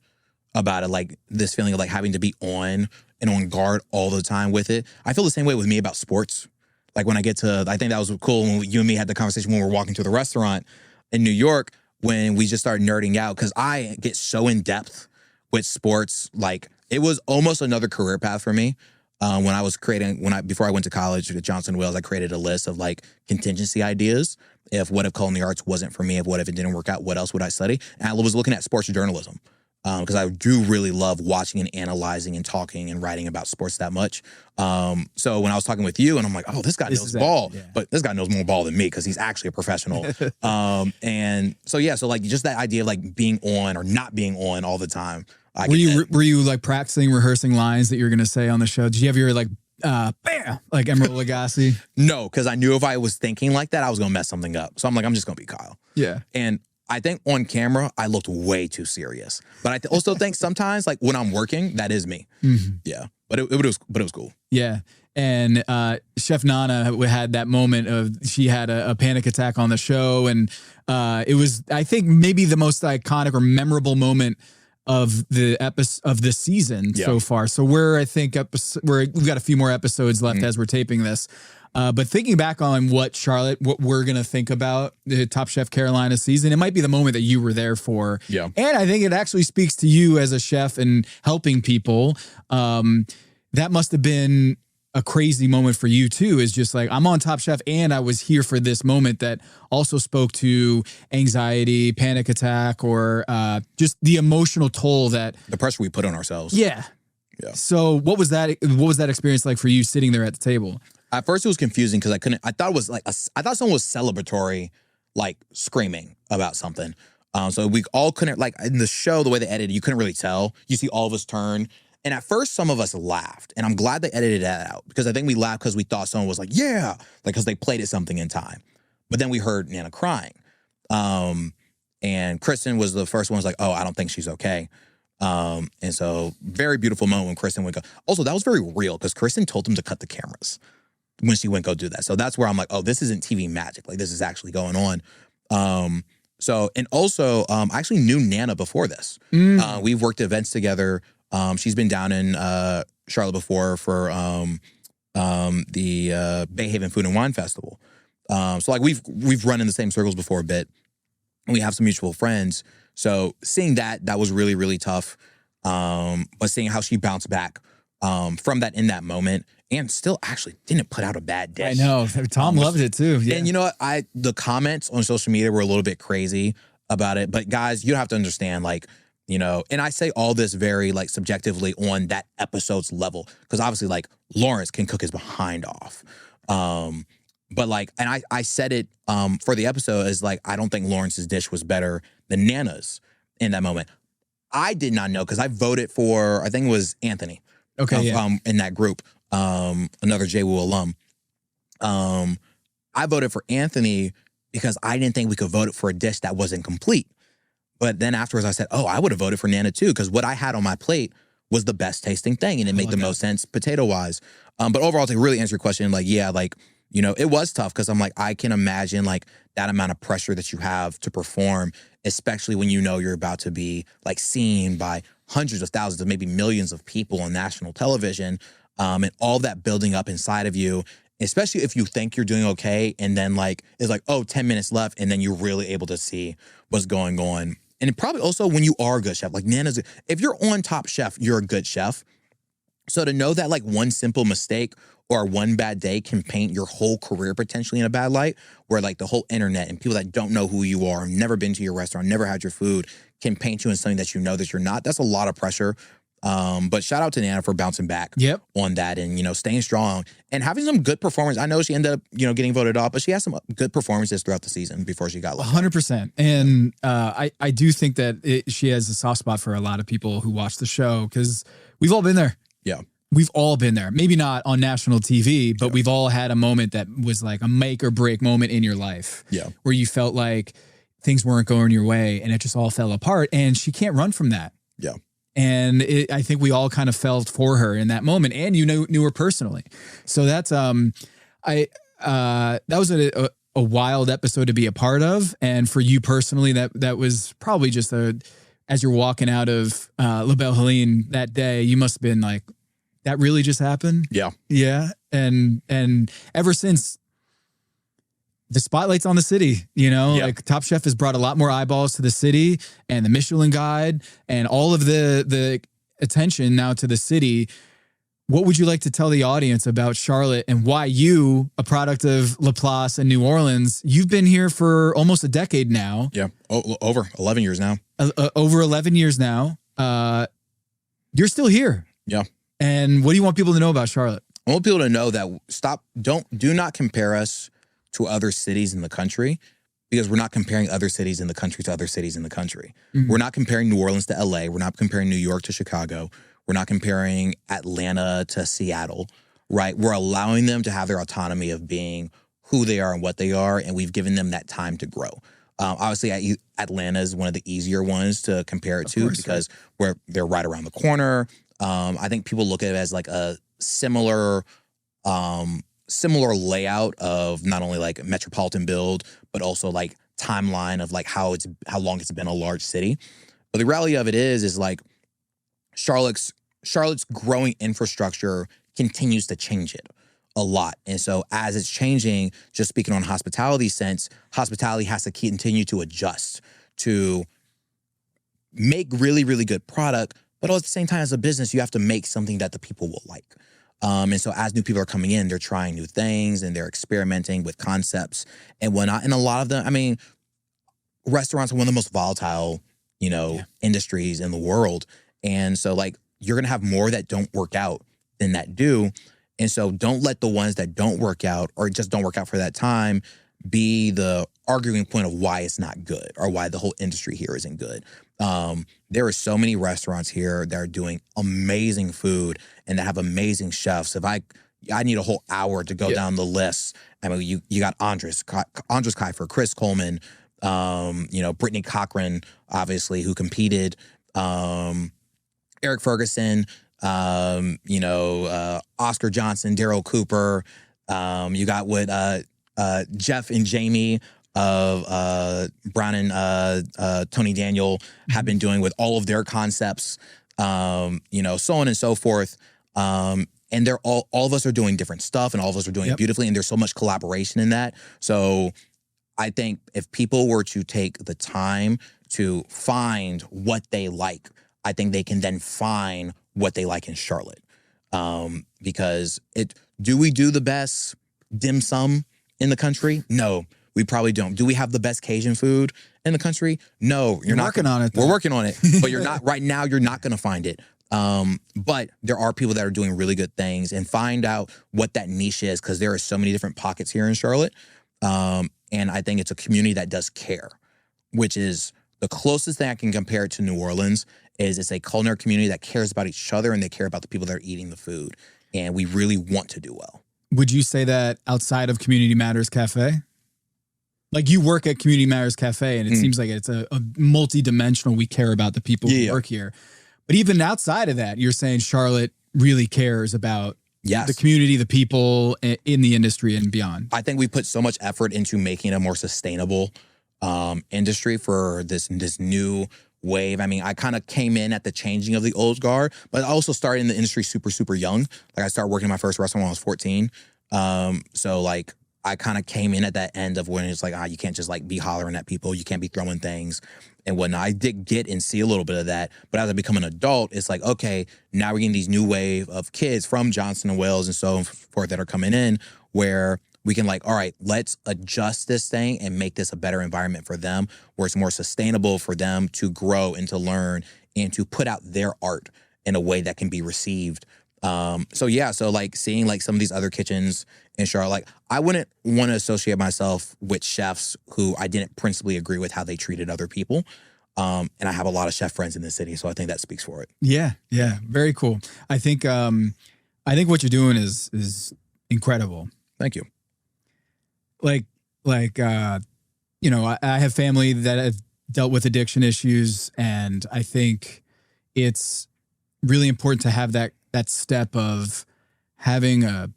about it, like this feeling of like having to be on and on guard all the time with it. I feel the same way with me about sports. Like when I think that was cool when you and me had the conversation when we were walking to the restaurant in New York, when we just started nerding out, because I get so in depth with sports. Like it was almost another career path for me. Before I went to college at Johnson Wales, I created a list of like contingency ideas. What if culinary arts wasn't for me? What if it didn't work out? What else would I study? And I was looking at sports journalism. Because I do really love watching and analyzing and talking and writing about sports that much. So when I was talking with you, and I'm like, oh, this guy knows ball. Yeah. But this guy knows more ball than me because he's actually a professional. And so like just that idea of like being on or not being on all the time. Were you like practicing, rehearsing lines that you were going to say on the show? Did you have your like, bam, like Emerald Lagasse? No, because I knew if I was thinking like that, I was going to mess something up. So I'm like, I'm just going to be Kyle. Yeah. And I think on camera, I looked way too serious. But I also think sometimes, like when I'm working, that is me. Mm-hmm. Yeah, but it was cool. Yeah, and Chef Nana had that moment of she had a panic attack on the show, and it was, I think, maybe the most iconic or memorable moment of the season so far. So we've got a few more episodes left as we're taping this. But thinking back on what we're going to think about the Top Chef Carolina season, it might be the moment that you were there for. Yeah. And I think it actually speaks to you as a chef and helping people. That must have been a crazy moment for you too, is just like, I'm on Top Chef and I was here for this moment that also spoke to anxiety, panic attack, or just the emotional toll that the pressure we put on ourselves. Yeah. Yeah. So what was that experience like for you sitting there at the table? At first, it was confusing because I thought someone was celebratory, like screaming about something. So we all couldn't, like in the show, the way they edited, you couldn't really tell. You see all of us turn. And at first, some of us laughed. And I'm glad they edited that out, because I think we laughed because we thought someone was like, yeah, like because they played at something in time. But then we heard Nana crying. And Kristen was the first one was like, oh, I don't think she's okay. And so very beautiful moment when Kristen would go. Also, that was very real because Kristen told them to cut the cameras when she went go do that. So that's where I'm like, oh, this isn't TV magic. Like this is actually going on. So, and also, I actually knew Nana before this. We've worked events together. She's been down in Charlotte before for the Bay Haven Food and Wine Festival. So like we've run in the same circles before a bit. And we have some mutual friends. So seeing that was really, really tough. But seeing how she bounced back from that in that moment and still actually didn't put out a bad dish. I know. Tom loved it too. Yeah. And you know what? The comments on social media were a little bit crazy about it. But guys, you have to understand, like, you know, and I say all this very like subjectively on that episode's level. Because obviously like Lawrence can cook his behind off. But like, and I said it for the episode as like, I don't think Lawrence's dish was better than Nana's in that moment. I did not know because I voted for, I think it was Anthony. Okay. In that group, another JWU alum. I voted for Anthony because I didn't think we could vote for a dish that wasn't complete. But then afterwards I said, oh, I would have voted for Nana too, because what I had on my plate was the best tasting thing and it made the most sense potato wise. But overall, to really answer your question, like, yeah, like, you know, it was tough because I'm like, I can imagine like that amount of pressure that you have to perform, especially when you know you're about to be like seen by hundreds of thousands of maybe millions of people on national television, and all that building up inside of you, especially if you think you're doing okay and then like it's like, oh, 10 minutes left and then you're really able to see what's going on. And it probably also when you are a good chef, like Nana's, if you're on Top Chef, you're a good chef. So to know that like one simple mistake or one bad day can paint your whole career potentially in a bad light, where like the whole internet and people that don't know who you are, never been to your restaurant, never had your food, can paint you in something that you know that you're not. That's a lot of pressure. But shout out to Nana for bouncing back on that and, you know, staying strong and having some good performance. I know she ended up, you know, getting voted off, but she has some good performances throughout the season before she got left. 100%. And I do think that she has a soft spot for a lot of people who watch the show because we've all been there. Yeah. We've all been there. Maybe not on national TV, but we've all had a moment that was like a make or break moment in your life. Yeah. Where you felt like things weren't going your way and it just all fell apart. And she can't run from that. Yeah. And I think we all kind of felt for her in that moment, and you knew her personally. So that's that was a wild episode to be a part of, and for you personally, that was probably just as you're walking out of La Belle Helene that day, you must have been like, that really just happened. Yeah, and ever since, the spotlight's on the city, you know, like Top Chef has brought a lot more eyeballs to the city and the Michelin Guide and all of the attention now to the city. What would you like to tell the audience about Charlotte and why you, a product of Laplace and New Orleans, you've been here for almost a decade now. Yeah. Over 11 years now. Over 11 years now. You're still here. Yeah. And what do you want people to know about Charlotte? I want people to know that do not compare us to other cities in the country, because we're not comparing other cities in the country to other cities in the country. Mm-hmm. We're not comparing New Orleans to LA. We're not comparing New York to Chicago. We're not comparing Atlanta to Seattle, right? We're allowing them to have their autonomy of being who they are and what they are, and we've given them that time to grow. Obviously, Atlanta is one of the easier ones to compare it to because they're right around the corner. I think people look at it as like a similar layout of not only like metropolitan build, but also like timeline of like how long it's been a large city. But the reality of it is like Charlotte's growing infrastructure continues to change it a lot. And so as it's changing, just speaking on hospitality sense, hospitality has to continue to adjust to make really, really good product. But at the same time, as a business, you have to make something that the people will like. And so as new people are coming in, they're trying new things and they're experimenting with concepts and whatnot. And a lot of them, I mean, restaurants are one of the most volatile, industries in the world. And so like, you're going to have more that don't work out than that do. And so don't let the ones that don't work out or just don't work out for that time be the arguing point of why it's not good or why the whole industry here isn't good. There are so many restaurants here that are doing amazing food and that have amazing chefs. If I need a whole hour to go down the list. I mean, you got Andres Kiefer, Chris Coleman, Brittany Cochran, obviously, who competed, Eric Ferguson, Oscar Johnson, Daryl Cooper. You got Jeff and Jamie Brown and Tony Daniel have been doing with all of their concepts, so on and so forth. And they're all of us are doing different stuff, and all of us are doing it beautifully, and there's so much collaboration in that. So I think if people were to take the time to find what they like, I think they can then find what they like in Charlotte. Because do we do the best dim sum in the country? No, we probably don't. Do we have the best Cajun food in the country? No, you're not working on it. We're working on it, but you're not right now. You're not going to find it. But there are people that are doing really good things, and find out what that niche is, because there are so many different pockets here in Charlotte. And I think it's a community that does care, which is the closest thing I can compare it to New Orleans. Is it's a culinary community that cares about each other, and they care about the people that are eating the food. And we really want to do well. Would you say that outside of Community Matters Cafe? Like, you work at Community Matters Cafe, and it seems like it's a multi-dimensional, we care about the people who work here. But even outside of that, you're saying Charlotte really cares about the community, the people in the industry and beyond. I think we put so much effort into making it a more sustainable industry for this new wave. I mean, I kind of came in at the changing of the old guard, but I also started in the industry super, super young. Like, I started working in my first restaurant when I was 14. So like, I kind of came in at that end of when it's like, you can't just like be hollering at people. You can't be throwing things and whatnot. I did get and see a little bit of that. But as I become an adult, it's like, okay, now we're getting these new wave of kids from Johnson and Wales and so forth that are coming in, where we can like, all right, let's adjust this thing and make this a better environment for them, where it's more sustainable for them to grow and to learn and to put out their art in a way that can be received. So like seeing like some of these other kitchens in Charlotte, like, I wouldn't want to associate myself with chefs who I didn't principally agree with how they treated other people. And I have a lot of chef friends in the city, so I think that speaks for it. Yeah, very cool. I think what you're doing is incredible. Thank you. I have family that have dealt with addiction issues, and I think it's really important to have that step of having a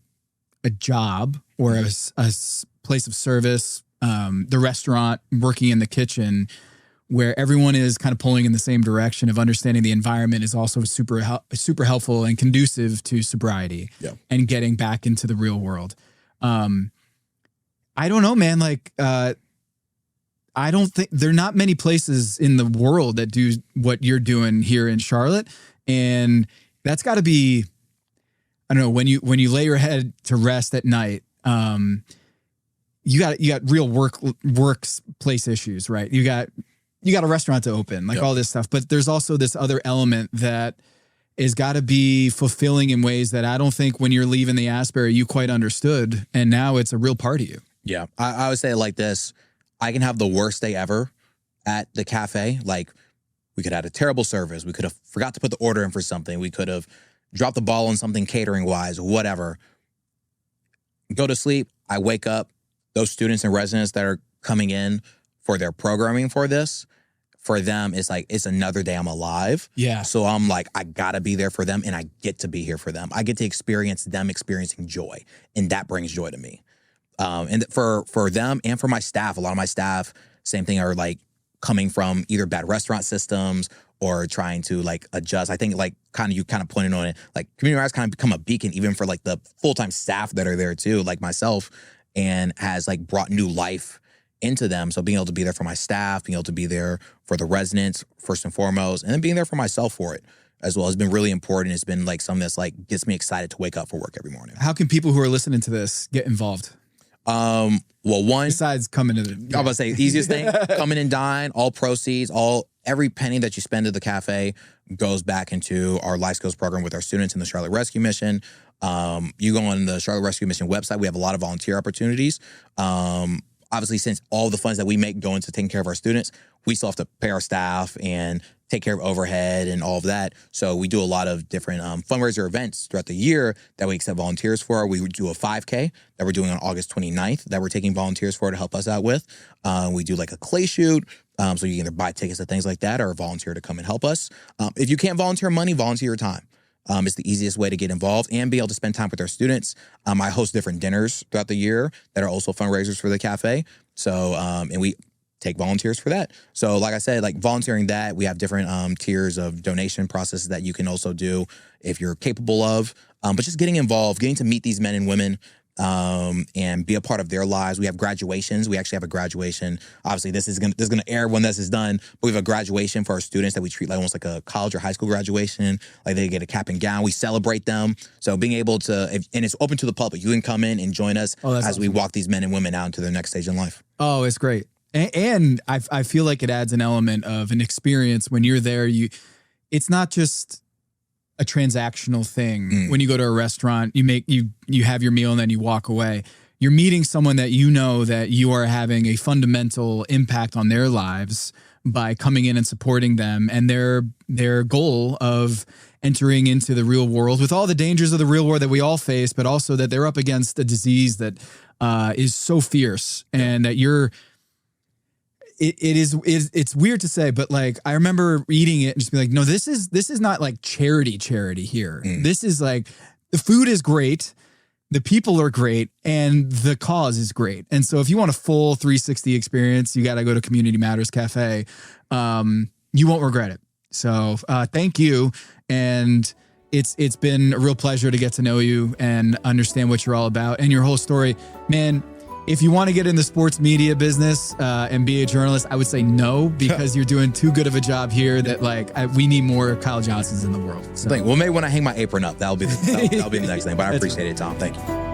job or a place of service, the restaurant, working in the kitchen, where everyone is kind of pulling in the same direction of understanding the environment is also super helpful and conducive to sobriety and getting back into the real world. I don't know, man. Like, I don't think there are not many places in the world that do what you're doing here in Charlotte. And that's got to be, I don't know, when you lay your head to rest at night, you got real workplace issues, right? You got a restaurant to open, like all this stuff. But there's also this other element that is got to be fulfilling in ways that I don't think when you're leaving the Asbury you quite understood, and now it's a real part of you. Yeah, I would say it like this: I can have the worst day ever at the cafe. Like, we could have had a terrible service. We could have forgot to put the order in for something. We could have dropped the ball on something catering wise, or whatever. Go to sleep. I wake up. Those students and residents that are coming in for their programming for this, for them, it's like, it's another day I'm alive. Yeah. So I'm like, I gotta be there for them, and I get to be here for them. I get to experience them experiencing joy, and that brings joy to me. And for them and for my staff, a lot of my staff, same thing, are like coming from either bad restaurant systems or trying to like adjust. I think like you kind of pointed on it, like Community Matters kind of become a beacon even for like the full-time staff that are there too, like myself, and has like brought new life into them. So being able to be there for my staff, being able to be there for the residents first and foremost, and then being there for myself for it as well has been really important. It's been like something that's like gets me excited to wake up for work every morning. How can people who are listening to this get involved? Well, one, besides coming to I was about to say, easiest thing, come in and dine, all proceeds, every penny that you spend at the cafe goes back into our life skills program with our students in the Charlotte Rescue Mission. You go on the Charlotte Rescue Mission website, we have a lot of volunteer opportunities. Obviously, since all the funds that we make go into taking care of our students, we still have to pay our staff and take care of overhead and all of that. So we do a lot of different fundraiser events throughout the year that we accept volunteers for. We do a 5K that we're doing on August 29th that we're taking volunteers for to help us out with. We do like a clay shoot. So you can either buy tickets to things like that or volunteer to come and help us. If you can't volunteer money, volunteer your time. It's the easiest way to get involved and be able to spend time with our students. I host different dinners throughout the year that are also fundraisers for the cafe. So, and we take volunteers for that. So like I said, like volunteering that, we have different tiers of donation processes that you can also do if you're capable of. But just getting involved, getting to meet these men and women, and be a part of their lives. We have graduations. We actually have a graduation. Obviously, this is gonna air when this is done. But we have a graduation for our students that we treat like almost like a college or high school graduation. Like they get a cap and gown. We celebrate them. So being able to, and it's open to the public. You can come in and join us as we walk these men and women out into their next stage in life. Oh, it's great. And I feel like it adds an element of an experience when you're there. It's not just a transactional thing. When you go to a restaurant, you have your meal and then you walk away. You're meeting someone that you know that you are having a fundamental impact on their lives by coming in and supporting them, and their goal of entering into the real world with all the dangers of the real world that we all face, but also that they're up against a disease that is so fierce, and that it's weird to say, but like I remember eating it and just be like, no, this is not like charity here. This is like, the food is great, the people are great, and the cause is great. And so if you want a full 360 experience, you got to go to Community Matters Cafe. You won't regret it. So thank you. And it's been a real pleasure to get to know you and understand what you're all about and your whole story, man. If you want to get in the sports media business and be a journalist, I would say no, because you're doing too good of a job here that we need more Chayil Johnsons in the world. So. Well, maybe when I hang my apron up, that'll be the next thing. But I appreciate it, Tom. Thank you.